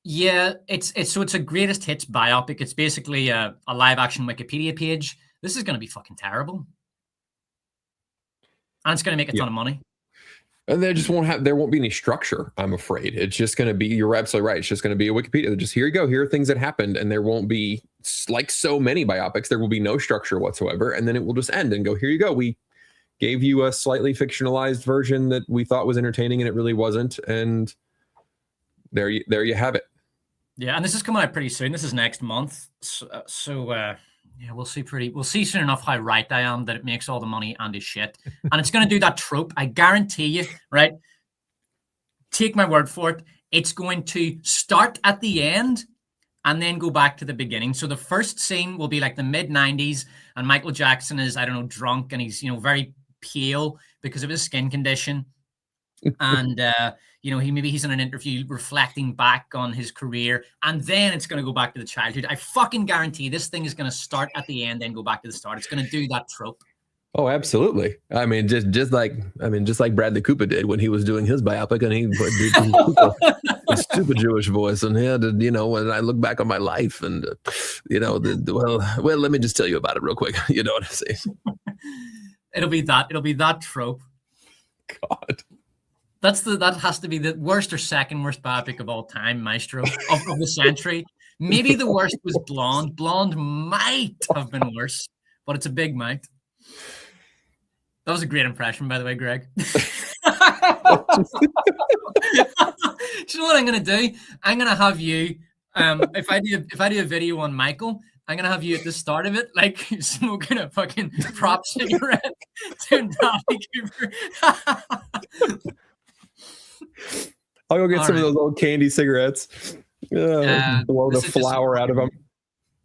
Yeah, it's a greatest hits biopic. It's basically a live action Wikipedia page. This is going to be fucking terrible, and it's going to make a ton of money. And there won't be any structure, I'm afraid. It's just going to be, you're absolutely right. It's just going to be a Wikipedia. Just, here you go. Here are things that happened, and there won't be like so many biopics, there will be no structure whatsoever, and then it will just end and go, here you go. We gave you a slightly fictionalized version that we thought was entertaining, and it really wasn't. And there you have it. Yeah, and this is coming out pretty soon. This is next month. Yeah, we'll see soon enough how right I am that it makes all the money and is shit. And it's going to do that trope. I guarantee you, right? Take my word for it. It's going to start at the end and then go back to the beginning. So the first scene will be like the mid-90s, and Michael Jackson is, I don't know, drunk, and he's, very pale because of his skin condition. And, he's in an interview reflecting back on his career, and then it's going to go back to the childhood. I fucking guarantee this thing is going to start at the end, then go back to the start. It's going to do that trope. Oh, absolutely. I mean, just like Bradley Cooper did when he was doing his biopic, and he did a stupid Jewish voice, and he had to, when I look back on my life, and well, let me just tell you about it real quick. You know what I'm saying? It'll be that trope. God. That has to be the worst or second worst biopic of all time, Maestro, of the century. Maybe the worst was Blonde. Blonde might have been worse, but it's a big might. That was a great impression, by the way, Greg. Do you know what I'm going to do? I'm going to have you, if I do a video on Michael, I'm going to have you at the start of it, like smoking a fucking prop cigarette to Bradley Cooper. I'll go get some of those old candy cigarettes. Blow the flour out of them.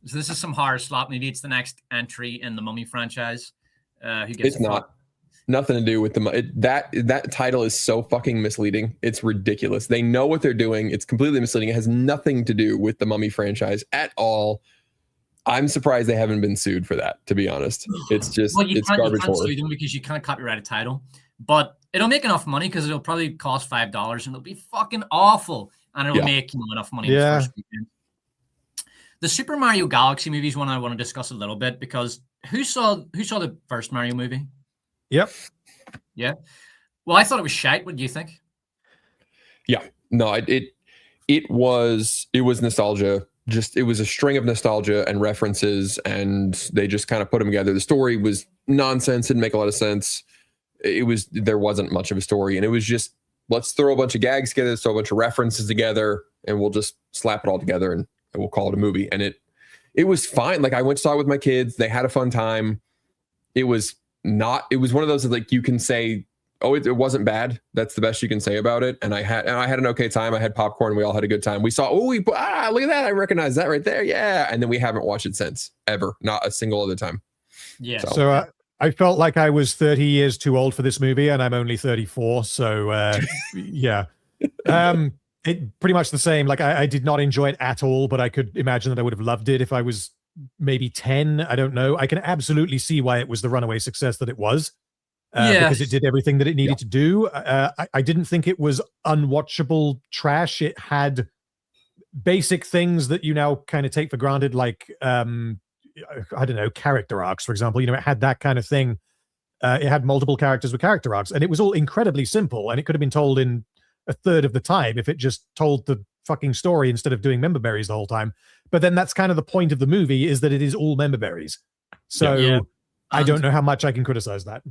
So this is some horror slop. Maybe it's the next entry in the Mummy franchise. It's not. Nothing to do with that title is so fucking misleading. It's ridiculous. They know what they're doing. It's completely misleading. It has nothing to do with the Mummy franchise at all. I'm surprised they haven't been sued for that, to be honest. It's just, it's garbage horror. You can't sue them because you can't copyright a title, but it'll make enough money because it'll probably cost $5 and it'll be fucking awful, and it'll make enough money in the first weekend. The Super Mario Galaxy movie is one I want to discuss a little bit, because who saw the first Mario movie? Yep. Yeah. Well, I thought it was shite. What do you think? Yeah. No, it was nostalgia. It was a string of nostalgia and references, and they just kind of put them together. The story was nonsense, didn't make a lot of sense. There wasn't much of a story, and it was just, let's throw a bunch of gags together, throw a bunch of references together, and we'll just slap it all together and we'll call it a movie. And it was fine. Like, I went saw it with my kids. They had a fun time. It was one of those that, like, you can say, oh, it wasn't bad. That's the best you can say about it. And I had an okay time. I had popcorn. We all had a good time. We saw, look at that. I recognize that right there. Yeah. And then we haven't watched it since, ever. Not a single other time. Yeah. So I felt like I was 30 years too old for this movie, and I'm only 34. So yeah. It pretty much the same. Like, I did not enjoy it at all, but I could imagine that I would have loved it if I was maybe 10. I don't know. I can absolutely see why it was the runaway success that it was. Because it did everything that it needed to do. I didn't think it was unwatchable trash. It had basic things that you now kind of take for granted, like, I don't know, character arcs, for example. It had that kind of thing. It had multiple characters with character arcs, and it was all incredibly simple, and it could have been told in a third of the time if it just told the fucking story instead of doing member berries the whole time. But then that's kind of the point of the movie, is that it is all member berries. So I don't know how much I can criticize that.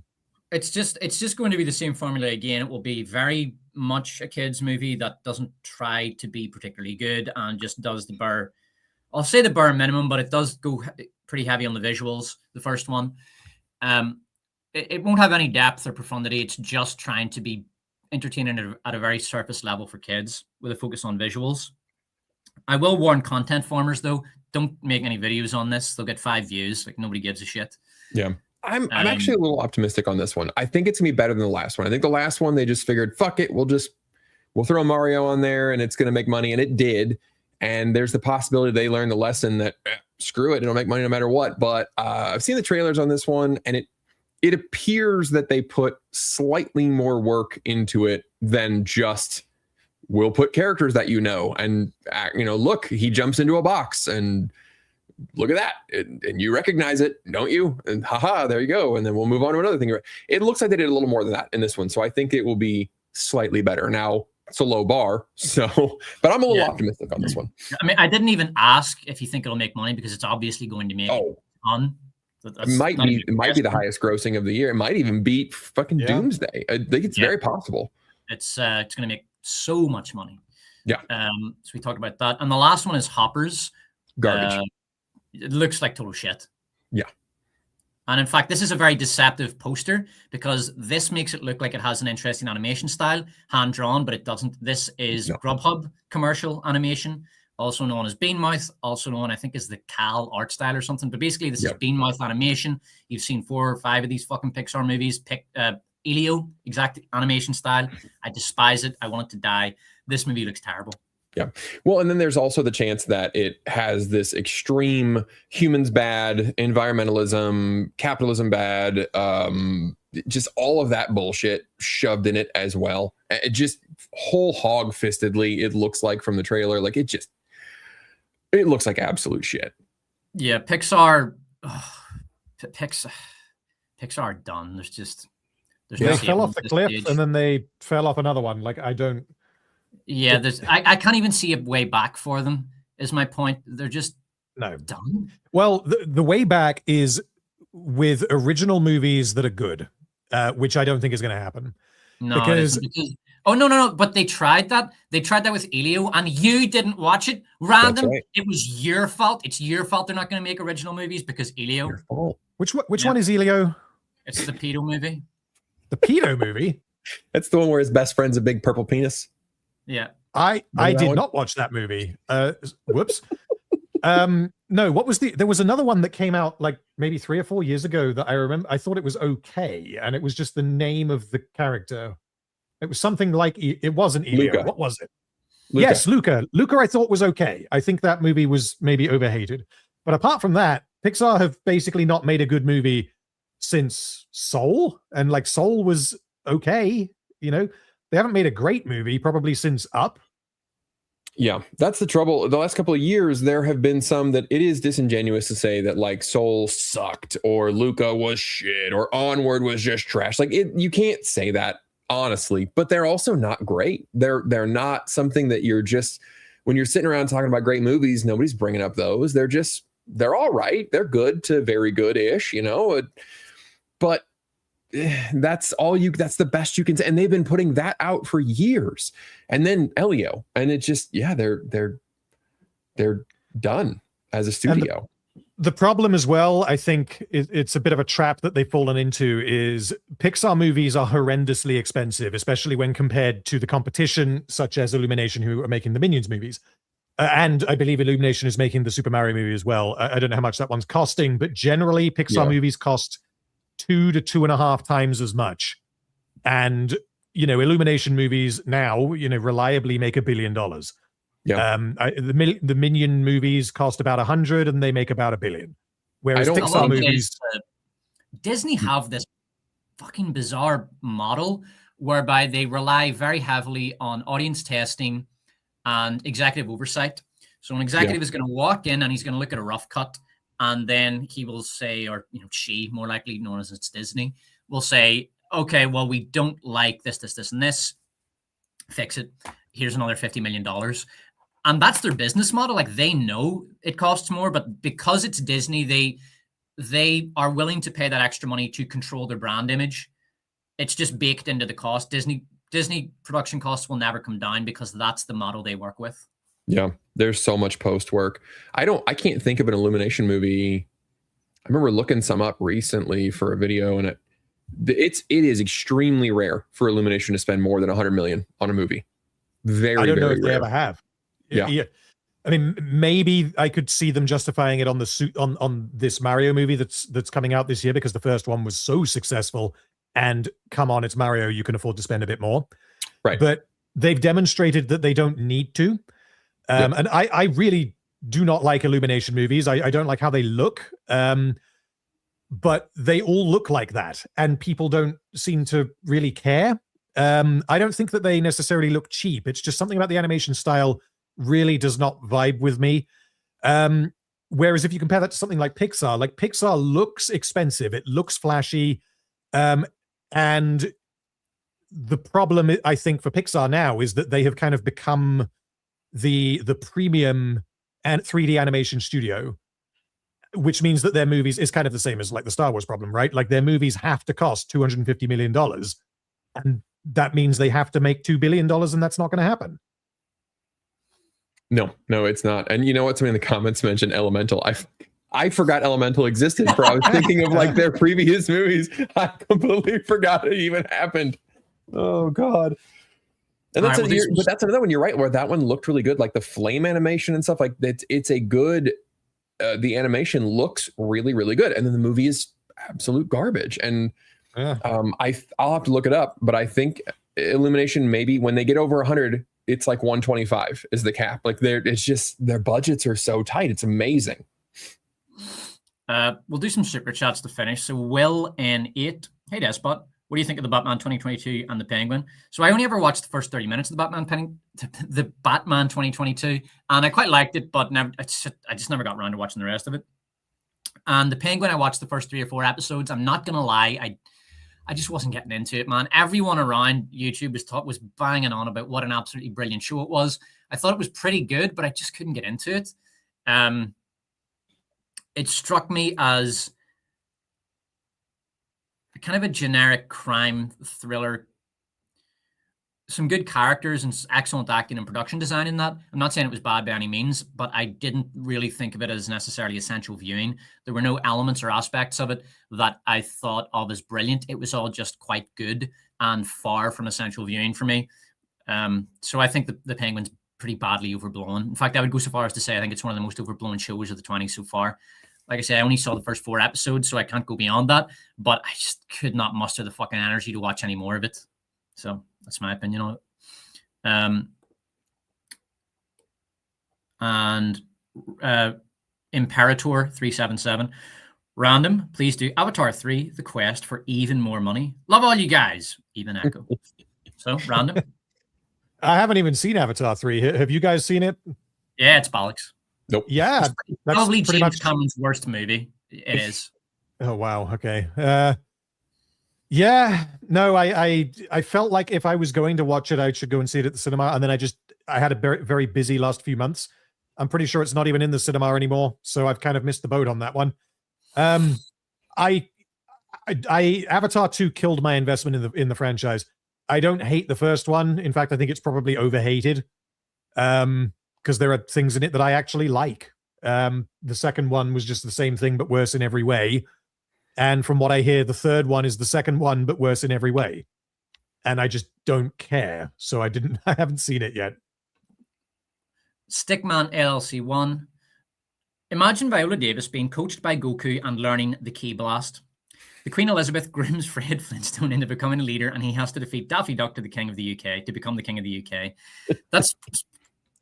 It's just going to be the same formula again. It will be very much a kids movie that doesn't try to be particularly good and just does the bare, I'll say the bare minimum, but it does go pretty heavy on the visuals, the first one. It won't have any depth or profundity. It's just trying to be entertaining at a very surface level for kids with a focus on visuals. I will warn content formers, though, don't make any videos on this. They'll get 5 views. Like, nobody gives a shit. Yeah. I'm actually a little optimistic on this one. I think it's gonna be better than the last one. I think the last one, they just figured, fuck it, we'll throw Mario on there and it's gonna make money, and it did. And there's the possibility they learned the lesson that screw it, it'll make money no matter what. But I've seen the trailers on this one, and it appears that they put slightly more work into it than just, we'll put characters that and look, he jumps into a box and look at that, and you recognize it, don't you? And haha, there you go. And then we'll move on to another thing. It looks like they did a little more than that in this one, so I think it will be slightly better. Now, It's a low bar. So, but I'm a little Yeah. optimistic on this one. I mean, I didn't even ask if you think it'll make money because it's obviously going to make a ton. It might be the highest grossing of the year. It might even beat fucking Doomsday. I think it's very possible. It's going to make so much money. Yeah. So we talked about that. And the last one is Hoppers. Garbage. It looks like total shit. Yeah. And in fact, this is a very deceptive poster because this makes it look like it has an interesting animation style, hand drawn, but it doesn't. This is Grubhub commercial animation, also known as Beanmouth, also known, I think, as the Cal art style or something. But basically, this is Beanmouth animation. You've seen 4 or 5 of these fucking Pixar movies. Elio, exact animation style. I despise it. I want it to die. This movie looks terrible. Yeah. Well, and then there's also the chance that it has this extreme humans bad, environmentalism, capitalism bad, just all of that bullshit shoved in it as well. It just whole hog-fistedly, it looks like from the trailer, like it looks like absolute shit. Yeah, Pixar are done. They fell off the cliff and then they fell off another one. Like Yeah, I can't even see a way back for them, is my point. They're just done. Well, the way back is with original movies that are good, which I don't think is going to happen. No, because no. But they tried that. They tried that with Elio, and you didn't watch it. Random. Right. It was your fault. It's your fault they're not going to make original movies because Elio. Your fault. Which one is Elio? It's the pedo movie. The pedo movie? That's the one where his best friend's a big purple penis. Yeah. I did not watch that movie. Whoops. No, what was there was another one that came out like maybe 3 or 4 years ago that I remember. I thought it was okay, and it was just the name of the character. It was something like it wasn't Elio. Luca. What was it? Luca. Yes, Luca. Luca I thought was okay. I think that movie was maybe overhated. But apart from that, Pixar have basically not made a good movie since Soul, and like Soul was okay, you know. They haven't made a great movie probably since Up. Yeah, that's the trouble. The last couple of years, there have been some that it is disingenuous to say that like Soul sucked or Luca was shit or Onward was just trash. Like you can't say that honestly, but they're also not great. They're not something that you're just, when you're sitting around talking about great movies, nobody's bringing up those. They're all right. They're good to very good-ish, you know, but that's the best you can say. And they've been putting that out for years. And then Elio, and it just, they're done as a studio. The problem as well, I think it's a bit of a trap that they've fallen into, is Pixar movies are horrendously expensive, especially when compared to the competition, such as Illumination, who are making the Minions movies. And I believe Illumination is making the Super Mario movie as well. I don't know how much that one's costing, but generally Pixar movies cost 2 to 2.5 times as much. And, you know, Illumination movies now, you know, reliably make $1 billion. Yeah. The Minion movies cost about 100 and they make about $1 billion. Whereas Pixar movies... Disney have this fucking bizarre model whereby they rely very heavily on audience testing and executive oversight. So an executive is going to walk in and he's going to look at a rough cut, and then he will say, or she, more likely known as it's Disney, will say, okay, well, we don't like this, and this. Fix it. Here's another $50 million. And that's their business model. Like, they know it costs more, but because it's Disney, they are willing to pay that extra money to control their brand image. It's just baked into the cost. Disney production costs will never come down because that's the model they work with. Yeah, there's so much post work. I can't think of an Illumination movie. I remember looking some up recently for a video, and it is extremely rare for Illumination to spend more than $100 million on a movie. I don't know if rare. they ever have. Yeah. I mean, maybe I could see them justifying it on this Mario movie that's coming out this year, because the first one was so successful. And come on, it's Mario. You can afford to spend a bit more, right? But they've demonstrated that they don't need to. And I really do not like Illumination movies. I don't like how they look. But they all look like that, and people don't seem to really care. I don't think that they necessarily look cheap. It's just something about the animation style really does not vibe with me. Whereas if you compare that to something like Pixar looks expensive. It looks flashy. And the problem I think for Pixar now is that they have kind of become the premium and 3D animation studio, which means that their movies is kind of the same as like the Star Wars problem, right? Like their movies have to cost $250 million, and that means they have to make $2 billion, and that's not going to happen. No, it's not. And you know what? Somebody in the comments mentioned Elemental. I forgot Elemental existed, bro. I was thinking of like their previous movies. I completely forgot it even happened. Oh God. And that's but that's another one. You're right, where that one looked really good, like the flame animation and stuff. Like it's a good. The animation looks really, really good, and then the movie is absolute garbage. And I'll have to look it up, but I think Illumination, maybe when they get over 100, it's like 125 is the cap. Like it's just their budgets are so tight. It's amazing. We'll do some super chats to finish. So Will N8, hey Despot, what do you think of the Batman 2022 and the Penguin? So I only ever watched the first 30 minutes of the Batman 2022, and I quite liked it, but I just never got around to watching the rest of it. And the Penguin, I watched the first 3 or 4 episodes. I'm not gonna lie, I just wasn't getting into it, man. Everyone around YouTube was banging on about what an absolutely brilliant show it was. I thought it was pretty good, but I just couldn't get into it. It struck me as kind of a generic crime thriller. Some good characters and excellent acting and production design in that. I'm not saying it was bad by any means, but I didn't really think of it as necessarily essential viewing. There were no elements or aspects of it that I thought of as brilliant. It was all just quite good and far from essential viewing for me. So I think the Penguin's pretty badly overblown. In fact, I would go so far as to say I think it's one of the most overblown shows of the 20s so far. Like I said, I only saw the first 4 episodes, so I can't go beyond that. But I just could not muster the fucking energy to watch any more of it. So that's my opinion on it. And Imperator 377, random, please do Avatar 3, The Quest for even more money. Love all you guys, even Echo. So random. I haven't even seen Avatar 3. Have you guys seen it? Yeah, it's bollocks. Nope. Yeah, that's probably James Cameron's worst movie. It is. Oh wow. Okay. Yeah. No, I felt like if I was going to watch it, I should go and see it at the cinema, and then I had a very, very busy last few months. I'm pretty sure it's not even in the cinema anymore, so I've kind of missed the boat on that one. Avatar 2 killed my investment in the franchise. I don't hate the first one. In fact, I think it's probably overhated. Because there are things in it that I actually like. The second one was just the same thing, but worse in every way. And from what I hear, the third one is the second one, but worse in every way. And I just don't care. So I haven't seen it yet. Stickman LLC1. Imagine Viola Davis being coached by Goku and learning the Ki Blast. The Queen Elizabeth grooms Fred Flintstone into becoming a leader, and he has to defeat Daffy Duck to the King of the UK to become the King of the UK. That's...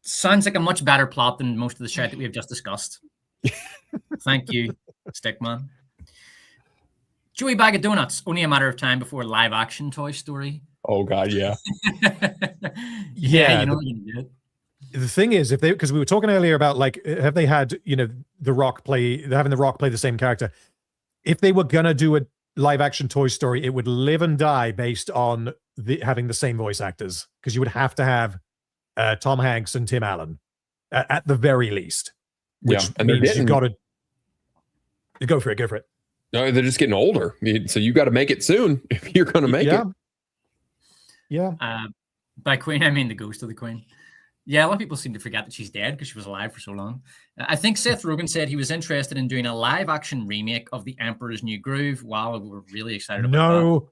sounds like a much better plot than most of the shit that we have just discussed. Thank you, Stickman. Joey Bag of Donuts. Only a matter of time before live action Toy Story. Oh God, yeah. Yeah, you know what you do. The thing is, because we were talking earlier about like, have they had having The Rock play the same character? If they were gonna do a live action Toy Story, it would live and die based on having the same voice actors, because you would have to have Tom Hanks and Tim Allen at the very least, which means you've got to go for it. No, they're just getting older, so you got to make it soon if you're going to make it. Yeah. By Queen, I mean the ghost of the Queen. Yeah, a lot of people seem to forget that she's dead because she was alive for so long. I think Seth Rogen said he was interested in doing a live action remake of The Emperor's New Groove. Wow, we're really excited about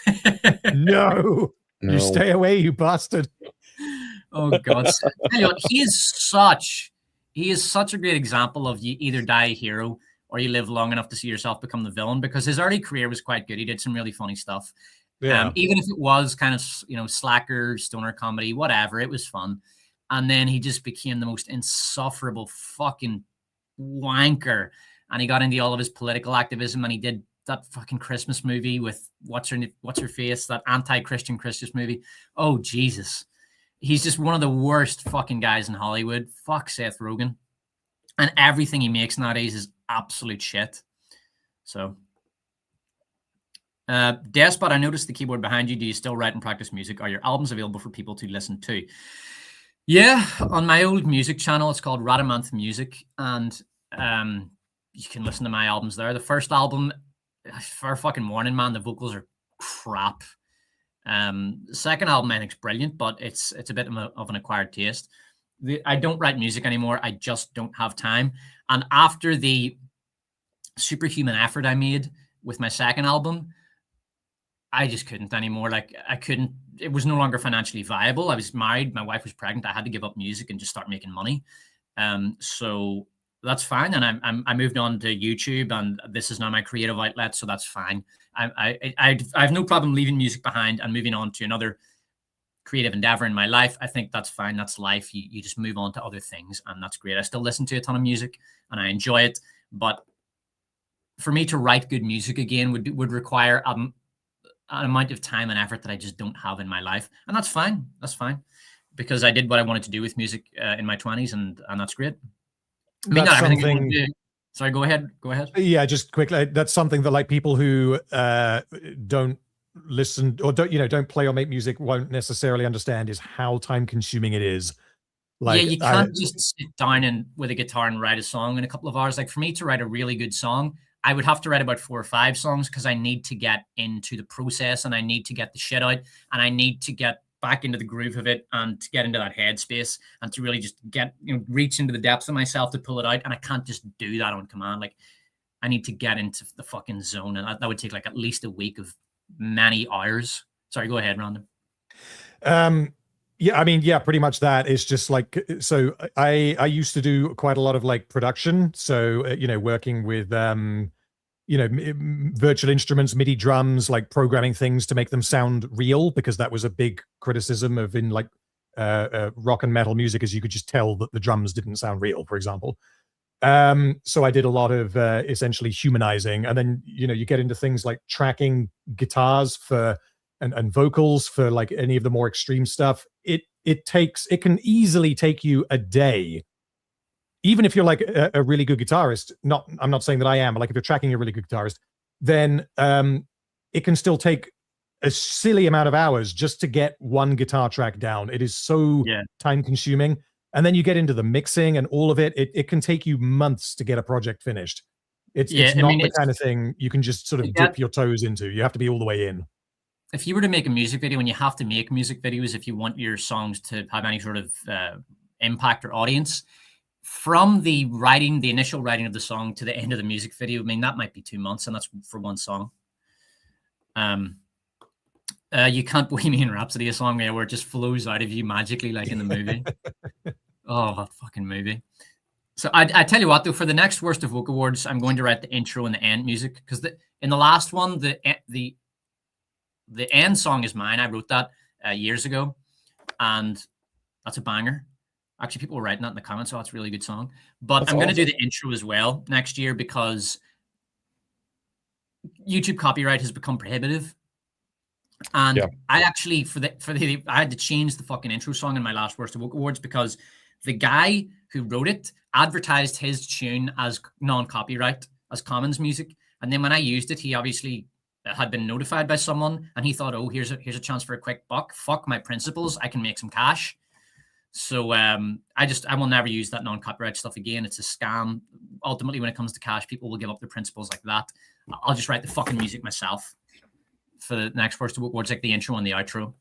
that. No, you stay away, you bastard. Oh God! Tell you what, he is such a great example of you either die a hero or you live long enough to see yourself become the villain, because his early career was quite good. He did some really funny stuff. Yeah. Even if it was kind of slacker, stoner comedy, whatever, it was fun. And then he just became the most insufferable fucking wanker, and he got into all of his political activism, and he did that fucking Christmas movie with what's her face, that anti-Christian Christmas movie. Oh Jesus. He's just one of the worst fucking guys in Hollywood. Fuck Seth Rogen. And everything he makes nowadays is absolute shit. So, Despot, I noticed the keyboard behind you. Do you still write and practice music? Are your albums available for people to listen to? Yeah, on my old music channel, it's called Radamanth Music, and you can listen to my albums there. The first album, for fucking Morning Man, the vocals are crap. The second album, I think, is brilliant, but it's a bit of an acquired taste. I don't write music anymore. I just don't have time. And after the superhuman effort I made with my second album, I just couldn't anymore. Like, I couldn't. It was no longer financially viable. I was married. My wife was pregnant. I had to give up music and just start making money. So that's fine. And I moved on to YouTube, and this is now my creative outlet. So that's fine. I have no problem leaving music behind and moving on to another creative endeavor in my life. I think that's fine. That's life. You just move on to other things, and that's great. I still listen to a ton of music and I enjoy it. But for me to write good music again would require an amount of time and effort that I just don't have in my life. And that's fine. That's fine. Because I did what I wanted to do with music in my 20s, and that's great. I mean, that's not everything something. Sorry, go ahead. Go ahead. Yeah, just quickly. That's something that like people who don't listen or don't play or make music won't necessarily understand is how time consuming it is. Like, yeah, you can't just sit down and with a guitar and write a song in a couple of hours. Like, for me to write a really good song, I would have to write about 4 or 5 songs, because I need to get into the process, and I need to get the shit out, and I need to get back into the groove of it, and to get into that headspace, and to really just get, reach into the depths of myself to pull it out. And I can't just do that on command. Like, I need to get into the fucking zone, and that would take like at least a week of many hours. Sorry, go ahead, Random. Yeah, I mean, yeah, pretty much that. It's just like, so I used to do quite a lot of like production. So, working with, virtual instruments, MIDI drums, like programming things to make them sound real, because that was a big criticism of in like rock and metal music, as you could just tell that the drums didn't sound real, for example. So I did a lot of essentially humanizing, and then, you get into things like tracking guitars for and vocals for like any of the more extreme stuff. It can easily take you a day, even if you're like a really good guitarist. I'm not saying that I am, but like if you're tracking a really good guitarist, then it can still take a silly amount of hours just to get one guitar track down. It is so time consuming. And then you get into the mixing and all of it. It can take you months to get a project finished. It's not the kind of thing you can just sort of dip your toes into. You have to be all the way in. If you were to make a music video, and you have to make music videos if you want your songs to have any sort of impact or audience, from the initial writing of the song to the end of the music video, I mean, that might be 2 months, and that's for one song. You can't Bohemian Rhapsody a song where it just flows out of you magically, like in the movie. Oh, that fucking movie. So I tell you what, though, for the next Worst of Woke Awards, I'm going to write the intro and the end music, because in the last one, the end song is mine. I wrote that years ago, and that's a banger. Actually, people were writing that in the comments, so that's a really good song. But I'm going to do the intro as well next year, because YouTube copyright has become prohibitive. And I actually, I had to change the fucking intro song in my last Worst of Woke Awards, because the guy who wrote it advertised his tune as non-copyright, as commons music. And then when I used it, he obviously had been notified by someone, and he thought, oh, here's a chance for a quick buck. Fuck my principles. I can make some cash. So I will never use that non-copyright stuff again. It's a scam. Ultimately, when it comes to cash, people will give up their principles like that. I'll just write the fucking music myself for the next Worst of Woke Awards, like the intro and the outro.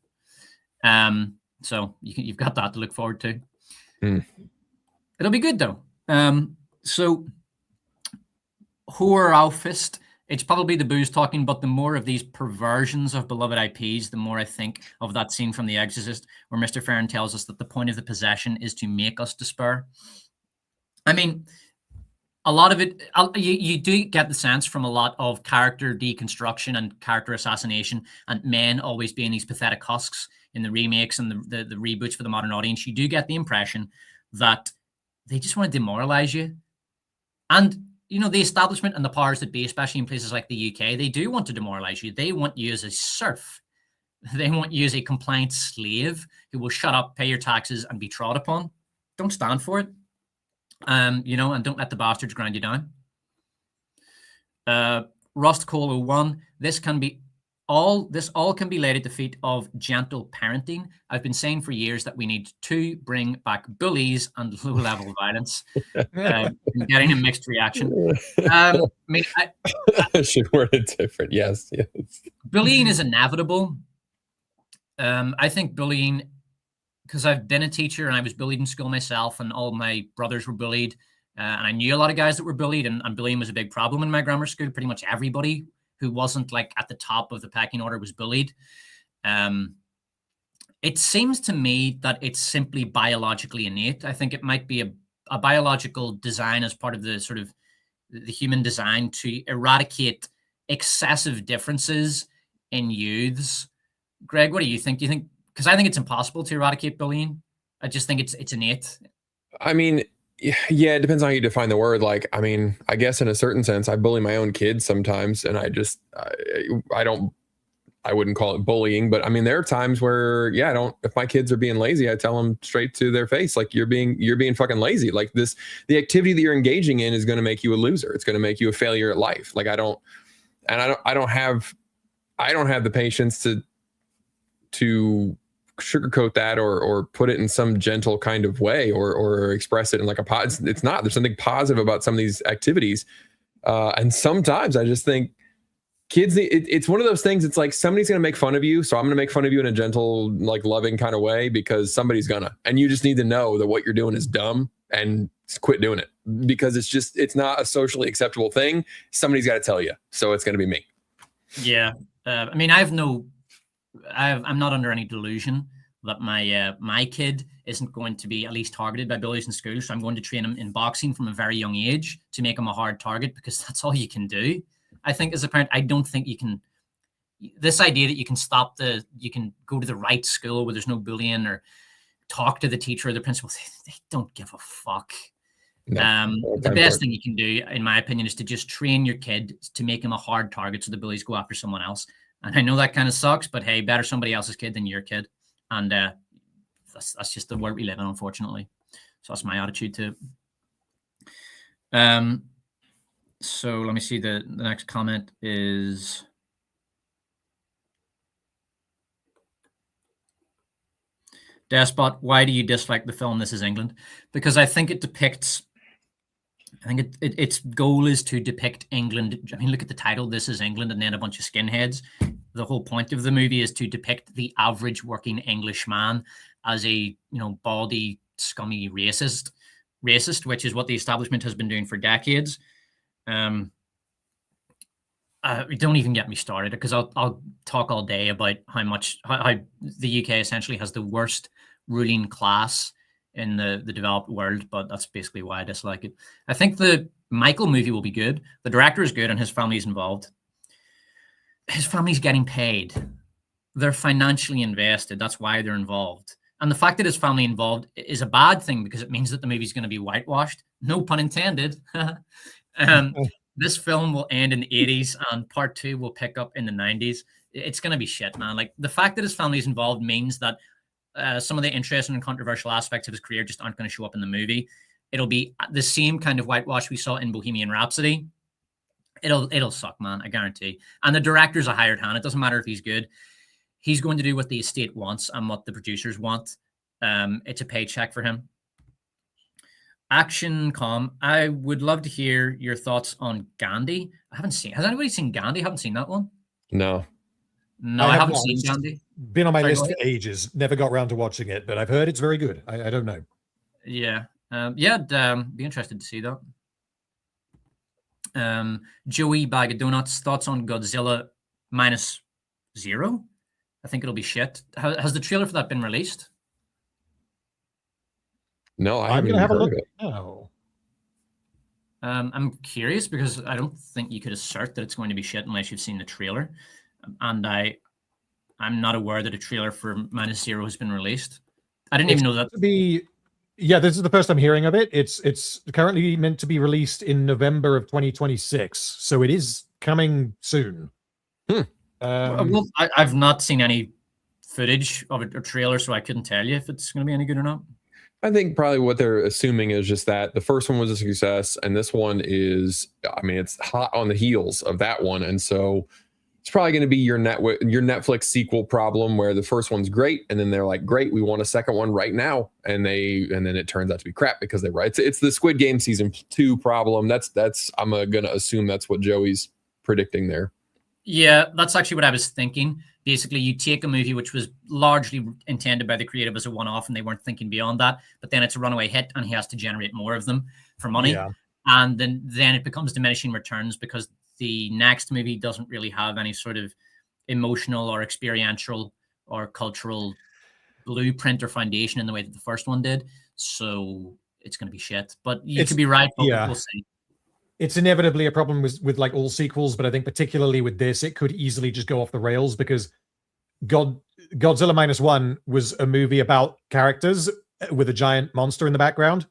So you've got that to look forward to. It'll be good though. So Whore Alfist, it's probably the booze talking, but the more of these perversions of beloved IPs, the more I think of that scene from The Exorcist where Mr. Farron tells us that the point of the possession is to make us despair. I mean, a lot of it, you do get the sense from a lot of character deconstruction and character assassination, and men always being these pathetic husks in the remakes and the reboots for the modern audience. You do get the impression that they just want to demoralize you. And the establishment and the powers that be, especially in places like the UK, they do want to demoralize you. They want you as a serf. They want you as a compliant slave who will shut up, pay your taxes, and be trod upon. Don't stand for it. And don't let the bastards grind you down. Rust Cole 01, this can be this all can be laid at the feet of gentle parenting. I've been saying for years that we need to bring back bullies and low-level violence. I'm getting a mixed reaction. I mean, I should word it different. Yes. bullying is inevitable. I think bullying, because I've been a teacher and I was bullied in school myself, and all my brothers were bullied, and I knew a lot of guys that were bullied, and bullying was a big problem in my grammar school. Pretty much everybody who wasn't like at the top of the pecking order was bullied. It seems to me that it's simply biologically innate. I think it might be a biological design as part of the sort of the human design to eradicate excessive differences in youths. Greg, what do you think? Do you think, because I think it's impossible to eradicate bullying. I just think it's innate. I mean, yeah, it depends on how you define the word. Like, I mean, I guess in a certain sense, I bully my own kids sometimes, and I wouldn't call it bullying, but I mean, there are times where, yeah, if my kids are being lazy, I tell them straight to their face, like, you're being fucking lazy. Like, the activity that you're engaging in is going to make you a loser. It's going to make you a failure at life. Like, I don't have the patience to sugarcoat that or put it in some gentle kind of way or express it in like it's not. There's something positive about some of these activities. And sometimes I just think kids, it's one of those things. It's like somebody's going to make fun of you. So I'm going to make fun of you in a gentle, like loving kind of way because somebody's gonna, and you just need to know that what you're doing is dumb and quit doing it because it's not a socially acceptable thing. Somebody's got to tell you. So it's going to be me. Yeah. I mean, I'm not under any delusion that my kid isn't going to be at least targeted by bullies in school. So I'm going to train him in boxing from a very young age to make him a hard target because that's all you can do. I think as a parent, I don't think you can. This idea that you can go to the right school where there's no bullying or talk to the teacher or the principal, they don't give a fuck. No, the best thing you can do, in my opinion, is to just train your kid to make him a hard target so the bullies go after someone else. And I know that kind of sucks, but hey, better somebody else's kid than your kid. And that's just the world we live in, unfortunately. So that's my attitude to it. So let me see. The next comment is Despot, why do you dislike the film This Is England? Because I think it depicts, its goal is to depict England. I mean, look at the title, This Is England, and then a bunch of skinheads. The whole point of the movie is to depict the average working Englishman as a, baldy, scummy racist, which is what the establishment has been doing for decades. Don't even get me started because I'll talk all day about how the UK essentially has the worst ruling class in the developed world, but that's basically why I dislike it. I think the Michael movie will be good. The director is good and his family's involved. His family's getting paid. They're financially invested. That's why they're involved. And the fact that his family involved is a bad thing because it means that the movie's going to be whitewashed. No pun intended. This film will end in the 80s and part 2 will pick up in the 90s. It's going to be shit, man. Like, the fact that his family's involved means that some of the interesting and controversial aspects of his career just aren't going to show up in the movie. It'll be the same kind of whitewash we saw in Bohemian Rhapsody. It'll suck, man, I guarantee. And the director's a hired hand. It doesn't matter if he's good. He's going to do what the estate wants and what the producers want. It's a paycheck for him. Action.com, I would love to hear your thoughts on Gandhi. Has anybody seen Gandhi? I haven't seen that one. No, I haven't seen Gandhi. Been on my list for ages. Never got around to watching it, but I've heard it's very good. I don't know. Yeah. Be interested to see that. Joey Bag of Donuts, thoughts on Godzilla -0? I think it'll be shit. Has the trailer for that been released? No, I'm going to have a look. No. I'm curious because I don't think you could assert that it's going to be shit unless you've seen the trailer. And I'm not aware that a trailer for -0 has been released. I didn't even know that. This is the first I'm hearing of it. It's currently meant to be released in November of 2026. So it is coming soon. Well, I've not seen any footage of it or trailer, so I couldn't tell you if it's going to be any good or not. I think probably what they're assuming is just that the first one was a success and this one is, it's hot on the heels of that one. And so it's probably going to be your Netflix sequel problem where the first one's great and then they're like, great, we want a second one right now, and then it turns out to be crap because they write. It's the Squid Game season 2 problem. That's I'm gonna assume that's what Joey's predicting there. Yeah, that's actually what I was thinking. Basically, you take a movie which was largely intended by the creative as a one-off, and they weren't thinking beyond that. But then it's a runaway hit, and he has to generate more of them for money. Yeah. And then it becomes diminishing returns because the next movie doesn't really have any sort of emotional or experiential or cultural blueprint or foundation in the way that the first one did. So it's going to be shit. But you could be right. But we'll see. It's inevitably a problem with like all sequels, but I think particularly with this, it could easily just go off the rails because Godzilla Minus One was a movie about characters with a giant monster in the background,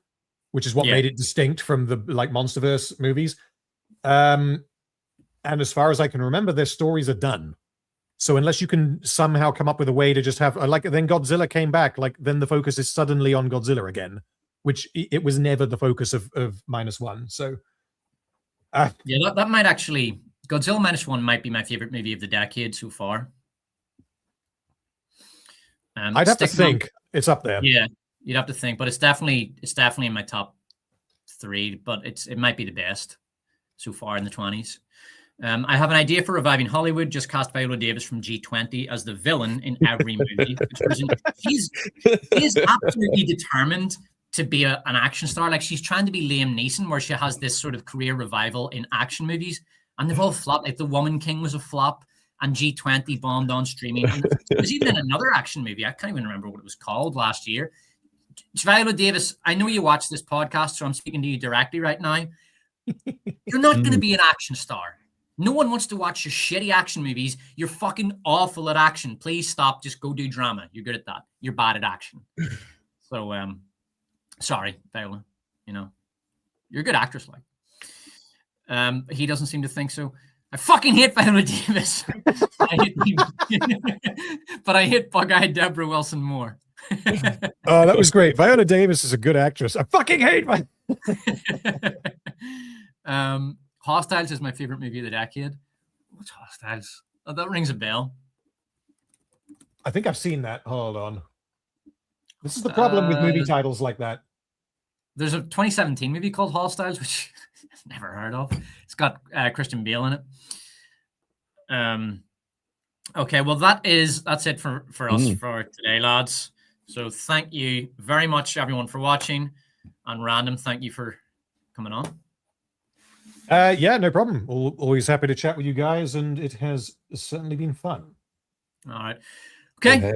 which is what made it distinct from the like MonsterVerse movies. And as far as I can remember, their stories are done. So unless you can somehow come up with a way to just have like, then Godzilla came back, like then the focus is suddenly on Godzilla again, which it was never the focus of Minus One. So. Yeah, that might actually... Godzilla Minus One might be my favorite movie of the decade so far. I'd have to think. It's up there. Yeah, you'd have to think, but it's definitely in my top 3, but it might be the best so far in the 20s. I have an idea for reviving Hollywood. Just cast Viola Davis from G20 as the villain in every movie. He is absolutely determined to be an action star. Like, she's trying to be Liam Neeson, where she has this sort of career revival in action movies, and they've all flopped. Like The Woman King was a flop, and G20 bombed on streaming. And it was even in another action movie. I can't even remember what it was called last year. Viola Davis, I know you watch this podcast, so I'm speaking to you directly right now. You're not going to be an action star. No one wants to watch your shitty action movies. You're fucking awful at action. Please stop. Just go do drama. You're good at that. You're bad at action. So, sorry, Viola. You know, you're a good actress, like. He doesn't seem to think so. I fucking hate Viola Davis. But I hate bug-eyed Deborah Wilson more. Oh, that was great. Viola Davis is a good actress. I fucking hate Hostiles is my favorite movie of the decade. What's Hostiles? Oh, that rings a bell. I think I've seen that. Hold on. This is the problem with movie titles like that. There's a 2017 movie called Hostiles, which I've never heard of. It's got Christian Bale in it. Okay, well, that's it for us for today, lads. So thank you very much, everyone, for watching. And Random, thank you for coming on. Yeah, no problem. Always happy to chat with you guys, and it has certainly been fun. All right. Okay.